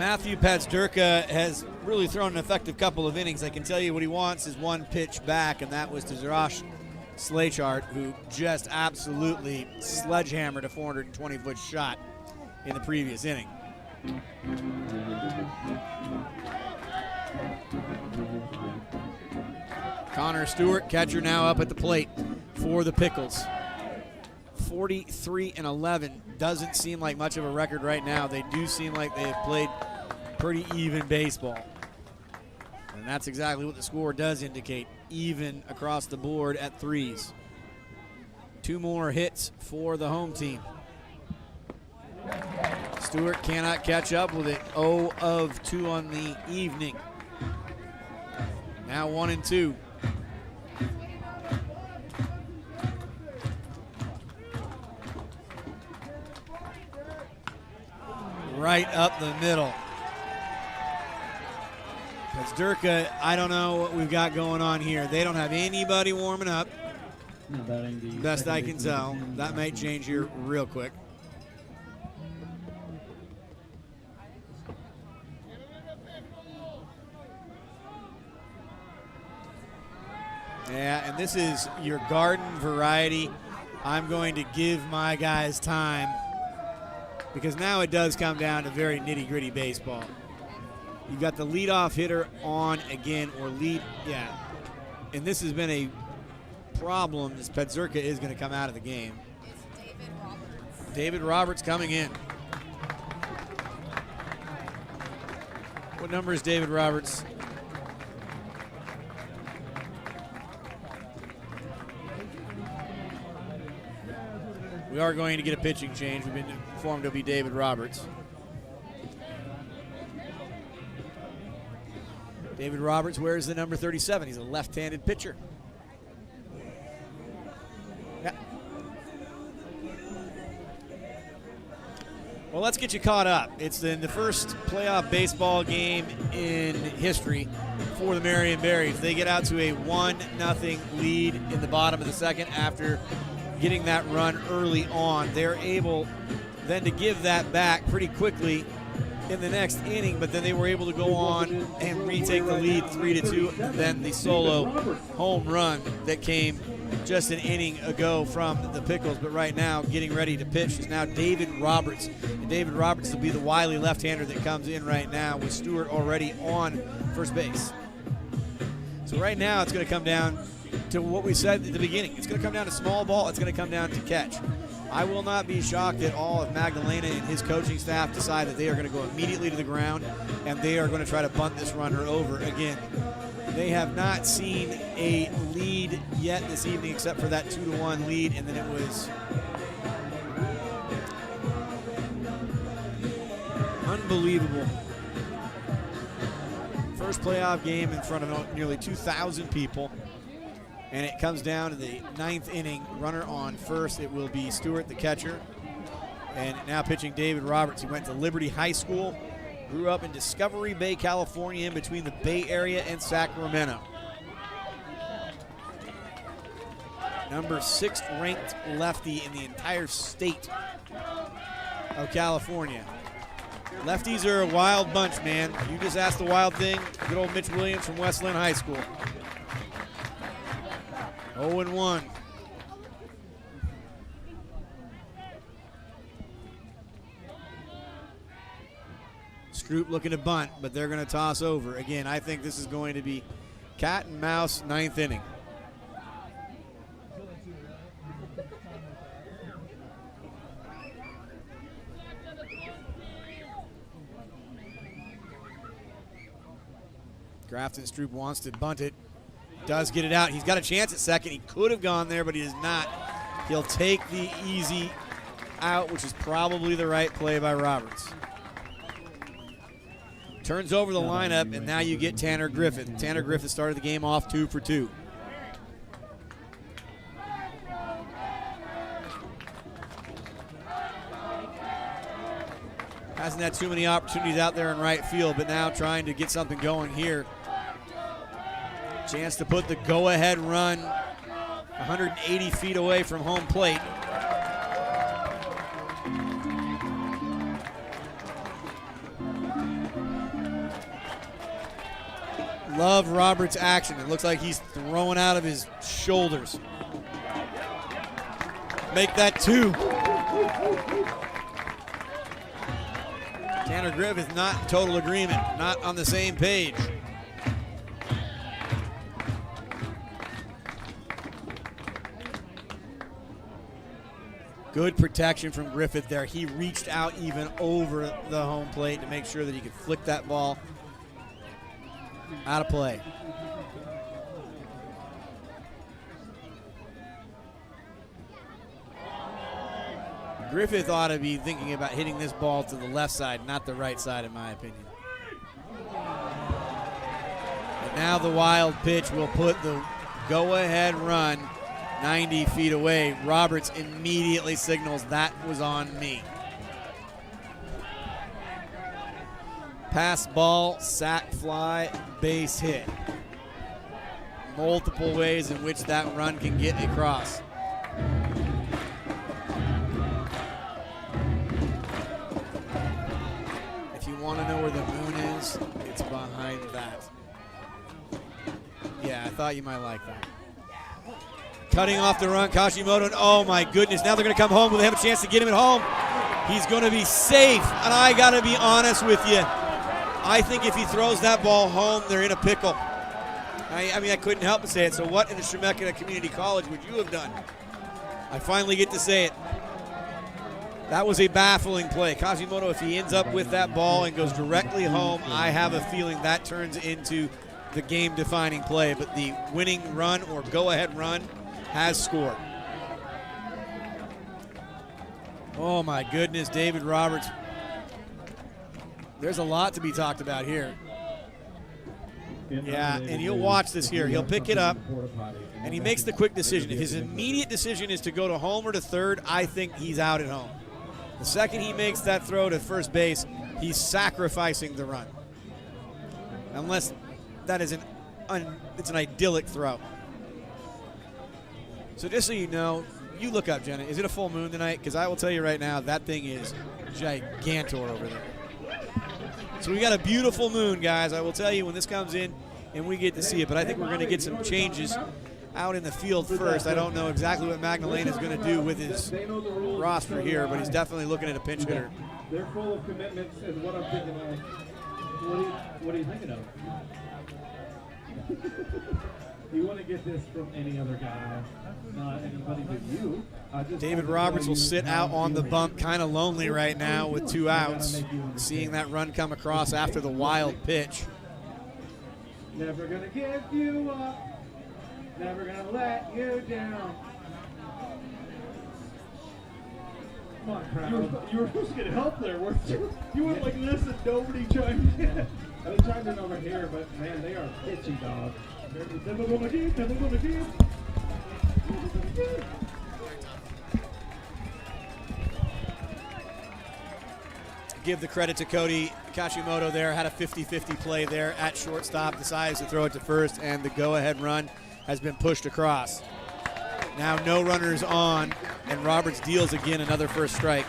S1: Matthew Padzurka has really thrown an effective couple of innings. I can tell you what he wants is one pitch back, and that was to Josh Slaychart, who just absolutely sledgehammered a 420-foot shot in the previous inning. Connor Stewart, catcher, now up at the plate for the Pickles. 43-11 doesn't seem like much of a record right now. They do seem like they have played pretty even baseball. And that's exactly what the score does indicate, even across the board at threes. 2 more hits for the home team. Stewart cannot catch up with it. 0 of 2 on the evening. Now 1-2. Right up the middle. Padzurka, I don't know what we've got going on here. They don't have anybody warming up. Best I can tell. That might change here real quick. Yeah, and this is your garden variety. I'm going to give my guys time because now it does come down to very nitty-gritty baseball. You've got the leadoff hitter on again, or lead, yeah. And this has been a problem as Padzurka is going to come out of the game. David Roberts coming in. What number is David Roberts? We are going to get a pitching change. We've been informed it'll be David Roberts. David Roberts wears the number 37. He's a left-handed pitcher. Yeah. Well, let's get you caught up. It's the first playoff baseball game in history for the Marion Berries. They get out to a 1-0 lead in the bottom of the second after getting that run early on. They're able then to give that back pretty quickly in the next inning, but then they were able to go on and retake the lead 3-2. And then the solo home run that came just an inning ago from the Pickles, but right now getting ready to pitch is now David Roberts. And David Roberts will be the wily left-hander that comes in right now with Stewart already on first base. So right now it's going to come down to what we said at the beginning. It's going to come down to small ball. It's going to come down to catch. I will not be shocked at all if Magdalena and his coaching staff decide that they are going to go immediately to the ground and they are going to try to bunt this runner over again. They have not seen a lead yet this evening except for that 2-1 lead, and then it was unbelievable. First playoff game in front of nearly 2,000 people. And it comes down to the 9th inning. Runner on first. It will be Stewart, the catcher. And now pitching David Roberts. He went to Liberty High School. Grew up in Discovery Bay, California, in between the Bay Area and Sacramento. Number 6th ranked lefty in the entire state of California. Lefties are a wild bunch, man. You just asked the wild thing. Good old Mitch Williams from West Lynn High School. 0-1. Stroop looking to bunt, but they're going to toss over. Again, I think this is going to be cat and mouse 9th inning. Grafton Stroop wants to bunt it. Does get it out. He's got a chance at second. He could have gone there, but he does not. He'll take the easy out, which is probably the right play by Roberts. Turns over the lineup, and now you get Tanner Griffith. Tanner Griffith started the game off 2 for 2. Hasn't had too many opportunities out there in right field, but now trying to get something going here. Chance to put the go-ahead run 180 feet away from home plate. Love Roberts' action. It looks like he's throwing out of his shoulders. Make that 2. Tanner Griffith not in total agreement, not on the same page. Good protection from Griffith there. He reached out even over the home plate to make sure that he could flick that ball out of play. Griffith ought to be thinking about hitting this ball to the left side, not the right side, in my opinion. And now the wild pitch will put the go-ahead run 90 feet away. Roberts immediately signals that was on me. Pass ball, sac fly, base hit. Multiple ways in which that run can get across. If you want to know where the moon is, it's behind that. Yeah, I thought you might like that. Cutting off the run, Kashimoto, and oh my goodness, now they're going to come home. Will they have a chance to get him at home? He's going to be safe, and I got to be honest with you. I think if he throws that ball home, they're in a pickle. I mean, I couldn't help but say it. So what in the Chemeketa Community College would you have done? I finally get to say it. That was a baffling play. Kashimoto, if he ends up with that ball and goes directly home, I have a feeling that turns into the game-defining play. But the winning run or go-ahead run has scored. Oh, my goodness, David Roberts. There's a lot to be talked about here. Yeah, and you'll watch this here. He'll pick it up, and he makes the quick decision. If his immediate decision is to go to home or to third, I think he's out at home. The second he makes that throw to first base, he's sacrificing the run. Unless that is it's an idyllic throw. So just so you know, you look up, Jenna. Is it a full moon tonight? Because I will tell you right now, that thing is gigantor over there. So we got a beautiful moon, guys. I will tell you when this comes in and we get to see it. But I think we're going to get some changes out in the field first. I don't know exactly what Magdalena is going to do with his roster here, but he's definitely looking at a pinch hitter.
S2: They're full of commitments, is what I'm thinking of. What are you thinking of? You want to get this from any other guy, not anybody but you.
S1: David Roberts will sit out on the bump, kind of lonely right now with 2 outs, seeing that run come across after the wild pitch.
S2: Never gonna give you up, never gonna let you down. Come on, crowd. You were supposed to get help there, weren't you? You went like this and nobody chimed in. They chimed in over here, but man, they are pitchy, dog. Never gonna give, never gonna give.
S1: Give the credit to Cody Kashimoto there. Had a 50-50 play there at shortstop. Decides to throw it to first, and the go-ahead run has been pushed across. Now no runners on, and Roberts deals again another first strike.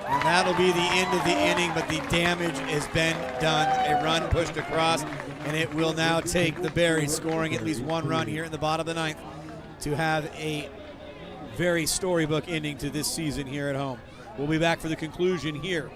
S1: And that'll be the end of the inning, but the damage has been done. A run pushed across, and it will now take the Berries scoring at least 1 run here in the bottom of the 9th to have a very storybook ending to this season here at home. We'll be back for the conclusion here.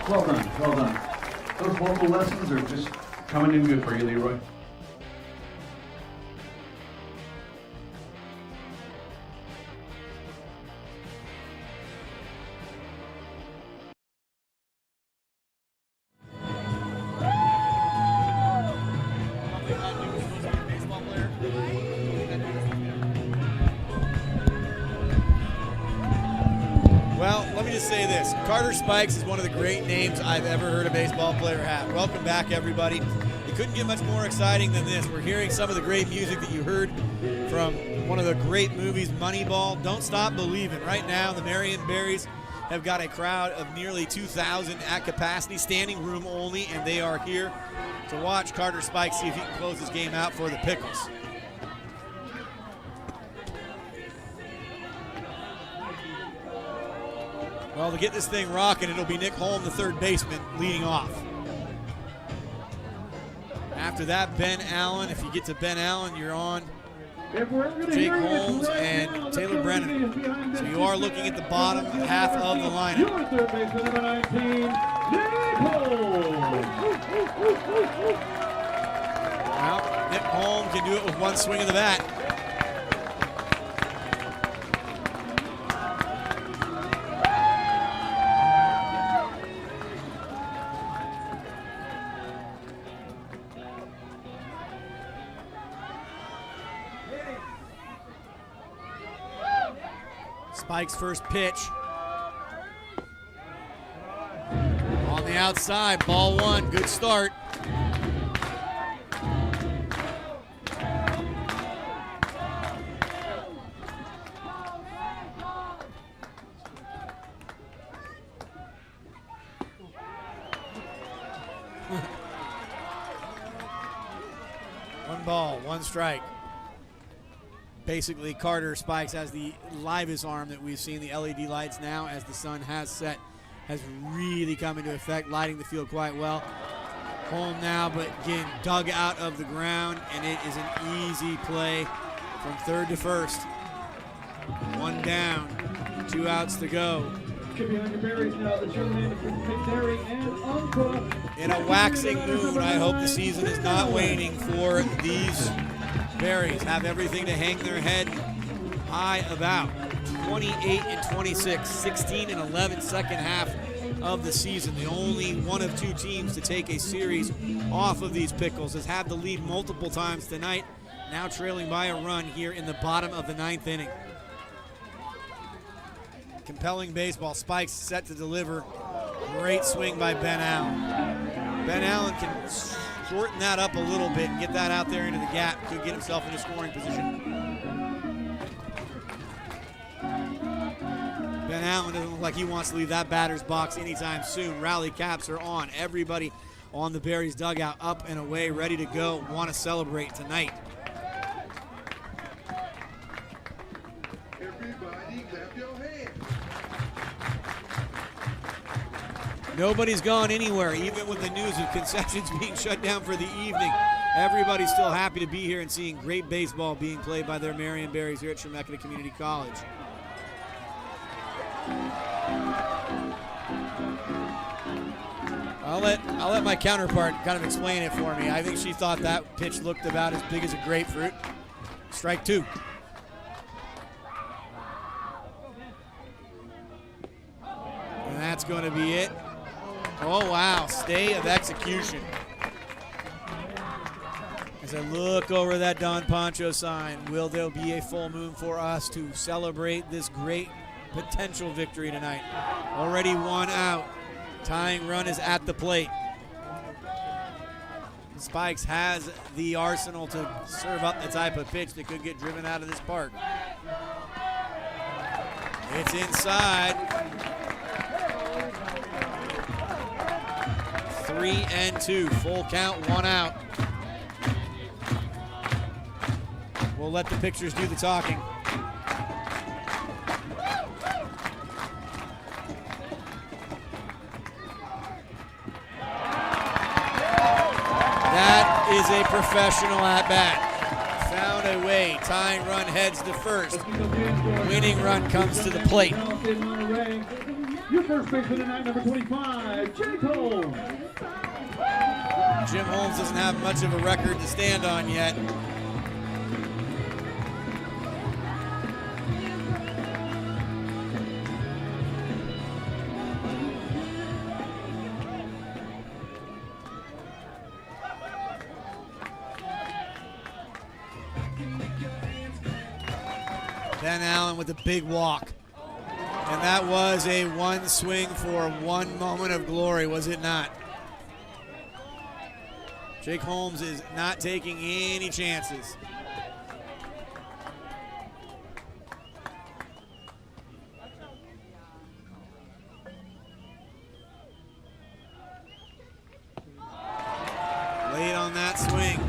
S2: Well done, well done. Those vocal lessons are just coming in good for you, Leroy.
S1: Carter Spikes is one of the great names I've ever heard a baseball player have. Welcome back, everybody. It couldn't get much more exciting than this. We're hearing some of the great music that you heard from one of the great movies, Moneyball. Don't Stop Believin'. Right now, the Marion Berries have got a crowd of nearly 2,000 at capacity, standing room only, and they are here to watch Carter Spikes see if he can close this game out for the Pickles. Well, to get this thing rocking, it'll be Nick Holm, the third baseman, leading off. After that, Ben Allen. If you get to Ben Allen, you're on Jake Holmes and Taylor Brennan. So you are looking at the bottom half of the lineup.
S2: Your third baseman, number 19, Nick Holmes.
S1: Well, Nick Holm can do it with one swing of the bat. Spike's first pitch. On the outside, ball one, good start. One ball, one strike. Basically, Carter Spikes has the livest arm that we've seen. The LED lights now, as the sun has set, has really come into effect, lighting the field quite well. Home now, but getting dug out of the ground, and it is an easy play from third to first. One down, 2 outs to go. In a waxing mood, I hope the season is not waning for these Berries. Have everything to hang their head high about. 28-26, 16-11 second half of the season. The only one of two teams to take a series off of these Pickles has had the lead multiple times tonight, now trailing by a run here in the bottom of the 9th inning. Compelling baseball. Spikes set to deliver. Great swing by Ben Allen. Ben Allen can shorten that up a little bit and get that out there into the gap. Could get himself in a scoring position. Ben Allen doesn't look like he wants to leave that batter's box anytime soon. Rally caps are on. Everybody on the Berries dugout up and away, ready to go, want to celebrate tonight.
S13: Everybody clap your hands.
S1: Nobody's gone anywhere, even with the news of concessions being shut down for the evening. Everybody's still happy to be here and seeing great baseball being played by their Marion Berries here at Chemeketa Community College. I'll let my counterpart kind of explain it for me. I think she thought that pitch looked about as big as a grapefruit. Strike two. And that's going to be it. Oh, wow. Stay of execution. As I look over that Don Pancho sign, will there be a full moon for us to celebrate this great potential victory tonight? Already 1 out. Tying run is at the plate. Spikes has the arsenal to serve up the type of pitch that could get driven out of this park. It's inside. 3-2, full count, 1 out. We'll let the pictures do the talking. That is a professional at bat. Found a way. Tying run heads to first. Winning run comes to the plate.
S2: Your first baseman tonight, number 25, Jake Holmes.
S1: Jim Holmes doesn't have much of a record to stand on yet. Ben Allen with a big walk. And that was a one swing for one moment of glory, was it not? Jake Holmes is not taking any chances. Late on that swing.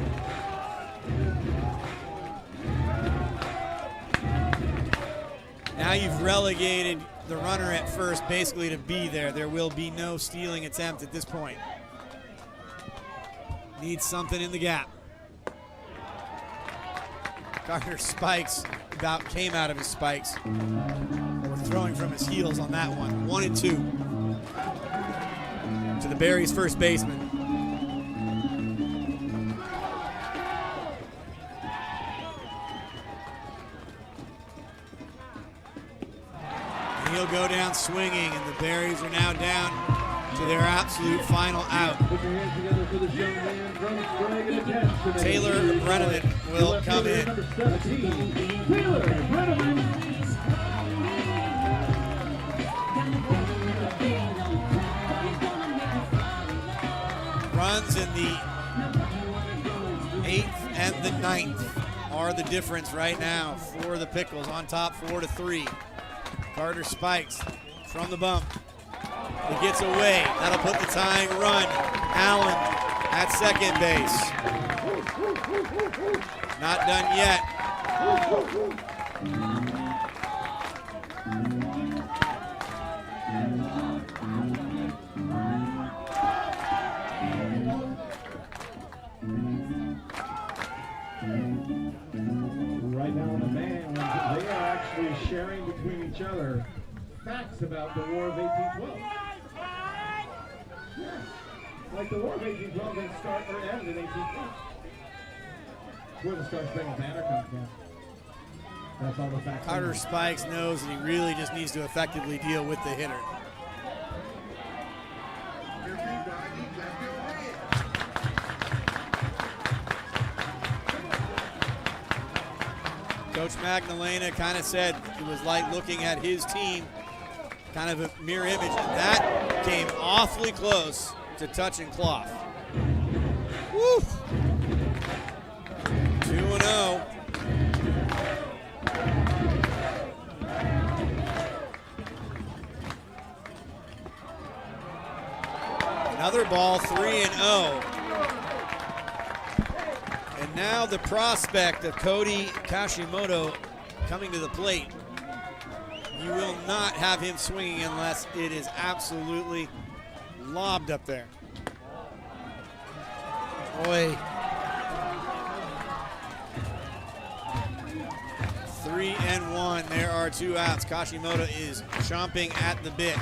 S1: Now you've relegated the runner at first basically to be there. There will be no stealing attempt at this point. Needs something in the gap. Carter spikes, about came out of his spikes. Or throwing from his heels on that one. 1-2 to the Berries first baseman. He'll go down swinging, and the Berries are now down to their absolute final out.
S2: Put your hands together for this young man from Sprague and attention.
S1: Taylor Brenneman will come in.
S2: Number 17, Taylor Brenneman.
S1: Runs in the 8th and the 9th are the difference right now for the Pickles, on top 4-3. Carter spikes from the bump. He gets away. That'll put the tying run. Allen at second base. Not done yet.
S2: Right now on the man, they are actually sharing between each other facts about the War of 1812. Yeah. Like the War of 1812 didn't start or end in 1812. Where the Star Spangled Banner comes from. That's all the facts.
S1: Carter Spikes knows that he really just needs to effectively deal with the hitter. Coach Magdalena kind of said it was like looking at his team, kind of a mirror image, and that came awfully close to touching cloth. Woo! 2-0. Another ball, 3-0. And now the prospect of Cody Kashimoto coming to the plate. You will not have him swinging unless it is absolutely lobbed up there. Boy. 3-1. There are 2 outs. Kashimoto is chomping at the bit.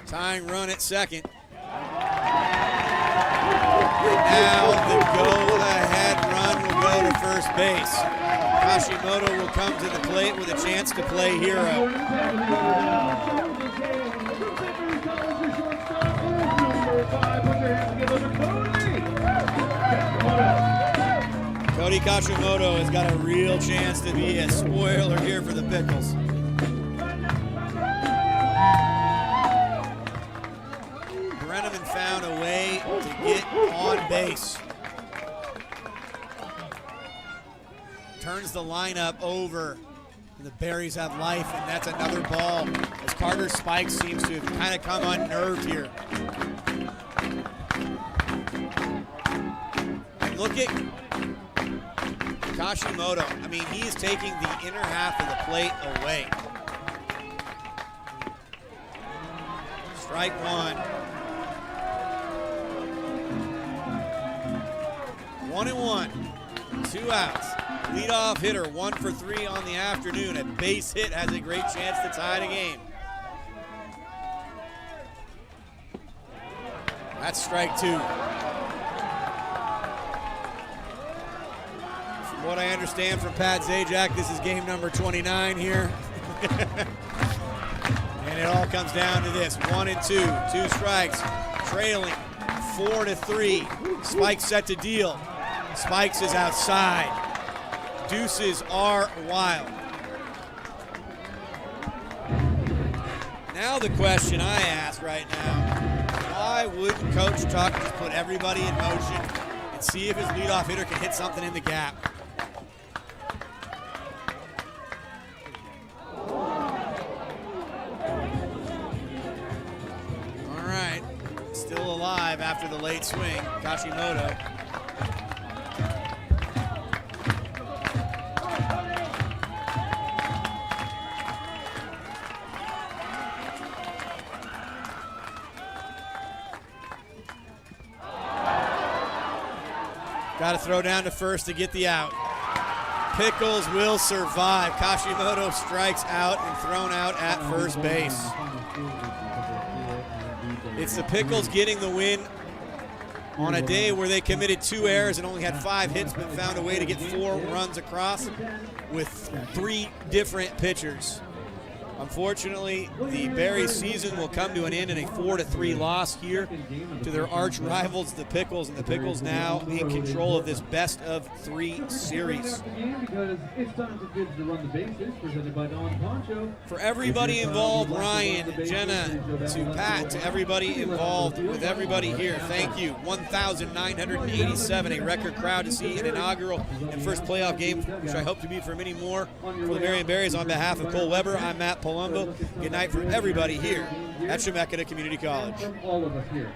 S1: Tying run at second. Now the go-ahead run will go to first base. Kashimoto will come to the plate with a chance to play hero. Cody Kashimoto has got a real chance to be a spoiler here for the Pickles. Brenneman found a way to get on base. Turns the lineup over. And the Berries have life, and that's another ball as Carter Spikes seems to have kind of come unnerved here. And look at Kashimoto. I mean, he is taking the inner half of the plate away. Strike one. 1-1, 2 outs. Leadoff hitter, 1 for 3 on the afternoon. A base hit has a great chance to tie the game. That's strike 2. From what I understand from Pat Zajac, this is game number 29 here. And it all comes down to this, 1-2, 2 strikes, trailing 4-3. Spikes set to deal. Spikes is outside. deuces are wild. Now the question I ask right now, why wouldn't Coach Tuck just put everybody in motion and see if his leadoff hitter can hit something in the gap? All right, still alive after the late swing, Kashimoto. Got to throw down to first to get the out. Pickles will survive. Kashimoto strikes out and thrown out at first base. It's the Pickles getting the win on a day where they committed 2 errors and only had 5 hits, but found a way to get 4 runs across with 3 different pitchers. Unfortunately, the Berries season will come to an end in a 4-3 loss here to their arch rivals, the Pickles, and the Pickles now in control of this best-of-3 series.
S2: Because it's time for kids to run the bases, presented by Don Pancho.
S1: For everybody involved, Ryan, Jenna, to Pat, to everybody involved, with everybody here, thank you. 1,987, a record crowd to see an inaugural and first playoff game, which I hope to be for many more for the Marion Berries. On behalf of Cole Weber, I'm Matt Palumbo. Good night for everybody here at Chemeketa Community College.
S2: All of us here.